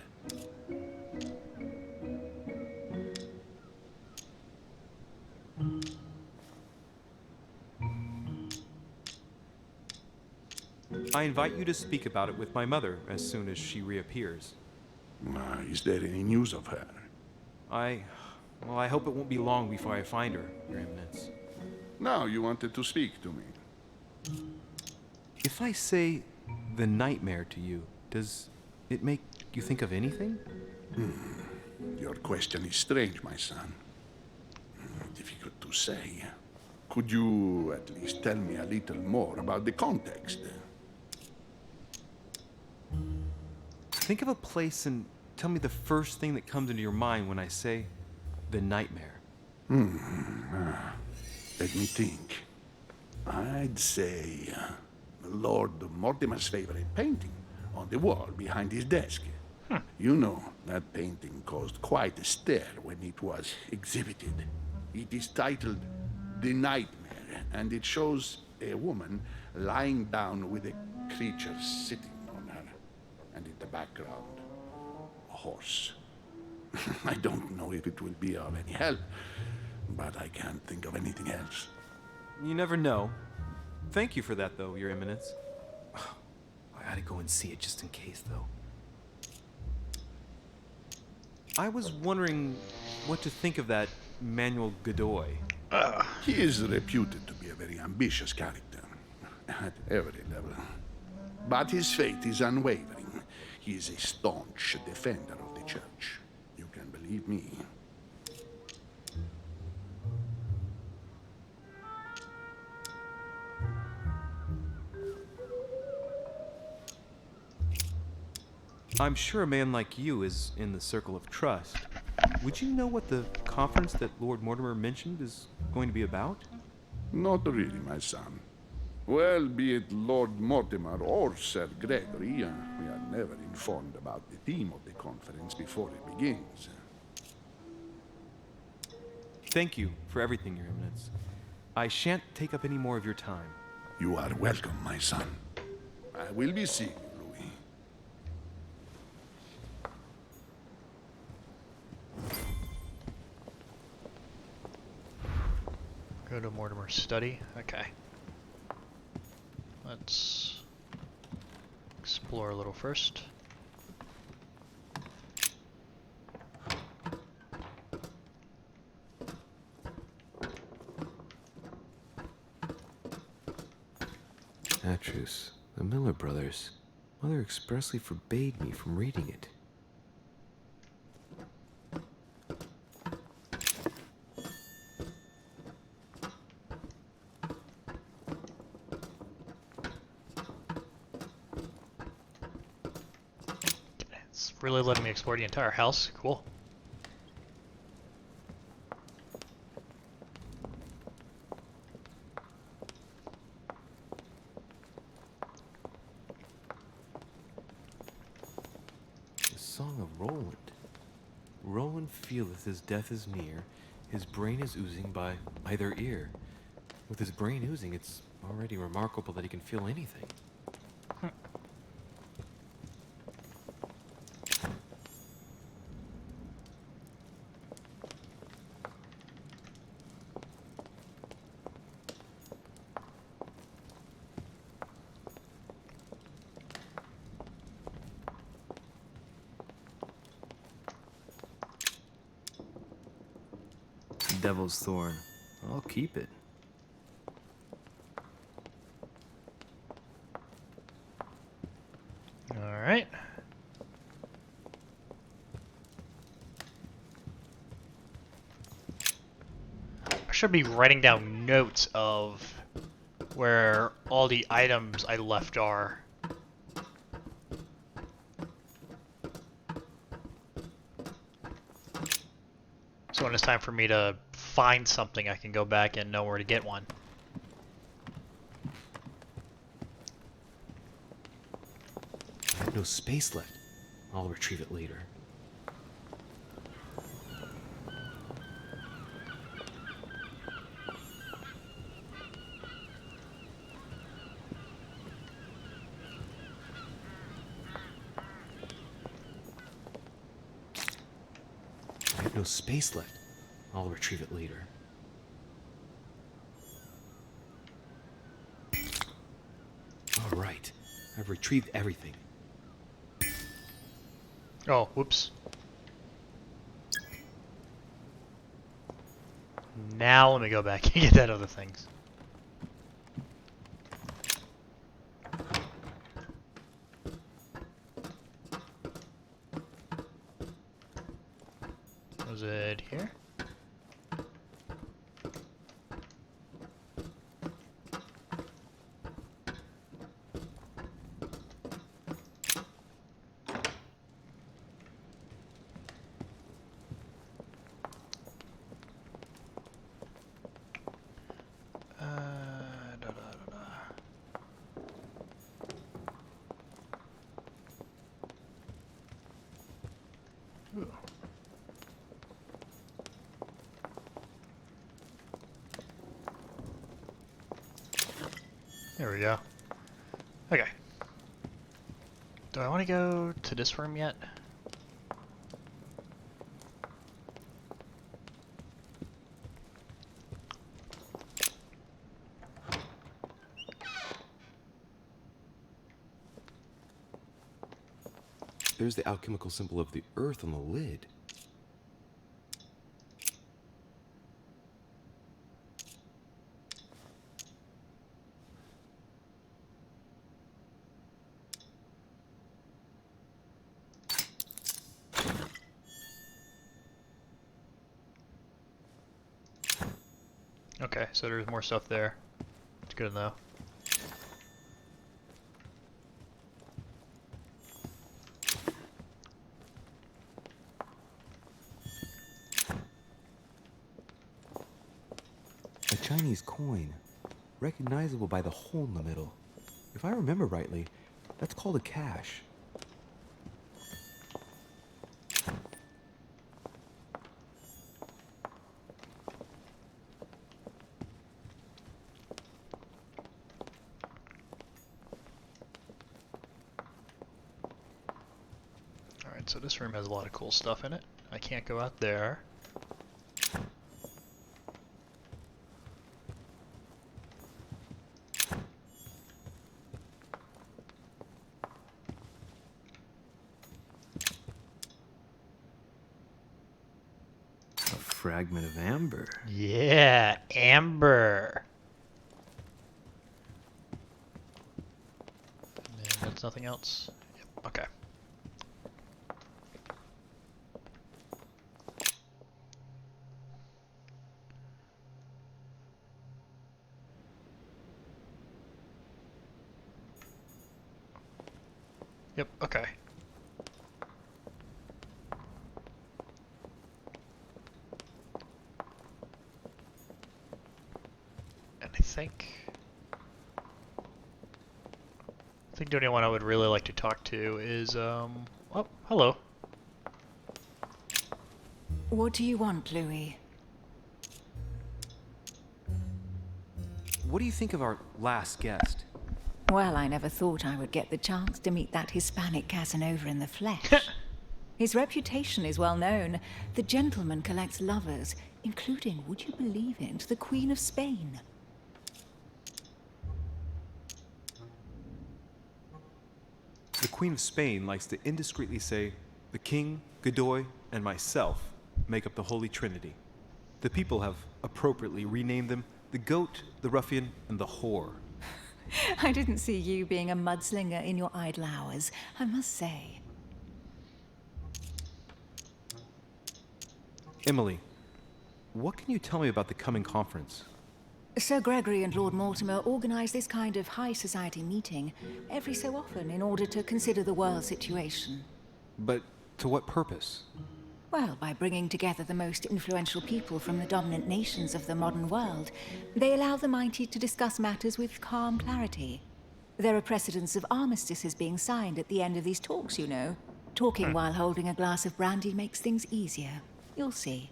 I invite you to speak about it with my mother as soon as she reappears. Is there any news of her? Well, I hope it won't be long before I find her, Your Eminence. Now you wanted to speak to me. If I say the nightmare to you, does it make you think of anything? Your question is strange, my son. Difficult to say. Could you at least tell me a little more about the context? Think of a place and tell me the first thing that comes into your mind when I say the nightmare. Let me think. I'd say Lord Mortimer's favorite painting on the wall behind his desk. You know, that painting caused quite a stir when it was exhibited. It is titled The Nightmare, and it shows a woman lying down with a creature sitting on her, and in the background, a horse. I don't know if it will be of any help, but I can't think of anything else. You never know. Thank you for that, though, Your Eminence. I gotta go and see it just in case, though. I was wondering what to think of that Manuel Godoy. He is reputed to be a very ambitious character, at every level. But his faith is unwavering. He is a staunch defender of the church. You can believe me. I'm sure a man like you is in the circle of trust. Would you know what the conference that Lord Mortimer mentioned is going to be about? Not really, my son. Well, be it Lord Mortimer or Sir Gregory, we are never informed about the theme of the conference before it begins. Thank you for everything, Your Eminence. I shan't take up any more of your time. You are welcome, my son. I will be seeing you, Louis. Go to Mortimer's study. Okay. Let's explore a little first. Atrus, the Miller brothers. Mother expressly forbade me from reading it. It's really letting me explore the entire house. Cool. Song of Roland. Roland feeleth his death is near, his brain is oozing by either ear. With his brain oozing, it's already remarkable that he can feel anything. Devil's Thorn. I'll keep it. Alright. I should be writing down notes of where all the items I left are. So when it's time for me to find something, I can go back and know where to get one. I have no space left. I'll retrieve it later. no space left. I'll retrieve it later. All right. I've retrieved everything. Oh, whoops. Now let me go back and get that other things. Was it here? There we go. Okay. Do I want to go to this room yet? There's the alchemical symbol of the earth on the lid. Okay, so there's more stuff there. It's good to know. A Chinese coin, recognizable by the hole in the middle. If I remember rightly, that's called a cash. Alright, so this room has a lot of cool stuff in it. I can't go out there. Fragment of amber. Yeah, amber. And that's nothing else. Yep, okay. Yep, okay. I think the only one I would really like to talk to is, oh, hello. What do you want, Louis? What do you think of our last guest? Well, I never thought I would get the chance to meet that Hispanic Casanova in the flesh. His reputation is well known. The gentleman collects lovers, including, would you believe it, the Queen of Spain. The Queen of Spain likes to indiscreetly say, the King, Godoy, and myself make up the Holy Trinity. The people have appropriately renamed them the Goat, the Ruffian, and the Whore. I didn't see you being a mudslinger in your idle hours, I must say. Emily, what can you tell me about the coming conference? Sir Gregory and Lord Mortimer organize this kind of high society meeting every so often in order to consider the world situation. But to what purpose? Well, by bringing together the most influential people from the dominant nations of the modern world, they allow the mighty to discuss matters with calm clarity. There are precedents of armistices being signed at the end of these talks, you know. Talking while holding a glass of brandy makes things easier. You'll see.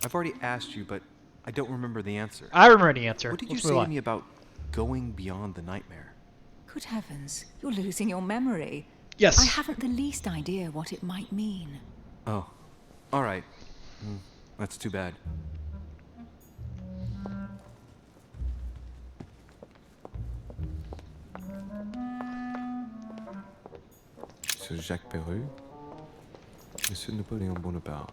I've already asked you, but I don't remember the answer. I remember the answer. What did you Let's say move to on. me about going beyond the nightmare? Good heavens, you're losing your memory. Yes. I haven't the least idea what it might mean. Oh, alright. That's too bad. Sir Jacques Perru, Monsieur Napoleon Bonaparte.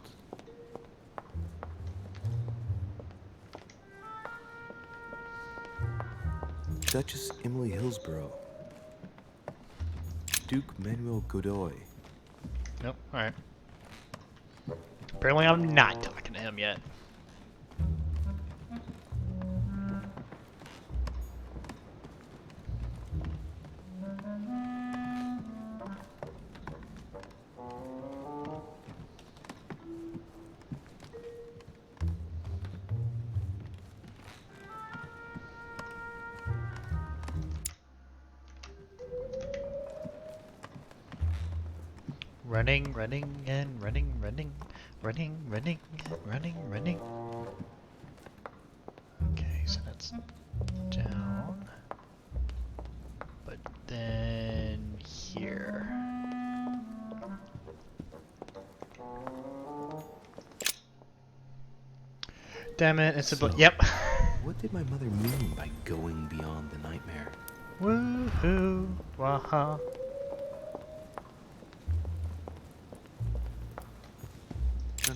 Duchess Emily Hillsborough. Duke Manuel Godoy. Nope, alright. Apparently I'm not talking to him yet. Running, running, and running, running, running, running, running, running. Okay, so that's down. But then here. Damn it, it's a yep. What did my mother mean by going beyond the nightmare? Woohoo! Waha!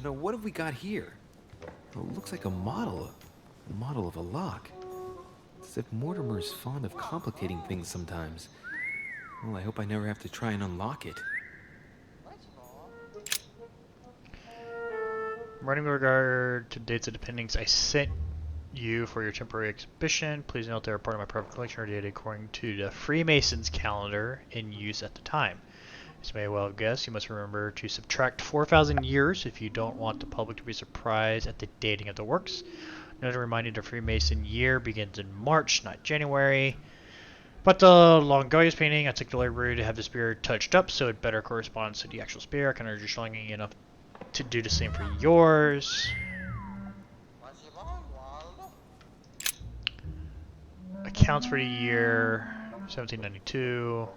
No, what have we got here? Oh, it looks like a model of a lock. It's as if Mortimer's fond of complicating things sometimes. Well, I hope I never have to try and unlock it. Writing with regard to dates of dependings I sent you for your temporary exhibition. Please note they are part of my private collection or dated according to the Freemasons calendar in use at the time. As you may well have guessed, you must remember to subtract 4,000 years if you don't want the public to be surprised at the dating of the works. Note a reminder the Freemason year begins in March, not January. But the Longoyas painting, I took the liberty to have the spear touched up so it better corresponds to the actual spear. I can urge you strongly enough to do the same for yours. Accounts for the year 1792.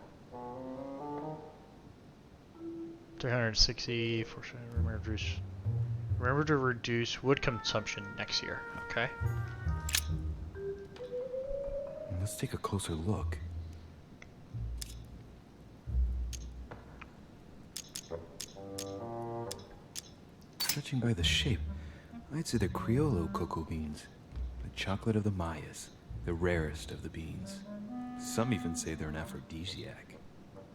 360. Remember to reduce wood consumption next year. Okay. Let's take a closer look. Judging by the shape, I'd say they're Criollo cocoa beans, the chocolate of the Mayas, the rarest of the beans. Some even say they're an aphrodisiac.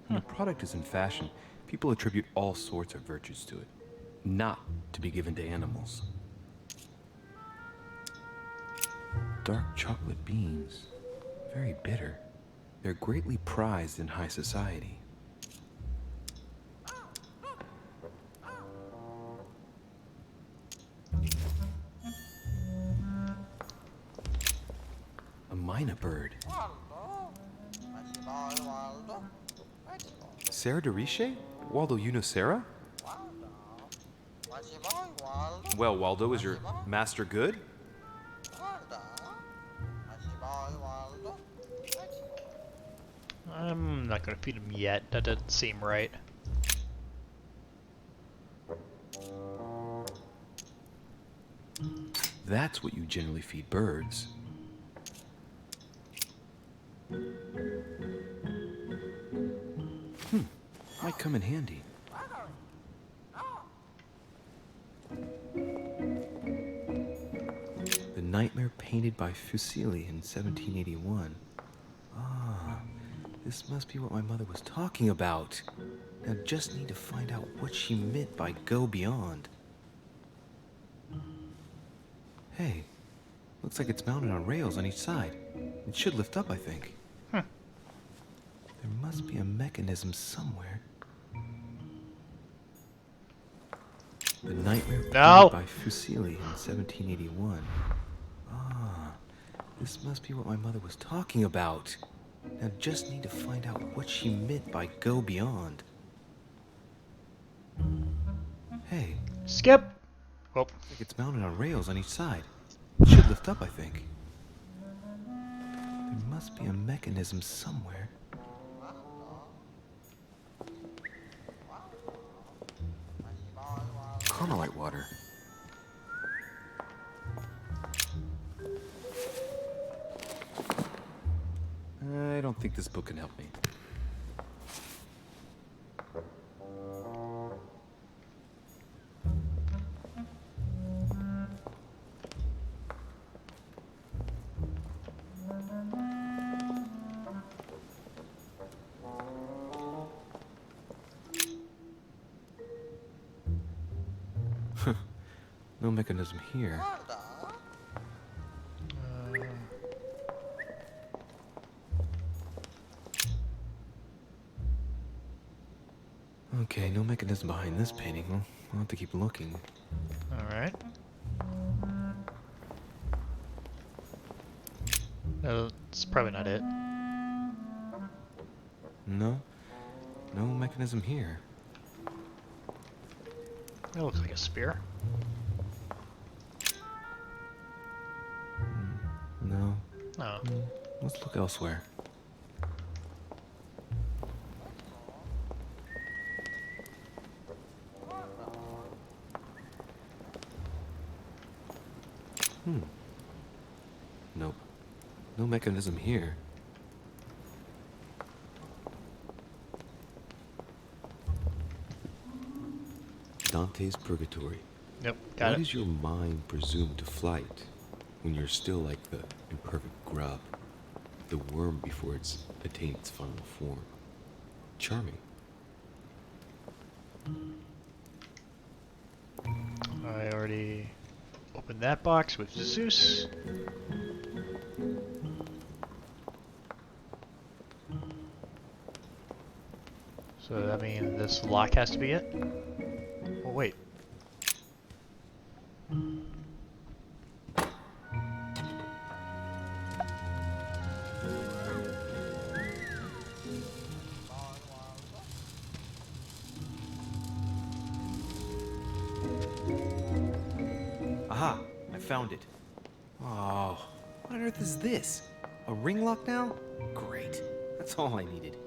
When a product is in fashion, people attribute all sorts of virtues to it, not to be given to animals. Dark chocolate beans, very bitter. They're greatly prized in high society. A myna bird. Sarah de Riche? Waldo, you know Sarah? Well, Waldo, is your master good? I'm not gonna feed him yet. That doesn't seem right. That's what you generally feed birds. Might come in handy. The Nightmare painted by Fuseli in 1781. Ah, this must be what my mother was talking about. Now just need to find out what she meant by go beyond. Hey, looks like it's mounted on rails on each side. It should lift up, I think. There must be a mechanism somewhere. The Nightmare painted by Fuseli in 1781. Ah, this must be what my mother was talking about. Now just need to find out what she meant by go beyond. Hey. Skip! Oh. Looks like it's mounted on rails on each side. It should lift up, I think. There must be a mechanism somewhere. Carmelite water. I don't think this book can help me. No mechanism here. Okay, no mechanism behind this painting. Well, I'll have to keep looking. Alright. No, that's probably not it. No? No mechanism here. That looks like a spear. No. No. Let's look elsewhere. Nope. No mechanism here. Dante's Purgatory. Yep, got it. Why does your mind presume to flight when you're still like the imperfect grub, the worm before it's attained its final form? Charming. I already opened that box with Zeus. So that means this lock has to be it? Oh wait. Aha! I found it. Oh, what on earth is this? A ring lock now? Great. That's all I needed.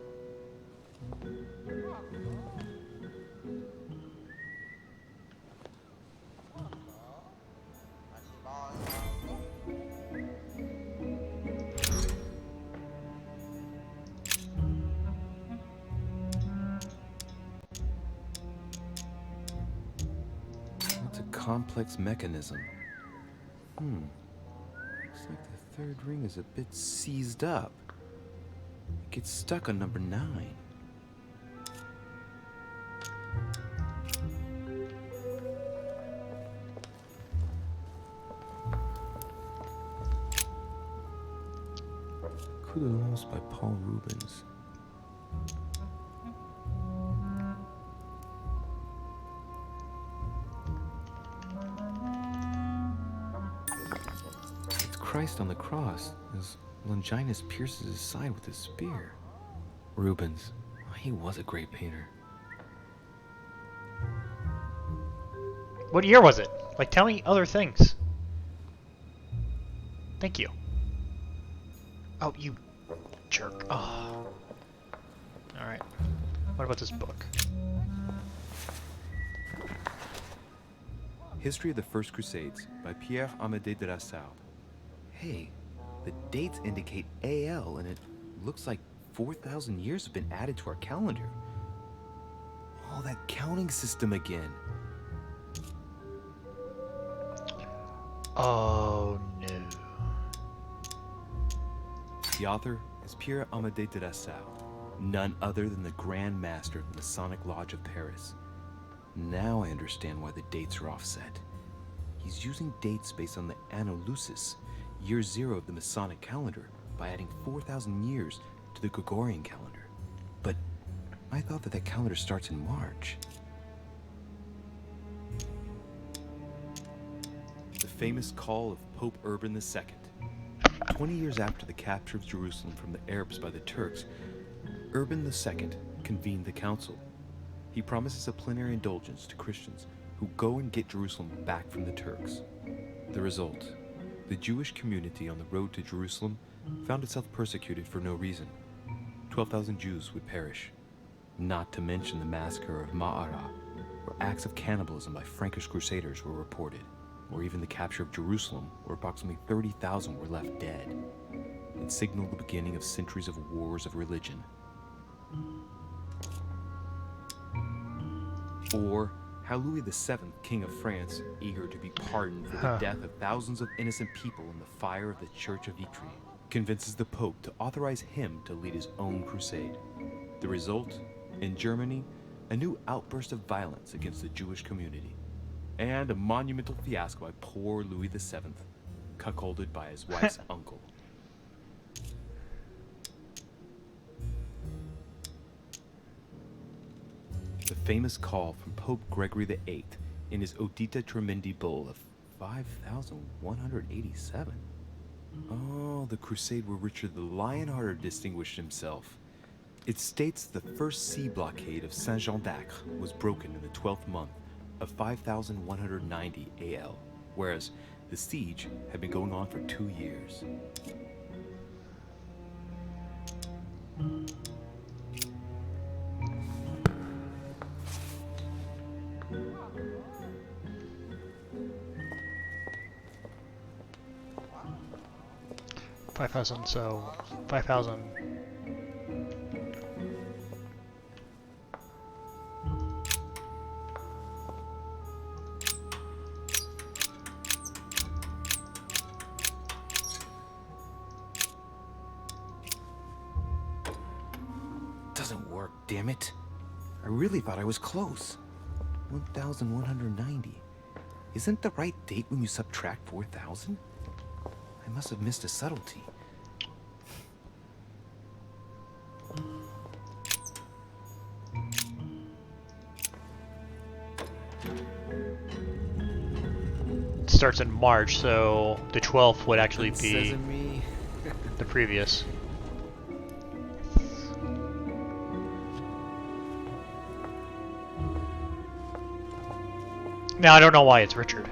It's a complex mechanism. Looks like the third ring is a bit seized up. It gets stuck on number 9. Coup de Lance by Paul Rubens. It's Christ on the cross as Longinus pierces his side with his spear. Rubens, he was a great painter. What year was it? Like, tell me other things. Thank you. Oh, you jerk. Oh. Alright. What about this book? History of the First Crusades by Pierre Amédée de la Salle. Hey, the dates indicate AL, and it looks like 4,000 years have been added to our calendar. Oh, that counting system again. Oh no. The author is Pierre Amédée de la Salle, none other than the Grand Master of the Masonic Lodge of Paris. Now I understand why the dates are offset. He's using dates based on the Anno Lucis, year 0 of the Masonic calendar, by adding 4,000 years to the Gregorian calendar. But I thought that calendar starts in March. The famous call of Pope Urban II. 20 years after the capture of Jerusalem from the Arabs by the Turks, Urban II convened the council. He promises a plenary indulgence to Christians who go and get Jerusalem back from the Turks. The result, the Jewish community on the road to Jerusalem found itself persecuted for no reason. 12,000 Jews would perish, not to mention the massacre of Ma'ara, where acts of cannibalism by Frankish crusaders were reported, or even the capture of Jerusalem, where approximately 30,000 were left dead. It signaled the beginning of centuries of wars of religion. Or how Louis VII, King of France, eager to be pardoned for the death of thousands of innocent people in the fire of the Church of Vitry, convinces the Pope to authorize him to lead his own crusade. The result? In Germany, a new outburst of violence against the Jewish community, and a monumental fiasco by poor Louis VII, cuckolded by his wife's uncle. The famous call from Pope Gregory VIII in his Audita Tremendi bull of 5,187. Oh, the crusade where Richard the Lionhearted distinguished himself. It states the first sea blockade of Saint-Jean d'Acre was broken in the 12th month of 5,190 AL, whereas the siege had been going on for 2 years. $5,000, so 5,000. Doesn't work, damn it. I really thought I was close. 1,190. Isn't the right date when you subtract 4,000? I must have missed a subtlety. It starts in March, so the 12th would actually be Sesame. the previous. Now I don't know why it's Richard.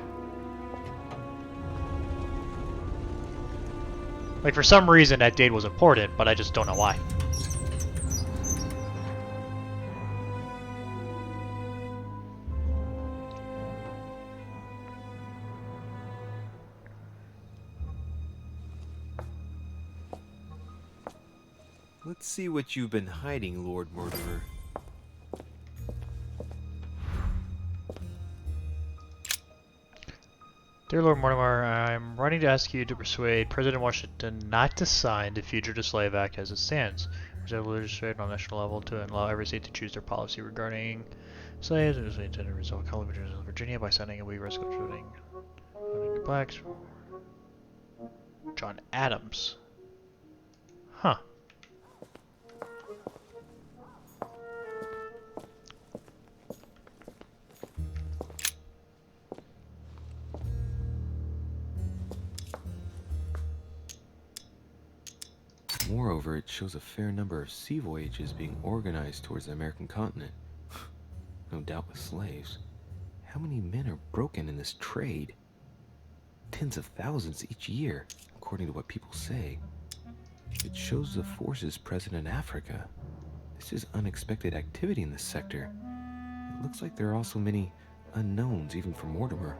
Like, for some reason that date was important, but I just don't know why. Let's see what you've been hiding, Lord Murderer. Dear Lord Mortimer, I'm writing to ask you to persuade President Washington not to sign the Fugitive Slave Act as it stands. Reserve legislation on national level to allow every state to choose their policy regarding slaves, and we intend to resolve conflict in Virginia by signing a we risk of voting blacks. John Adams. Huh. Moreover, it shows a fair number of sea voyages being organized towards the American continent. No doubt with slaves. How many men are broken in this trade? Tens of thousands each year, according to what people say. It shows the forces present in Africa. This is unexpected activity in this sector. It looks like there are also many unknowns even for Mortimer.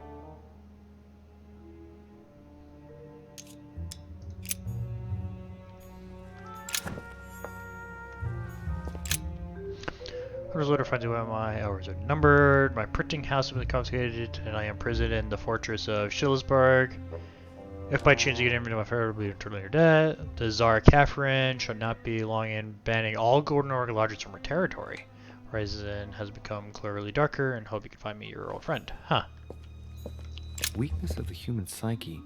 Orders letter finds out my hours are numbered, my printing house has been confiscated, and I am imprisoned in the fortress of Schillisburg. If by chance you get into my favor, will be eternally your debt. The Tsar Catherine shall not be long in banning all golden organ lodges from her territory. Horizon has become clearly darker, and hope you can find me your old friend. Huh. Weakness of the Human Psyche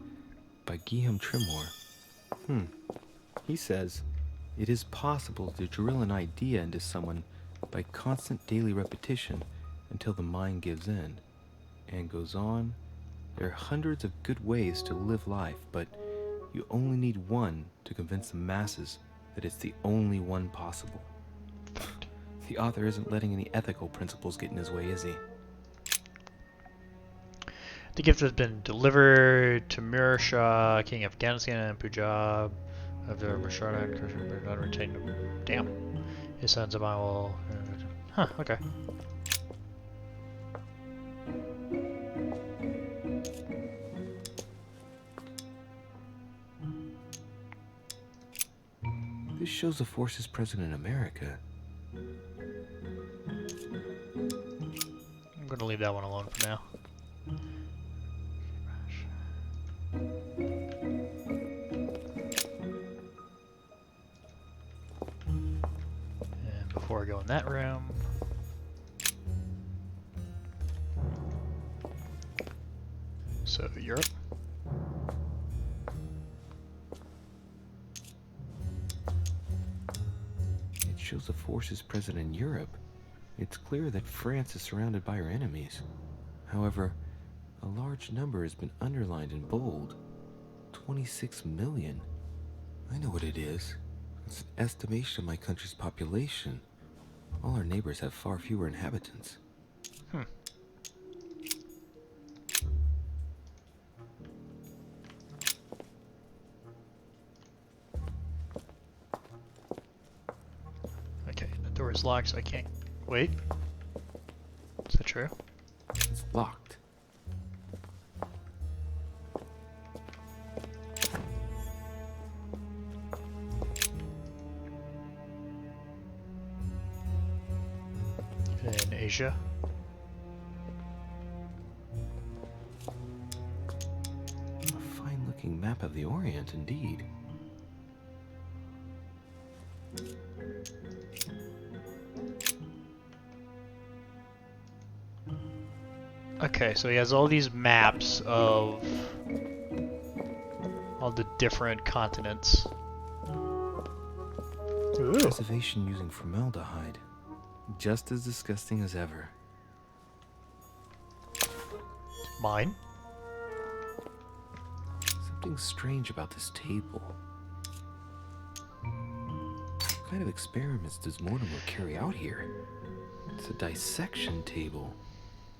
by Guillaume Trimore. He says, it is possible to drill an idea into someone by constant daily repetition until the mind gives in. And goes on, there are hundreds of good ways to live life, but you only need one to convince the masses that it's the only one possible. The author isn't letting any ethical principles get in his way, is he? The gift has been delivered to Mir Shah, King of Afghanistan and Punjab. Of the Mashara and Krishna, not retained. Damn. His sons of mine will. Huh, okay. shows the forces present in America. I'm gonna leave that one alone for now. And before I go in that room, so Europe. It shows the forces present in Europe. It's clear that France is surrounded by her enemies. However, a large number has been underlined in bold. 26 million. I know what it is. It's an estimation of my country's population. All our neighbors have far fewer inhabitants. Okay, the door is locked, so I can't. Wait. Is that true? It's locked. In Asia. A fine-looking map of the Orient, indeed. Okay, so he has all these maps of all the different continents. Ooh. Preservation using formaldehyde. Just as disgusting as ever. Mine? Something strange about this table. What kind of experiments does Mortimer carry out here? It's a dissection table.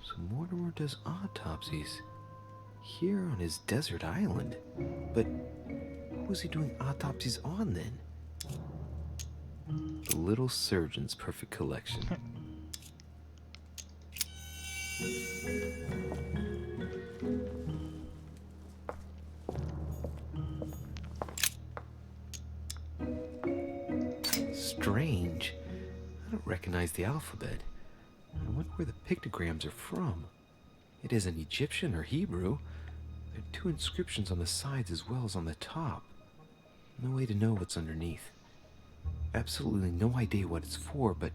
So Mortimer does autopsies. Here on his desert island. But who was he doing autopsies on then? The little surgeon's perfect collection. Strange. I don't recognize the alphabet. I wonder where the pictograms are from. It isn't Egyptian or Hebrew. There are two inscriptions on the sides as well as on the top. No way to know what's underneath. Absolutely no idea what it's for, but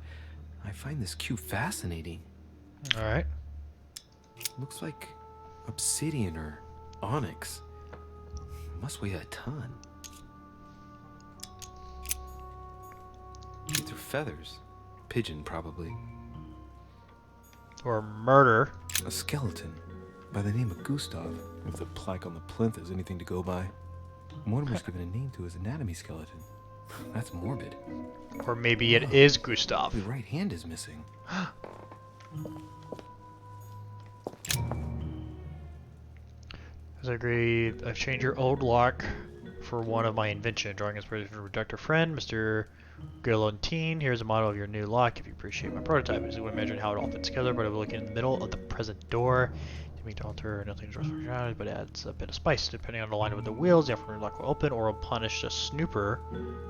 I find this cube fascinating. Alright. Looks like obsidian or onyx. Must weigh a ton. These are feathers. Pigeon, probably. Or murder. A skeleton by the name of Gustav. If the plaque on the plinth is anything to go by. Mortimer's given a name to his anatomy skeleton. That's morbid. Or maybe it is Gustav. The right hand is missing. As I agree, I've changed your old lock for one of my invention. Drawing inspiration from Dr. Friend, Mr. Galantine. Here's a model of your new lock if you appreciate my prototype. I would imagine how it all fits together, but I'm looking in the middle of the present door. To make the altar, nothing's functionality, but it adds a bit of spice. Depending on the alignment with the wheels, the upper lock will open or will punish a snooper.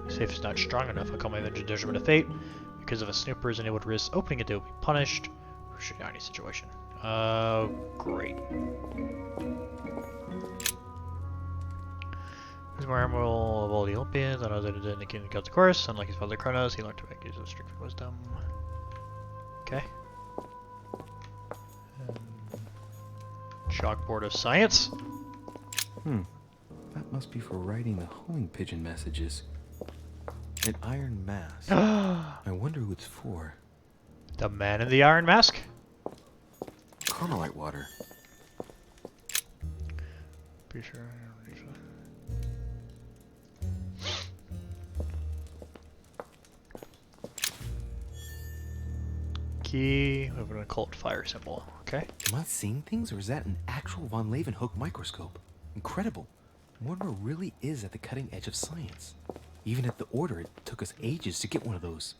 See if it's not strong enough. I call my invention Judgment of Fate. Because if a snooper is enabled to risk opening it, they will be punished. Or should any situation. Great. His marvel of all the Olympians, and others in the kingdom of the course. Unlike his father Kronos, he learned to make use of strength and wisdom. Okay. Chalkboard of science. That must be for writing the homing pigeon messages. An iron mask. I wonder who it's for. The man in the iron mask? Carmelite water. Be sure. Key of an occult fire symbol. Okay. Am I seeing things, or is that an actual von Leeuwenhoek microscope? Incredible. Mortimer really is at the cutting edge of science. Even at the Order, it took us ages to get one of those.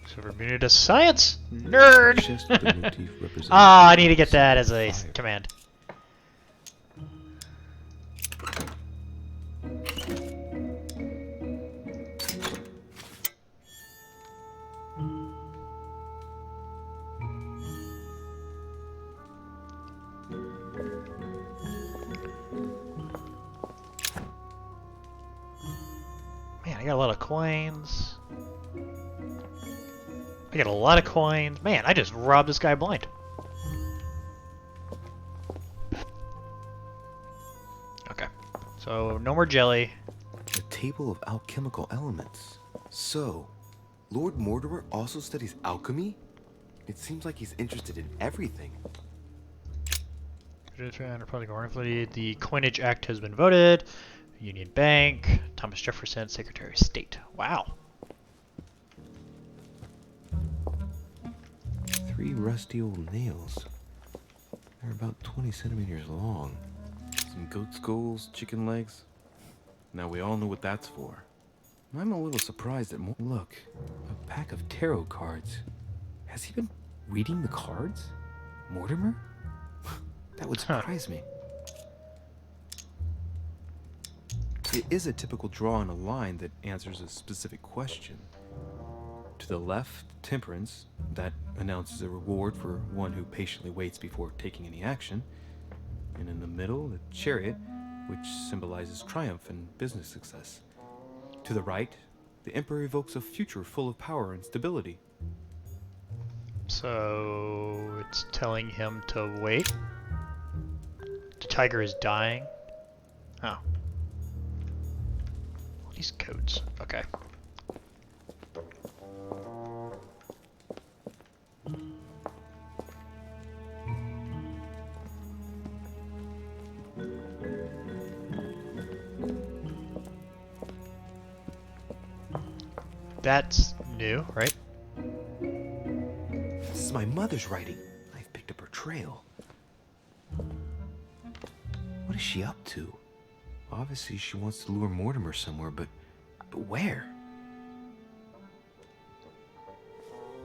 So we're immune to science? Nerd! Chest of the motif represents Ah, I need to get that as a command. got a lot of coins. I got a lot of coins. Man, I just robbed this guy blind. Okay. So, no more jelly. A table of alchemical elements. So, Lord Mortimer also studies alchemy? It seems like he's interested in everything. The Coinage Act has been voted. Union Bank, Thomas Jefferson, Secretary of State. Wow. 3 rusty old nails. They're about 20 centimeters long. Some goat skulls, chicken legs. Now we all know what that's for. I'm a little surprised at more. Look, a pack of tarot cards. Has he been reading the cards? Mortimer? That would surprise me. It is a typical draw on a line that answers a specific question. To the left, temperance, that announces a reward for one who patiently waits before taking any action. And in the middle, the chariot, which symbolizes triumph and business success. To the right, the emperor evokes a future full of power and stability. So it's telling him to wait. The tiger is dying. Oh. These codes. Okay. That's new, right? This is my mother's writing. I've picked up her trail. What is she up to? Obviously, she wants to lure Mortimer somewhere, but where?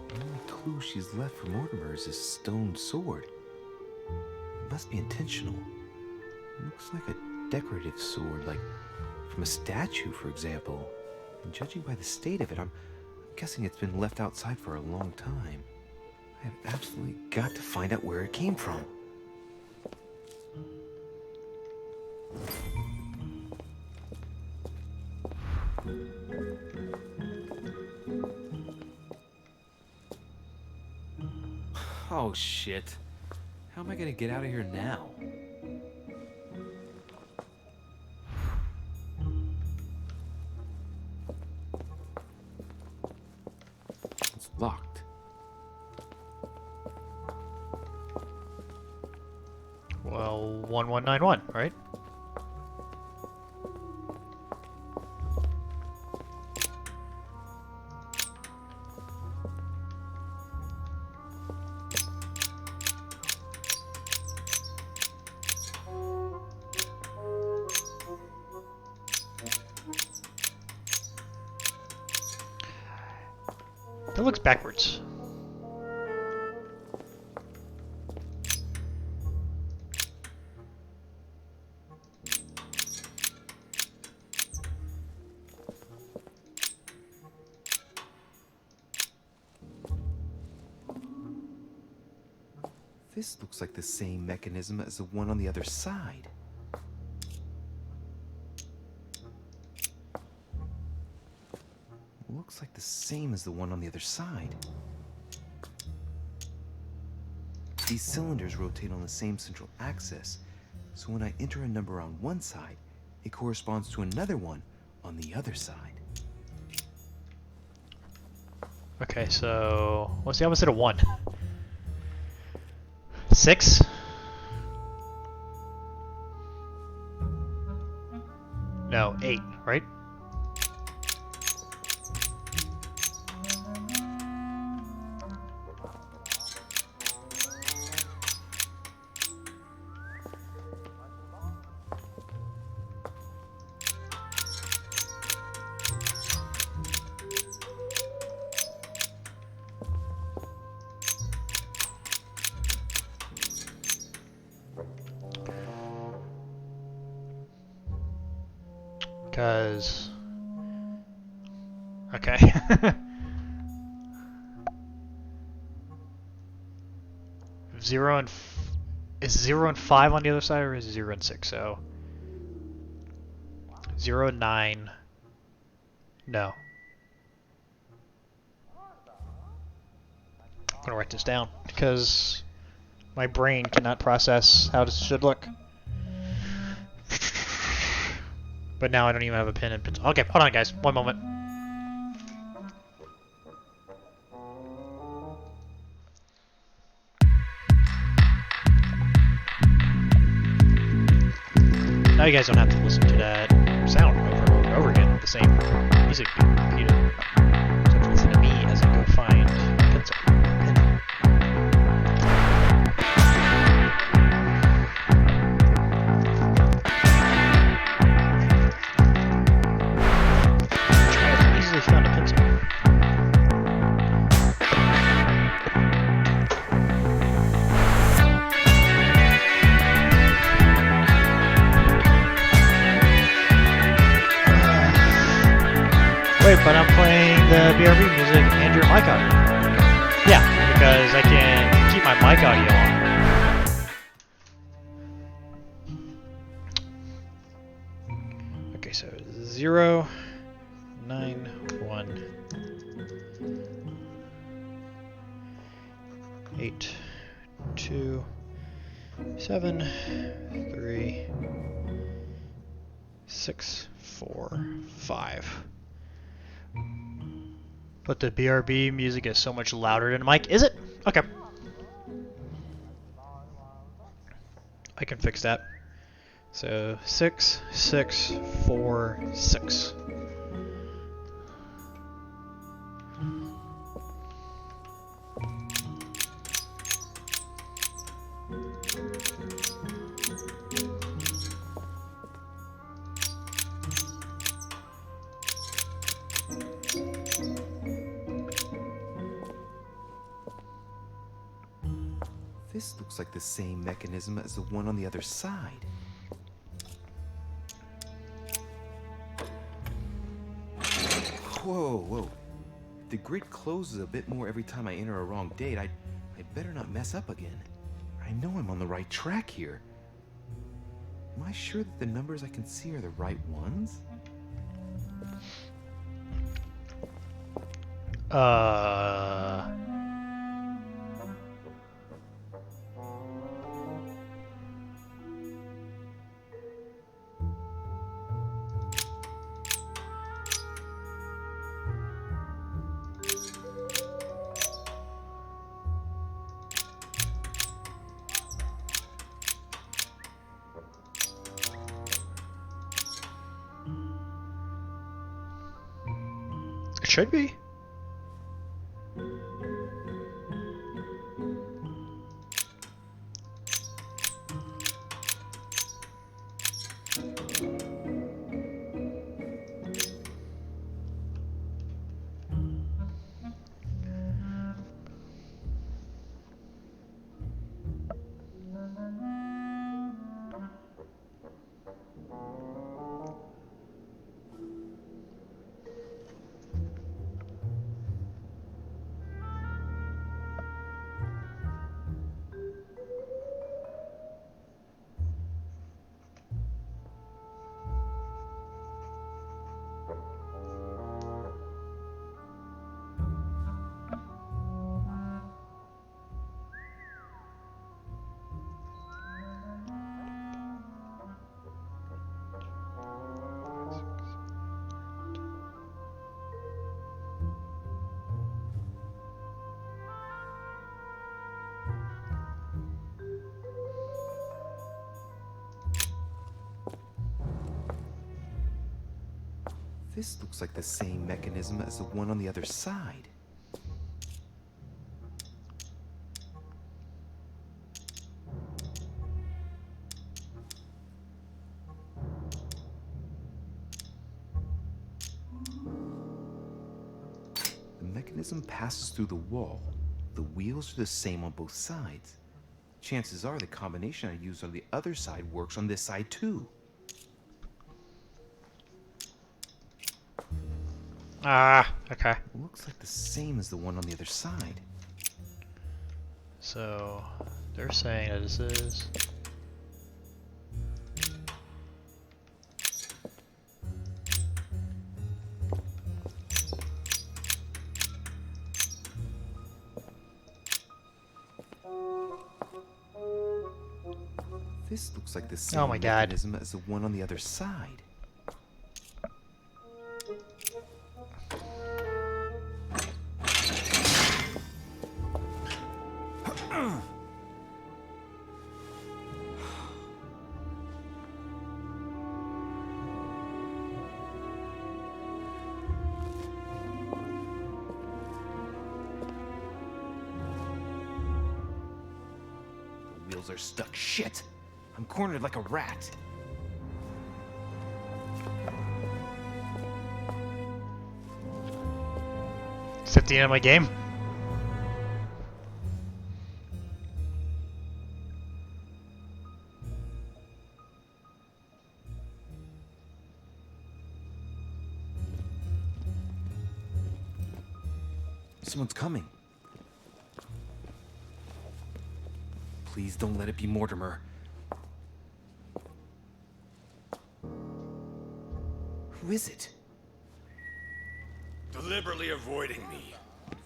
The only clue she's left for Mortimer is his stone sword. It must be intentional. It looks like a decorative sword, like from a statue, for example. And judging by the state of it, I'm guessing it's been left outside for a long time. I have absolutely got to find out where it came from. Oh shit. How am I gonna get out of here now? It's locked. Well, 1191, right? That looks backwards. This looks like the same mechanism as the one on the other side. Looks like the same as the one on the other side. These cylinders rotate on the same central axis, so when I enter a number on one side, it corresponds to another one on the other side. Okay, so what's the opposite of 1? 6? No, 8, right? Because... Okay. Is 0 and 5 on the other side, or is it 0 and 6? So 0 and 9, No. I'm gonna write this down because my brain cannot process how this should look. But now I don't even have a pen and pencil. Okay, hold on guys, one moment. Now you guys don't have to listen to that sound over and over again with the same music being repeated. So have to listen to me as I go find a pencil. I easily found a pencil. Wait, but I'm playing the BRB music and your mic audio. Yeah, because I can keep my mic audio on. Okay, so 0, 9, 1, 8, 2, 7, 3, 6, 4, 5. But the BRB music is so much louder than the mic. Is it? Okay. I can fix that. So 6, 6, 4, 6. This looks like the same mechanism as the one on the other side. Whoa, whoa. The grid closes a bit more every time I enter a wrong date. I better not mess up again. I know I'm on the right track here. Am I sure that the numbers I can see are the right ones? It should be. This looks like the same mechanism as the one on the other side. The mechanism passes through the wall. The wheels are the same on both sides. Chances are the combination I used on the other side works on this side too. Ah, okay. Looks like the same as the one on the other side. So they're saying that this is This looks like the same Oh my God. mechanism as the one on the other side. The wheels are stuck. Shit! I'm cornered like a rat. Is that the end of my game? Someone's coming. Please don't let it be Mortimer. Who is it? Deliberately avoiding me.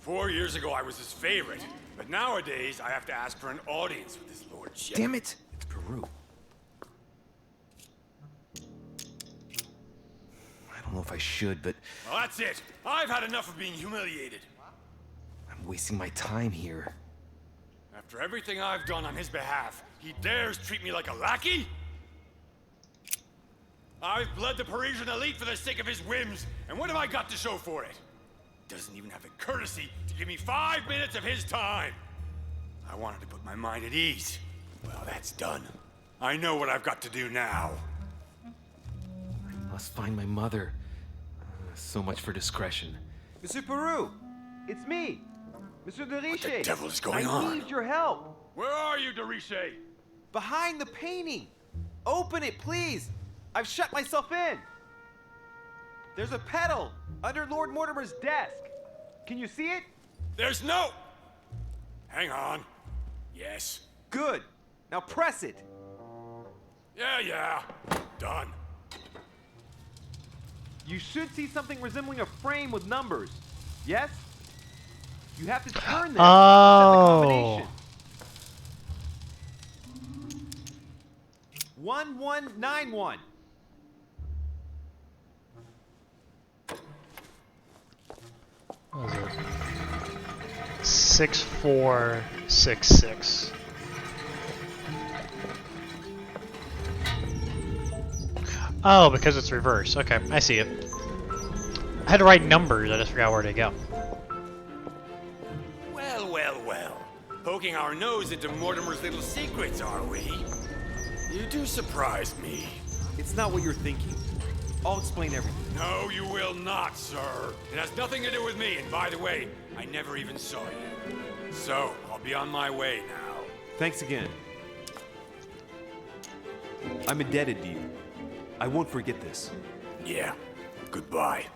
4 years ago, I was his favorite. But nowadays, I have to ask for an audience with his lordship. Damn it! It's Peru. I don't know if I should, but Well, that's it. I've had enough of being humiliated. I'm wasting my time here. After everything I've done on his behalf, he dares treat me like a lackey? I've bled the Parisian elite for the sake of his whims, and what have I got to show for it? Doesn't even have the courtesy to give me 5 minutes of his time. I wanted to put my mind at ease. Well, that's done. I know what I've got to do now. I must find my mother. So much for discretion. Monsieur Peru, it's me, Monsieur de Riche. What the devil is going I on? need your help. Where are you, de Riche? Behind the painting. Open it, please. I've shut myself in. There's a pedal under Lord Mortimer's desk. Can you see it? There's no... Hang on. Yes. Good. Now press it. Yeah. Done. You should see something resembling a frame with numbers. Yes? You have to turn them to set the combination. 1191. What was it? 6466. Oh, because it's reverse. Okay, I see it. I had to write numbers, I just forgot where to go. Well. Poking our nose into Mortimer's little secrets, are we? You do surprise me. It's not what you're thinking. I'll explain everything. No, you will not, sir. It has nothing to do with me, and by the way, I never even saw you. So, I'll be on my way now. Thanks again. I'm indebted to you. I won't forget this. Yeah. Goodbye.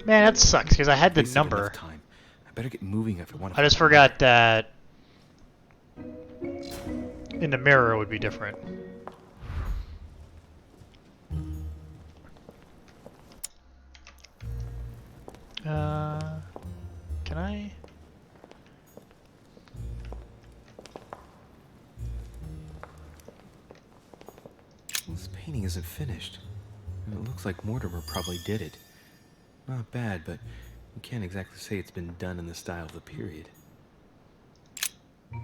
Man, that sucks, because I had the Wasted number. enough time. I better get moving if I want to. I just forgot that in the mirror it would be different. Can I? This painting isn't finished. And it looks like Mortimer probably did it. Not bad, but you can't exactly say it's been done in the style of the period. I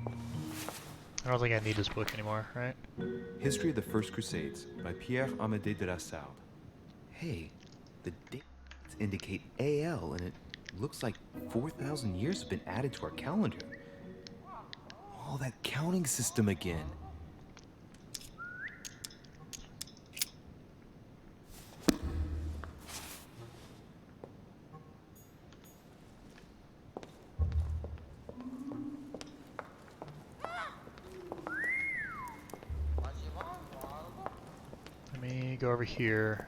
don't think I need this book anymore, right? History of the First Crusades by Pierre Amédée de la Salle. Hey, the dates indicate AL, and it looks like 4,000 years have been added to our calendar. Oh, that counting system again. Let me go over here.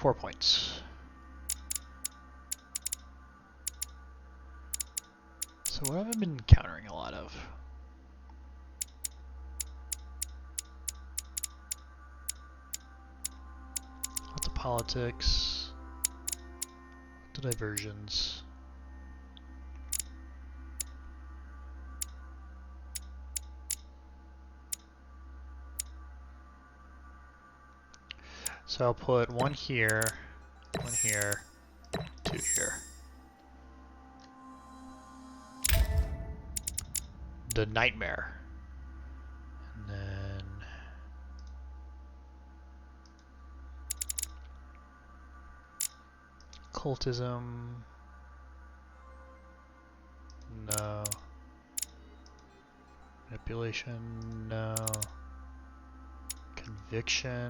4 points. So what have I been encountering a lot of? Lots of politics. The diversions. So I'll put 1 here, 1 here, 2 here. The Nightmare. And then Cultism. No. Manipulation. No. Conviction.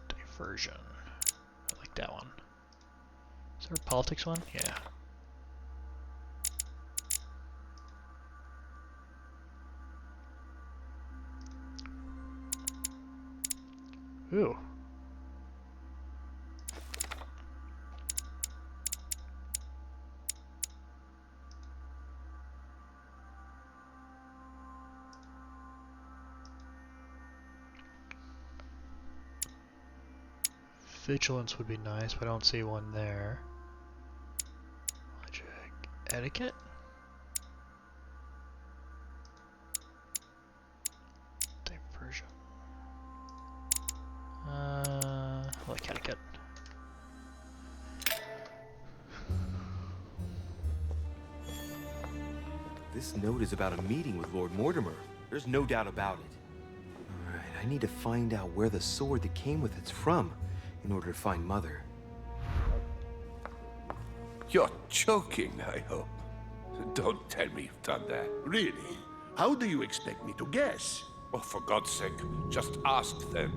Diversion. I like that one. Is there a politics one? Yeah. Ooh. Vigilance would be nice, but I don't see one there. Logic. Etiquette? Diversion. I like etiquette. This note is about a meeting with Lord Mortimer. There's no doubt about it. Alright, I need to find out where the sword that came with it's from in order to find Mother. You're joking, I hope. Don't tell me you've done that. Really? How do you expect me to guess? Oh, for God's sake, just ask them.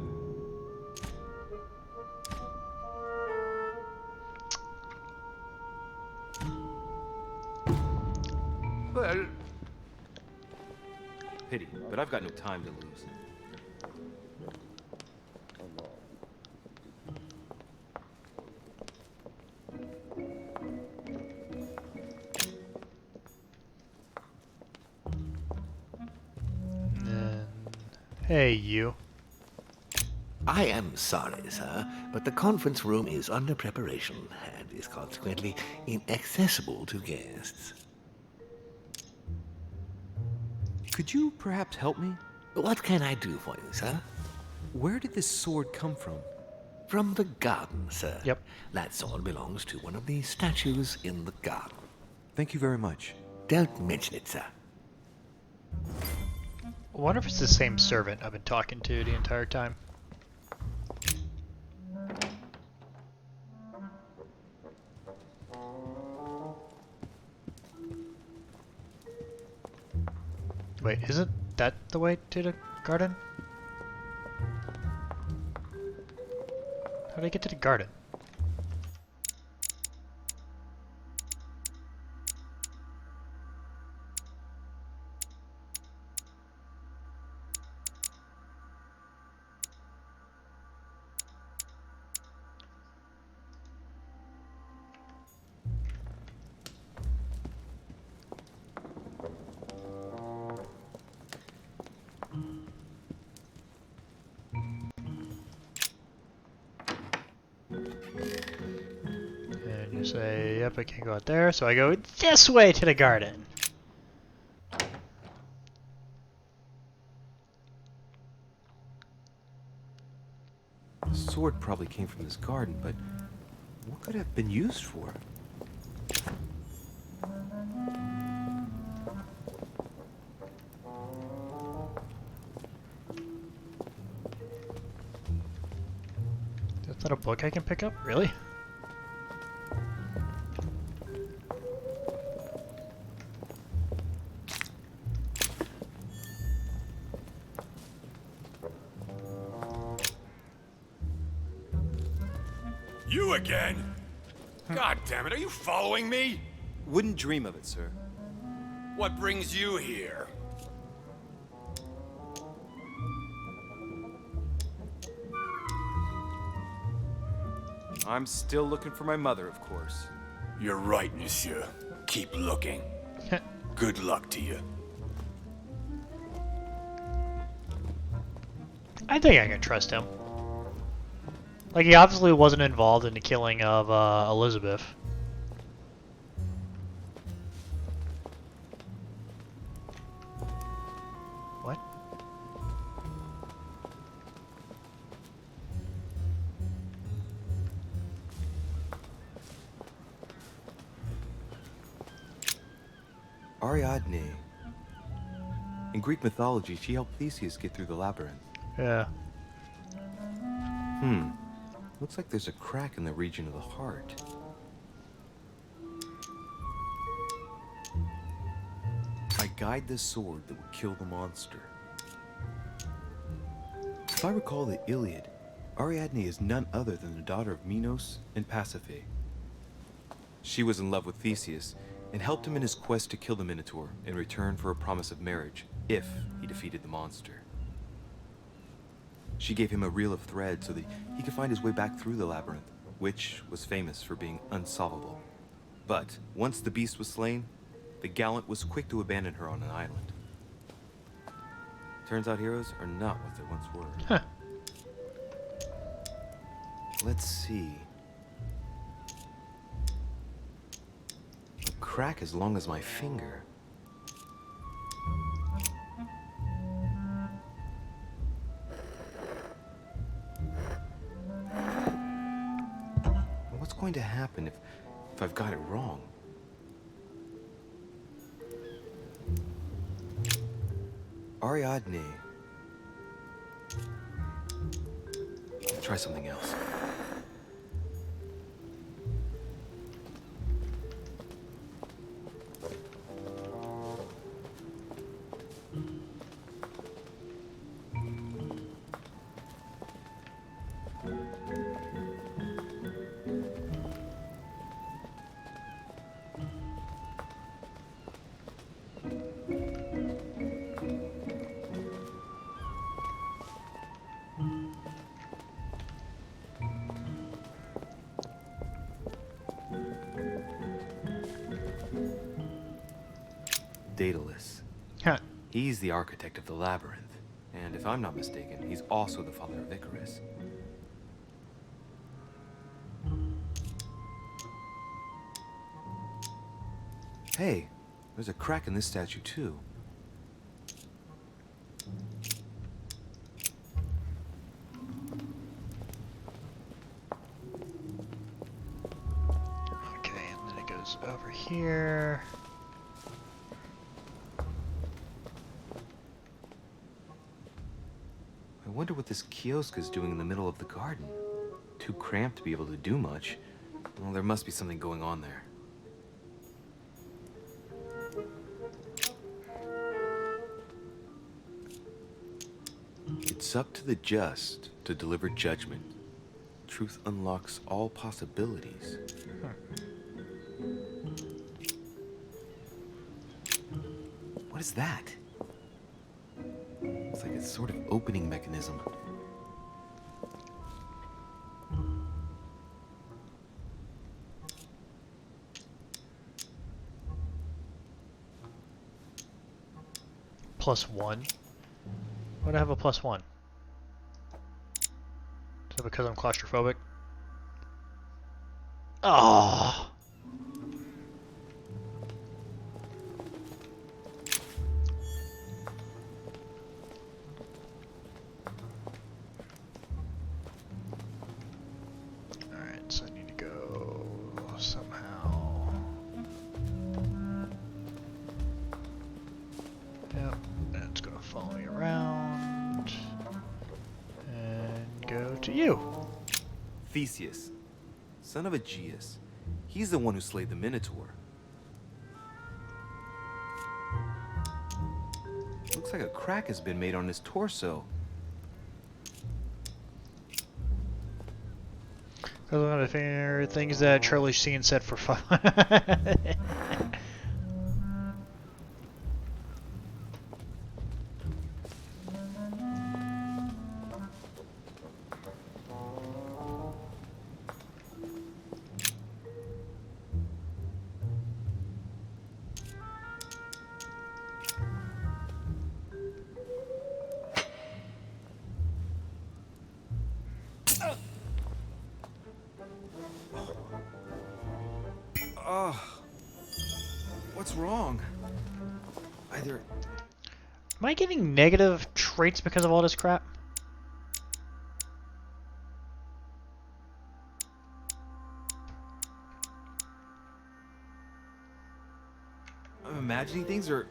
Well... Pity, but I've got no time to lose. Hey, you. I am sorry, sir, but the conference room is under preparation and is consequently inaccessible to guests. Could you perhaps help me? What can I do for you, sir? Where did this sword come from? From the garden, sir. Yep. That sword belongs to one of the statues in the garden. Thank you very much. Don't mention it, sir. I wonder if it's the same servant I've been talking to the entire time. Wait, isn't that the way to the garden? How do I get to the garden? And you say, yep, I can't go out there, so I go this way to the garden. The sword probably came from this garden, but what could it have been used for? That's not a book I can pick up? Really? You again? God damn it, are you following me? Wouldn't dream of it, sir. What brings you here? I'm still looking for my mother, of course. You're right, monsieur. Keep looking. Good luck to you. I think I can trust him. Like, he obviously wasn't involved in the killing of Elizabeth. What? Ariadne. In Greek mythology, she helped Theseus get through the labyrinth. Yeah. Looks like there's a crack in the region of the heart. I guide this sword that will kill the monster. If I recall the Iliad, Ariadne is none other than the daughter of Minos and Pasiphae. She was in love with Theseus and helped him in his quest to kill the Minotaur in return for a promise of marriage if he defeated the monster. She gave him a reel of thread so that he could find his way back through the labyrinth, which was famous for being unsolvable. But once the beast was slain, the gallant was quick to abandon her on an island. Turns out heroes are not what they once were. Huh. Let's see. A crack as long as my finger. What's going to happen if I've got it wrong? Ariadne. Try something else. Daedalus. Huh. He's the architect of the labyrinth, and if I'm not mistaken, he's also the father of Icarus. Hey, there's a crack in this statue too. Okay, and then it goes over here. I wonder what this kiosk is doing in the middle of the garden. Too cramped to be able to do much. Well, there must be something going on there. It's up to the just to deliver judgment. Truth unlocks all possibilities. What is that? It's like a sort of opening mechanism. +1. Why do I have a +1? Is that because I'm claustrophobic? Oh. Alright, so I need to go somehow. Yep, that's gonna follow me around. And go to you. Theseus, son of Aegeus. He's the one who slayed the Minotaur. Looks like a crack has been made on his torso. That's one of the favorite things that Charlie Sheen said for fun. Oh. What's wrong? Either... Am I getting negative traits because of all this crap? I'm imagining things, or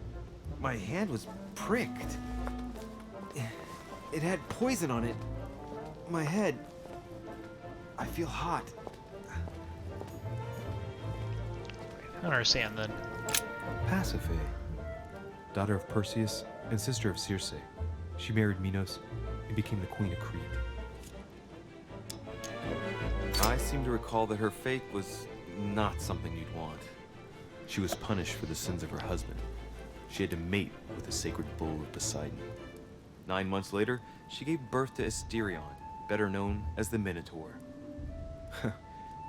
my hand was pricked. It had poison on it. My head. I feel hot. I don't understand then. Pasiphae, daughter of Perseus and sister of Circe. She married Minos and became the queen of Crete. I seem to recall that her fate was not something you'd want. She was punished for the sins of her husband. She had to mate with the sacred bull of Poseidon. 9 months later, she gave birth to Asterion, better known as the Minotaur.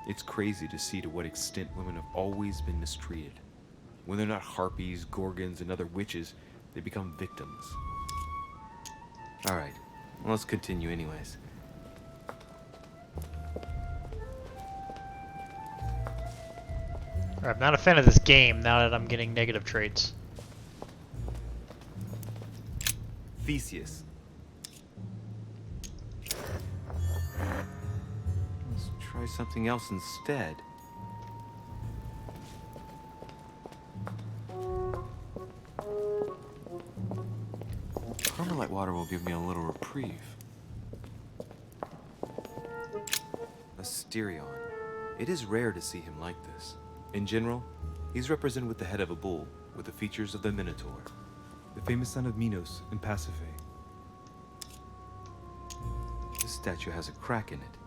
It's crazy to see to what extent women have always been mistreated. When they're not harpies, gorgons, and other witches, they become victims. Alright, well, let's continue anyways. I'm not a fan of this game now that I'm getting negative traits. Theseus. Let's try something else instead. Carmelite water will give me a little reprieve. Asterion. It is rare to see him like this. In general, he's represented with the head of a bull, with the features of the Minotaur. The famous son of Minos and Pasiphae. This statue has a crack in it.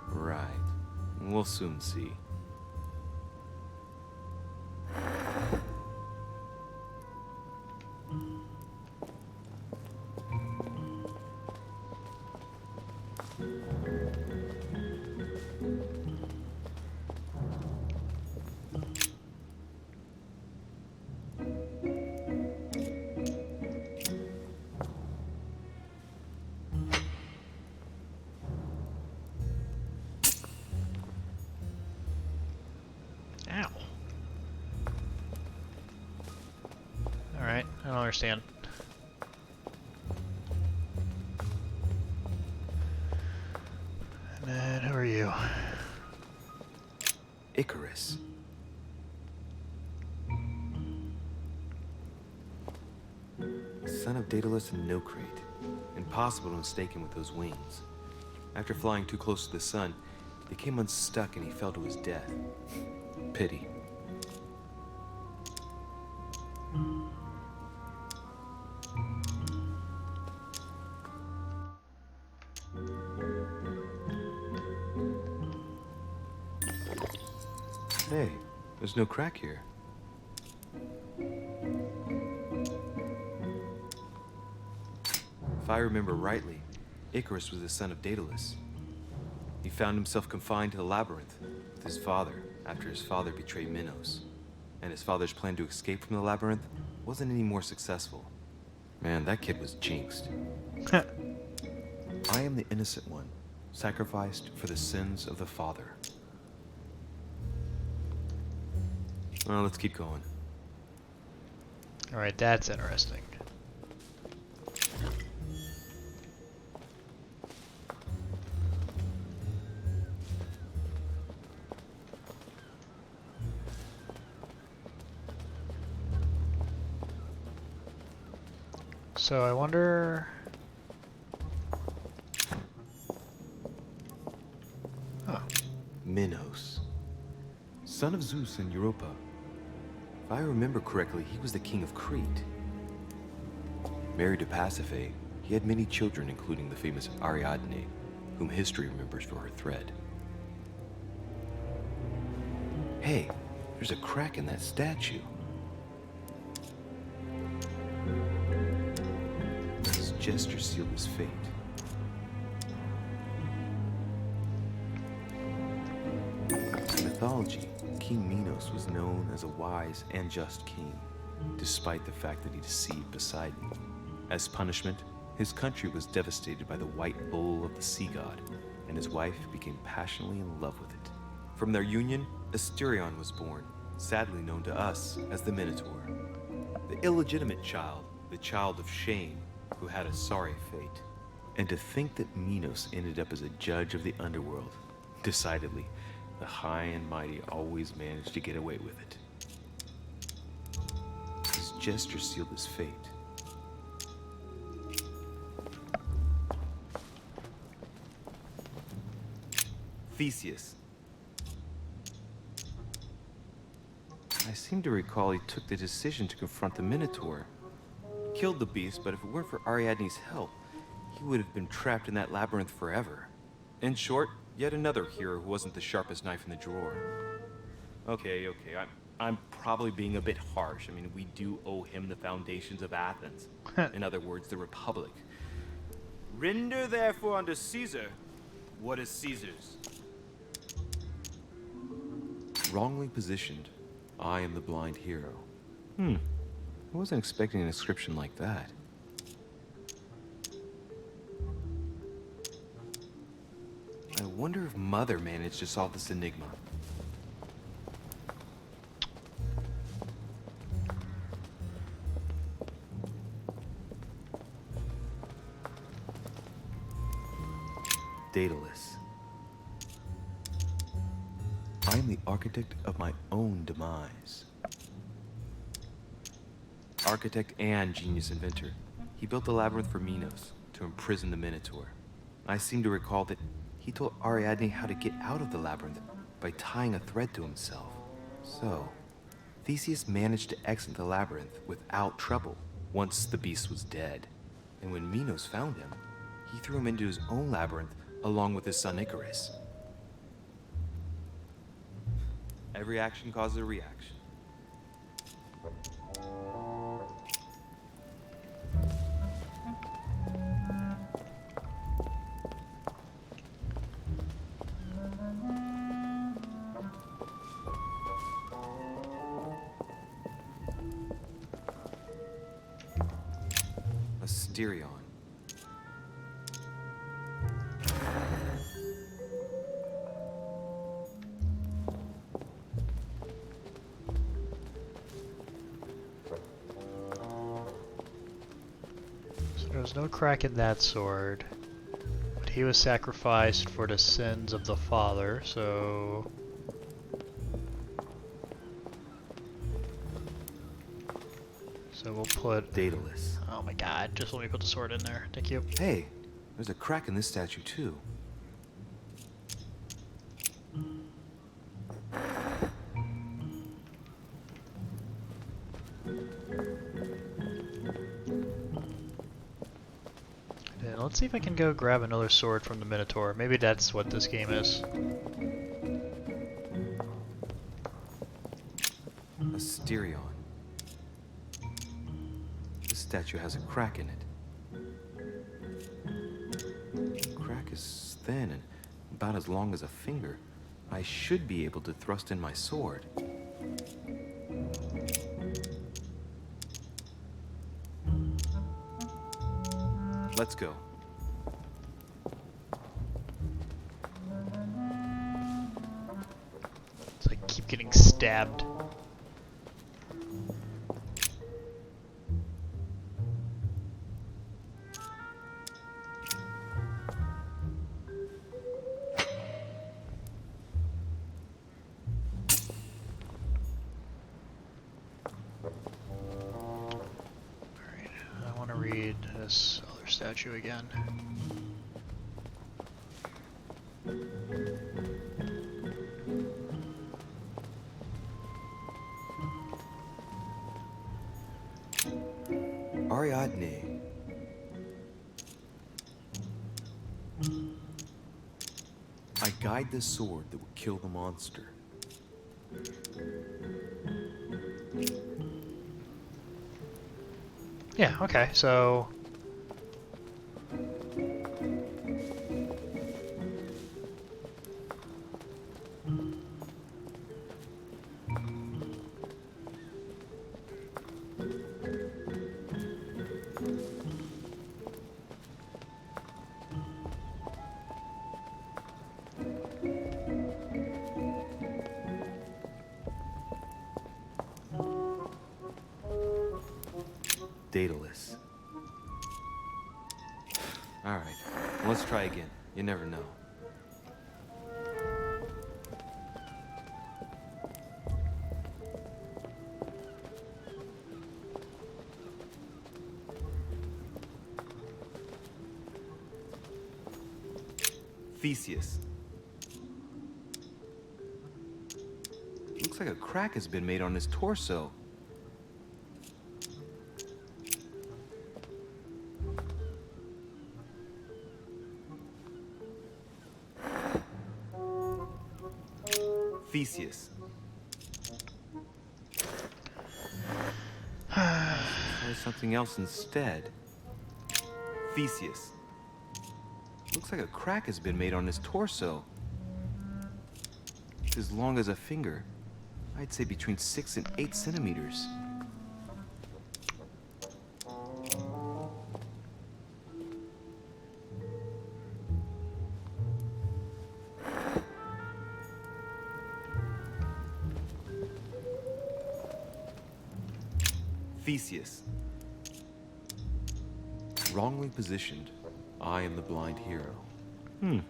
Right. We'll soon see. Ow. Alright, I don't understand. And then, who are you? Icarus. Son of Daedalus and Nocrate. Impossible to mistake him with those wings. After flying too close to the sun, they came unstuck and he fell to his death. Pity. Hey, there's no crack here. If I remember rightly, Icarus was the son of Daedalus. He found himself confined to the labyrinth with his father after his father betrayed Minos. And his father's plan to escape from the labyrinth wasn't any more successful. Man, that kid was jinxed. I am the innocent one, sacrificed for the sins of the father. Well, let's keep going. Alright, that's interesting. So I wonder... Huh. Minos. Son of Zeus and Europa. If I remember correctly, he was the king of Crete. Married to Pasiphae, he had many children, including the famous Ariadne, whom history remembers for her thread. Hey, there's a crack in that statue. His gesture sealed his fate. In mythology, King Minos was known as a wise and just king, despite the fact that he deceived Poseidon. As punishment, his country was devastated by the white bull of the sea god, and his wife became passionately in love with it. From their union, Asterion was born, sadly known to us as the Minotaur. The illegitimate child, the child of shame, who had a sorry fate. And to think that Minos ended up as a judge of the underworld. Decidedly, the high and mighty always managed to get away with it. His gesture sealed his fate. Theseus. I seem to recall he took the decision to confront the Minotaur. He killed the beast, but if it weren't for Ariadne's help, he would have been trapped in that labyrinth forever. In short, yet another hero who wasn't the sharpest knife in the drawer. Okay, I'm probably being a bit harsh. I mean, we do owe him the foundations of Athens. In other words, the Republic. Render therefore unto Caesar what is Caesar's. Wrongly positioned, I am the blind hero. I wasn't expecting an inscription like that. I wonder if Mother managed to solve this enigma. Daedalus. I am the architect of my own demise. Architect and genius inventor, he built the labyrinth for Minos to imprison the Minotaur. I seem to recall that he told Ariadne how to get out of the labyrinth by tying a thread to himself. So, Theseus managed to exit the labyrinth without trouble once the beast was dead. And when Minos found him, he threw him into his own labyrinth along with his son Icarus. Every action causes a reaction. Asterion. There's no crack in that sword, but he was sacrificed for the sins of the father, so... So we'll put... Daedalus. Oh my god, just let me put the sword in there. Thank you. Hey, there's a crack in this statue too. Let's see if I can go grab another sword from the Minotaur. Maybe that's what this game is. Asterion. This statue has a crack in it. The crack is thin and about as long as a finger. I should be able to thrust in my sword. Let's go. It's like keep getting stabbed. Alright, I want to read this other statue again. Ariadne. I guide the sword that will kill the monster. Yeah, okay, so... Daedalus. Alright, let's try again. You never know. Theseus. Looks like a crack has been made on his torso. Theseus. Try something else instead. Theseus. Looks like a crack has been made on his torso. It's as long as a finger. I'd say between 6 and 8 centimeters. Theseus. Wrongly positioned. I am the blind hero. I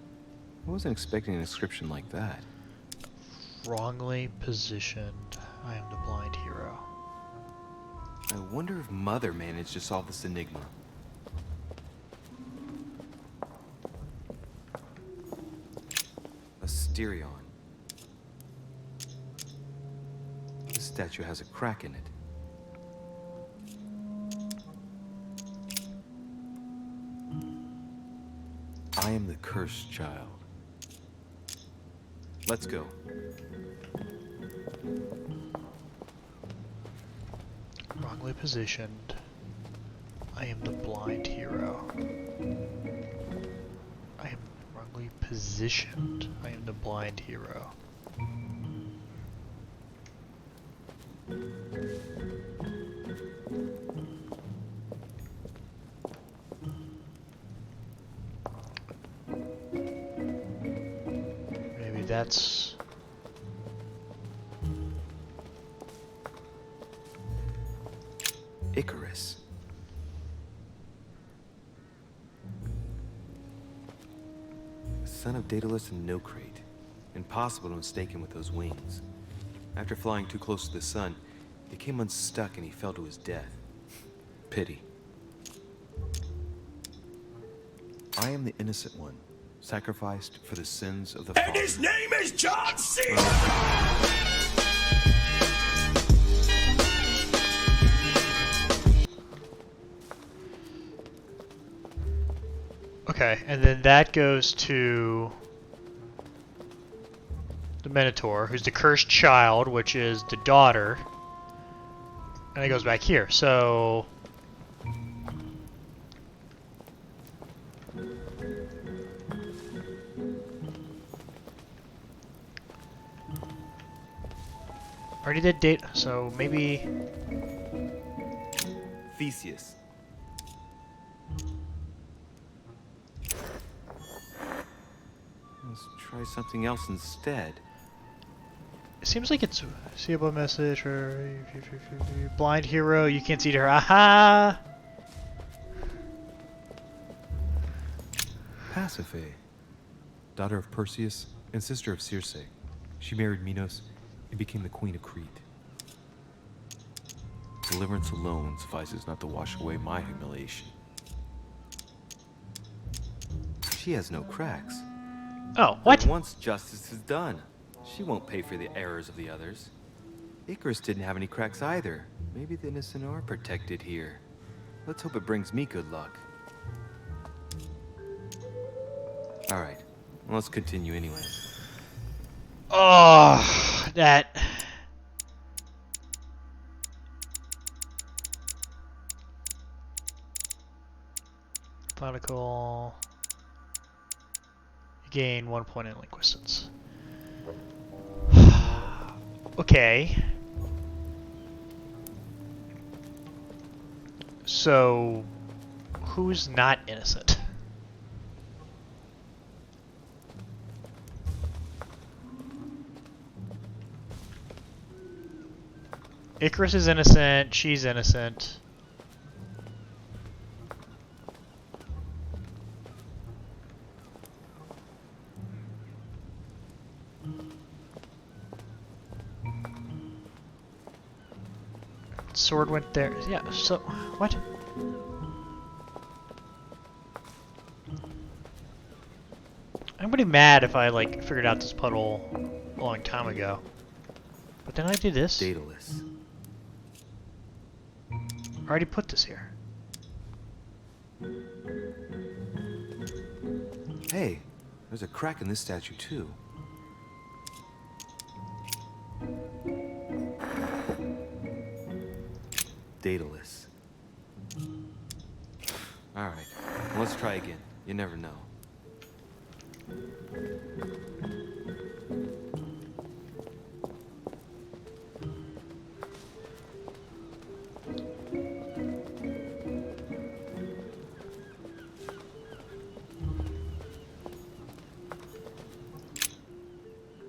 wasn't expecting an inscription like that. Wrongly positioned. I am the blind hero. I wonder if Mother managed to solve this enigma. Asterion. This statue has a crack in it. I am the cursed child. Let's go. Wrongly positioned. I am the blind hero. I am wrongly positioned. I am the blind hero. Maybe that's... Icarus. Son of Daedalus and Nocrate. Impossible to mistake him with those wings. After flying too close to the sun, he came unstuck and he fell to his death. Pity. I am the innocent one, sacrificed for the sins of the And Father. his name is John C. Okay, and then that goes to the Minotaur, who's the cursed child, which is the daughter. And it goes back here, so... Already did date, so maybe... Theseus. Let's try something else instead. It seems like it's seeable message or blind hero. You can't see her. Aha! Pasiphae, daughter of Perseus and sister of Circe. She married Minos and became the queen of Crete. Deliverance alone suffices not to wash away my humiliation. She has no cracks. Oh, what? But once justice is done, she won't pay for the errors of the others. Icarus didn't have any cracks either. Maybe the innocent are protected here. Let's hope it brings me good luck. Alright, let's continue anyway. Oh, that... Particle... You gain 1 point in linguistics. Okay. So, who's not innocent? Icarus is innocent, she's innocent. Sword went there. Yeah, so... What? I'm pretty mad if I, like, figured out this puddle a long time ago. But then I do this. Daedalus. I already put this here. Hey, there's a crack in this statue too. Daedalus. Alright, well, let's try again. You never know.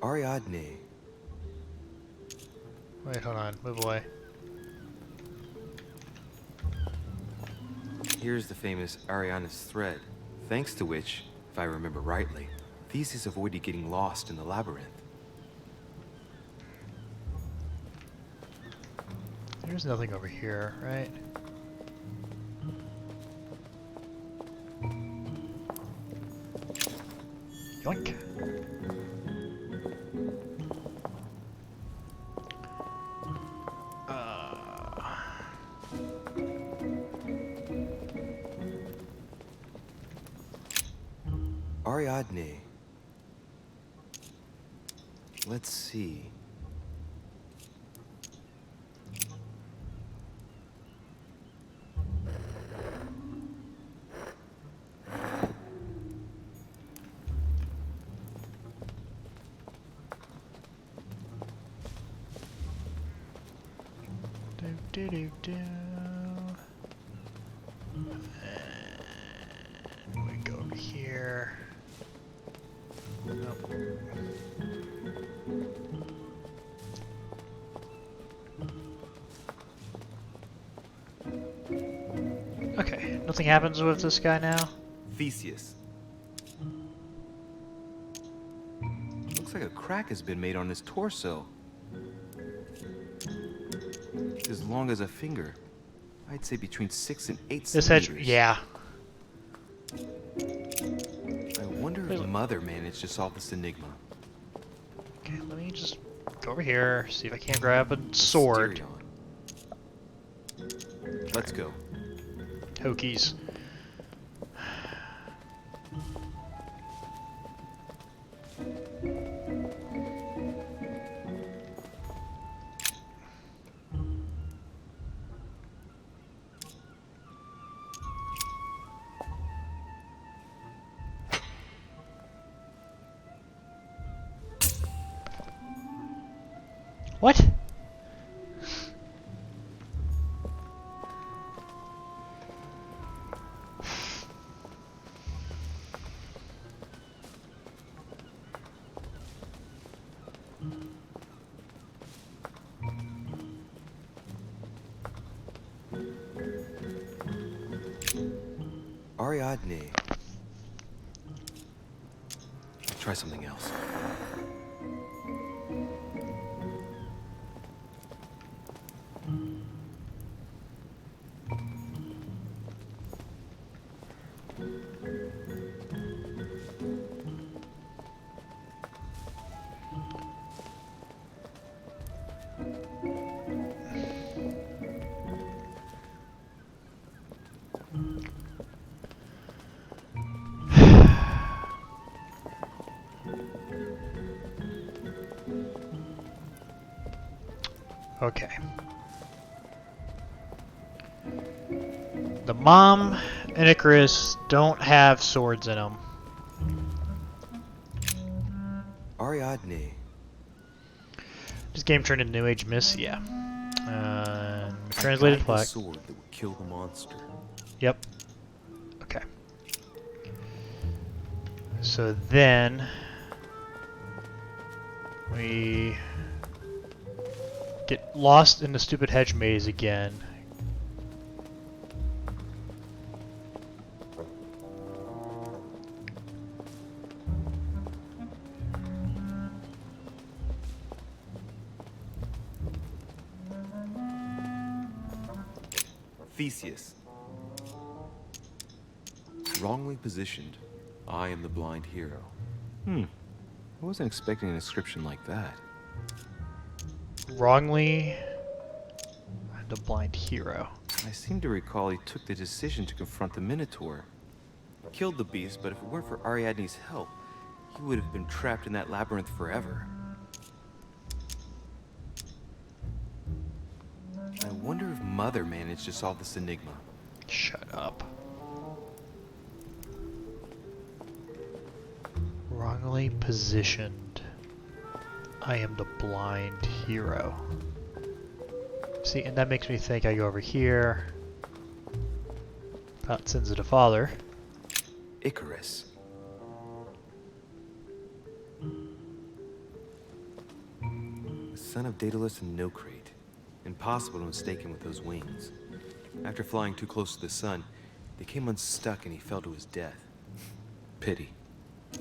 Ariadne. Wait, hold on. Move away. Here's the famous Ariadne's thread, thanks to which, if I remember rightly, Theseus avoided getting lost in the labyrinth. There's nothing over here, right? Yoink. Ariadne. Let's see. Do. And we go over here. Nope. Okay, nothing happens with this guy now. Theseus. Looks like a crack has been made on his torso. As long as a finger. I'd say between 6 and 8 This centimeters. hedge, yeah. I wonder if Mother managed to solve this enigma. Okay, let me just go over here, see if I can't grab a sword. Let's go. Hokies. What? Ariadne. Try something else. Okay. The mom and Icarus don't have swords in them. Ariadne. This game turned into New Age Myths, yeah. Translated plaque. Sword that would kill the monster. Yep. Okay. So then we get lost in the stupid hedge maze again. Theseus. Wrongly positioned, I am the blind hero. I wasn't expecting an inscription like that. Wrongly, the blind hero. I seem to recall he took the decision to confront the Minotaur. Killed the beast, but if it weren't for Ariadne's help, he would have been trapped in that labyrinth forever. I wonder if Mother managed to solve this enigma. Shut up. Wrongly positioned. I am the blind hero. See, and that makes me think I go over here. About sins of the father. Icarus. The son of Daedalus and Nocrate. Impossible to mistake him with those wings. After flying too close to the sun, they came unstuck and he fell to his death. Pity. I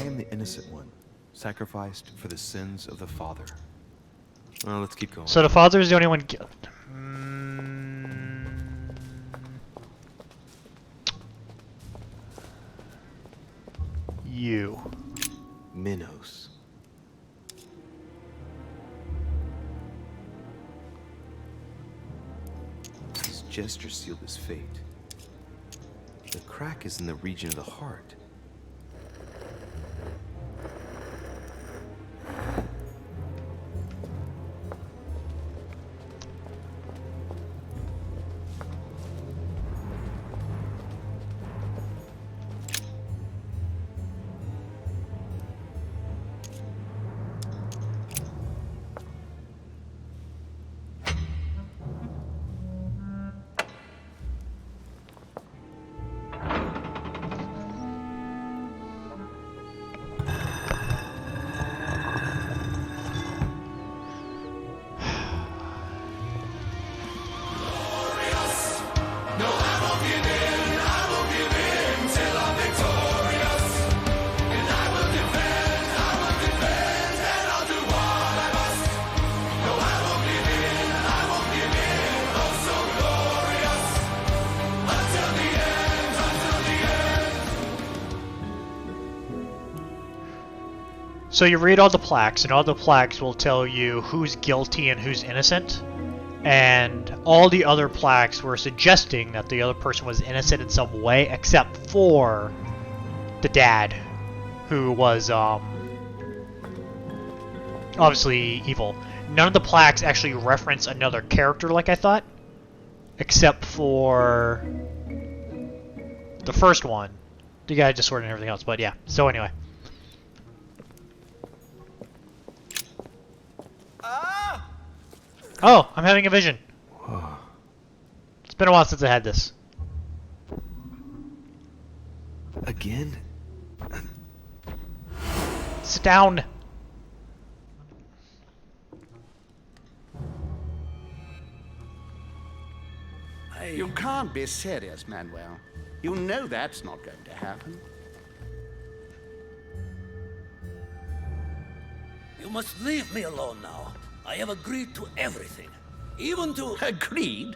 am the innocent one, sacrificed for the sins of the father. Well, let's keep going. So the father is the only one. You. Minos. His gesture sealed his fate. The crack is in the region of the heart. So you read all the plaques, and all the plaques will tell you who's guilty and who's innocent. And all the other plaques were suggesting that the other person was innocent in some way, except for the dad, who was obviously evil. None of the plaques actually reference another character like I thought, except for the first one. The guy just sorted and everything else, but yeah. So anyway. Oh, I'm having a vision. It's been a while since I had this. Again? Sit down. You can't be serious, Manuel. You know that's not going to happen. You must leave me alone now. I have agreed to everything. Even to... Agreed?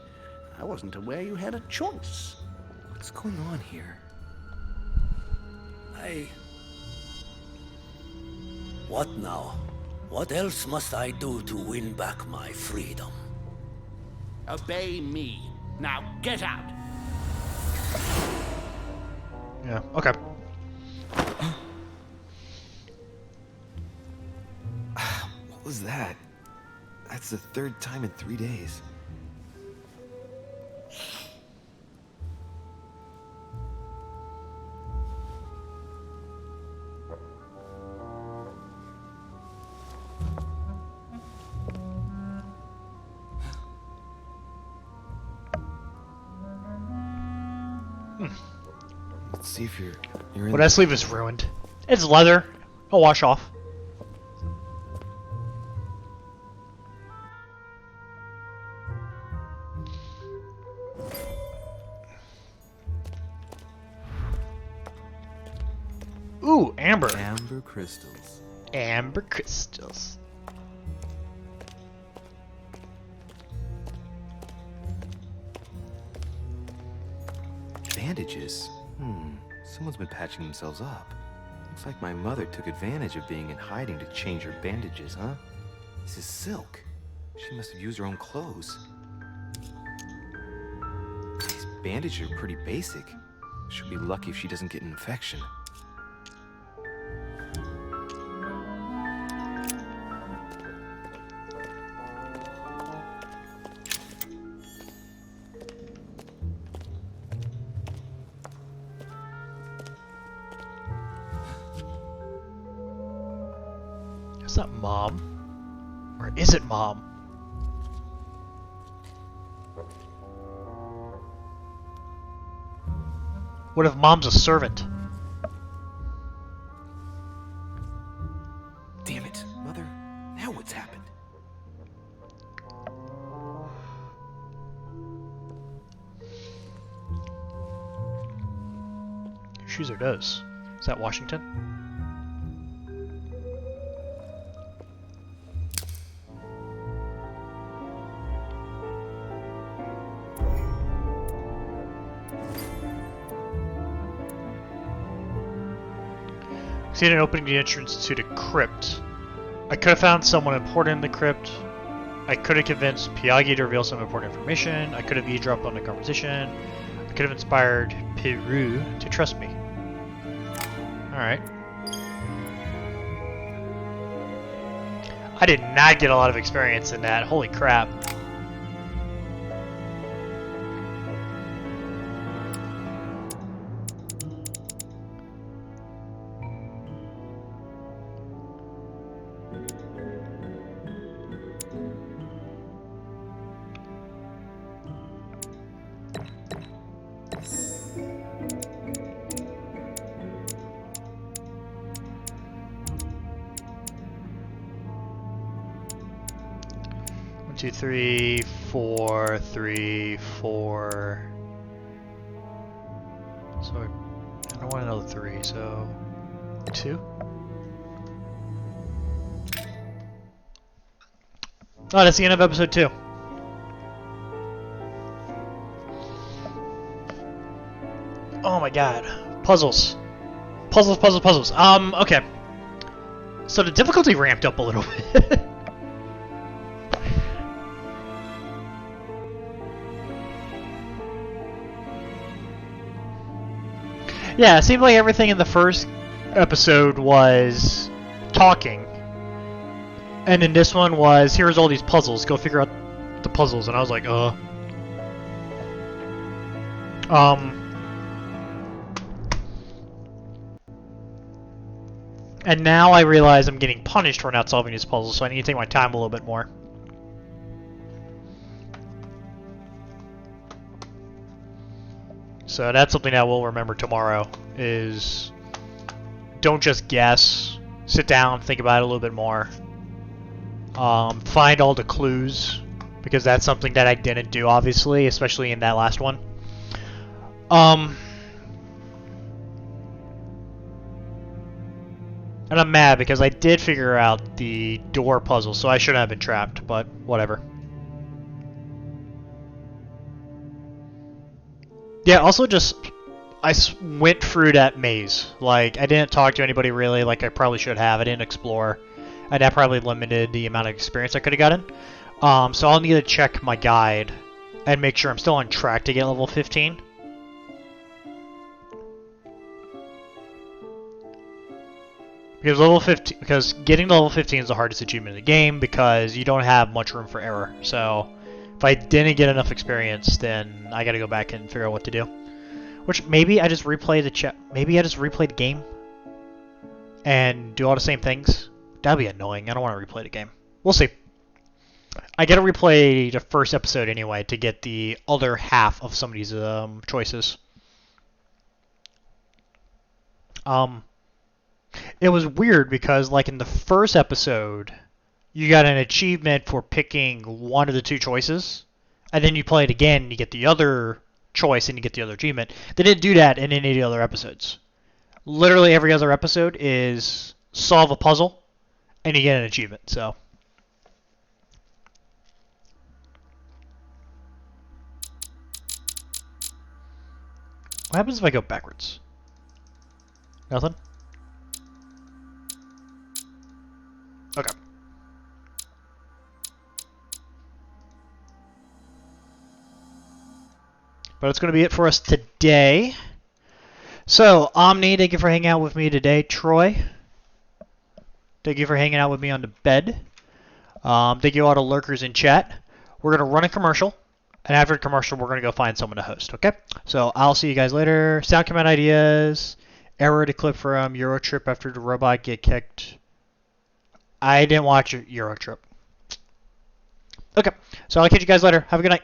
I wasn't aware you had a choice. What's going on here? What now? What else must I do to win back my freedom? Obey me. Now get out. Yeah, okay. What was that? That's the third time in 3 days. Let's see if you're in. Well, that sleeve is ruined. It's leather. It'll wash off. Ooh, amber. Amber crystals. Amber crystals. bandages. Someone's been patching themselves up. Looks like my mother took advantage of being in hiding to change her bandages, huh? This is silk. She must have used her own clothes. These bandages are pretty basic. She'll be lucky if she doesn't get an infection. Is that Mom? Or is it Mom? What if Mom's a servant? Damn it, Mother. Now what's happened? Schuser does. Is that Washington? Succeeded in opening the entrance to the crypt. I could have found someone important in the crypt. I could have convinced Pyagi to reveal some important information. I could have eavesdropped on the conversation. I could have inspired Peru to trust me. Alright. I did not get a lot of experience in that. Holy crap. Two, 3, 4, 3, 4. So I don't want another 3, so 2. Oh, that's the end of episode 2. Oh my god. Puzzles. Puzzles. Okay. So the difficulty ramped up a little bit. Yeah, it seemed like everything in the first episode was talking. And in this one was, here's all these puzzles, go figure out the puzzles. And I was like, And now I realize I'm getting punished for not solving these puzzles, so I need to take my time a little bit more. So that's something that we'll remember tomorrow, is don't just guess. Sit down, think about it a little bit more. Find all the clues, because that's something that I didn't do, obviously, especially in that last one. And I'm mad because I did figure out the door puzzle, so I shouldn't have been trapped, but whatever. Yeah, also just, I went through that maze. Like, I didn't talk to anybody really like I probably should have. I didn't explore. And that probably limited the amount of experience I could have gotten. So I'll need to check my guide and make sure I'm still on track to get level 15. Because getting to level 15 is the hardest achievement in the game because you don't have much room for error. So if I didn't get enough experience, then I gotta go back and figure out what to do. Which, maybe I just replay the game and do all the same things. That'd be annoying. I don't want to replay the game. We'll see. I gotta replay the first episode anyway to get the other half of some of these choices. It was weird because, like, in the first episode, you got an achievement for picking one of the two choices, and then you play it again and you get the other choice and you get the other achievement. They didn't do that in any of the other episodes. Literally every other episode is solve a puzzle and you get an achievement, so. What happens if I go backwards? Nothing? Okay. But it's going to be it for us today. So, Omni, thank you for hanging out with me today. Troy, thank you for hanging out with me on the bed. Thank you all the lurkers in chat. We're going to run a commercial. And after the commercial, we're going to go find someone to host, okay? So, I'll see you guys later. Sound command ideas. Error to clip from Eurotrip after the robot get kicked. I didn't watch Eurotrip. Okay, so I'll catch you guys later. Have a good night.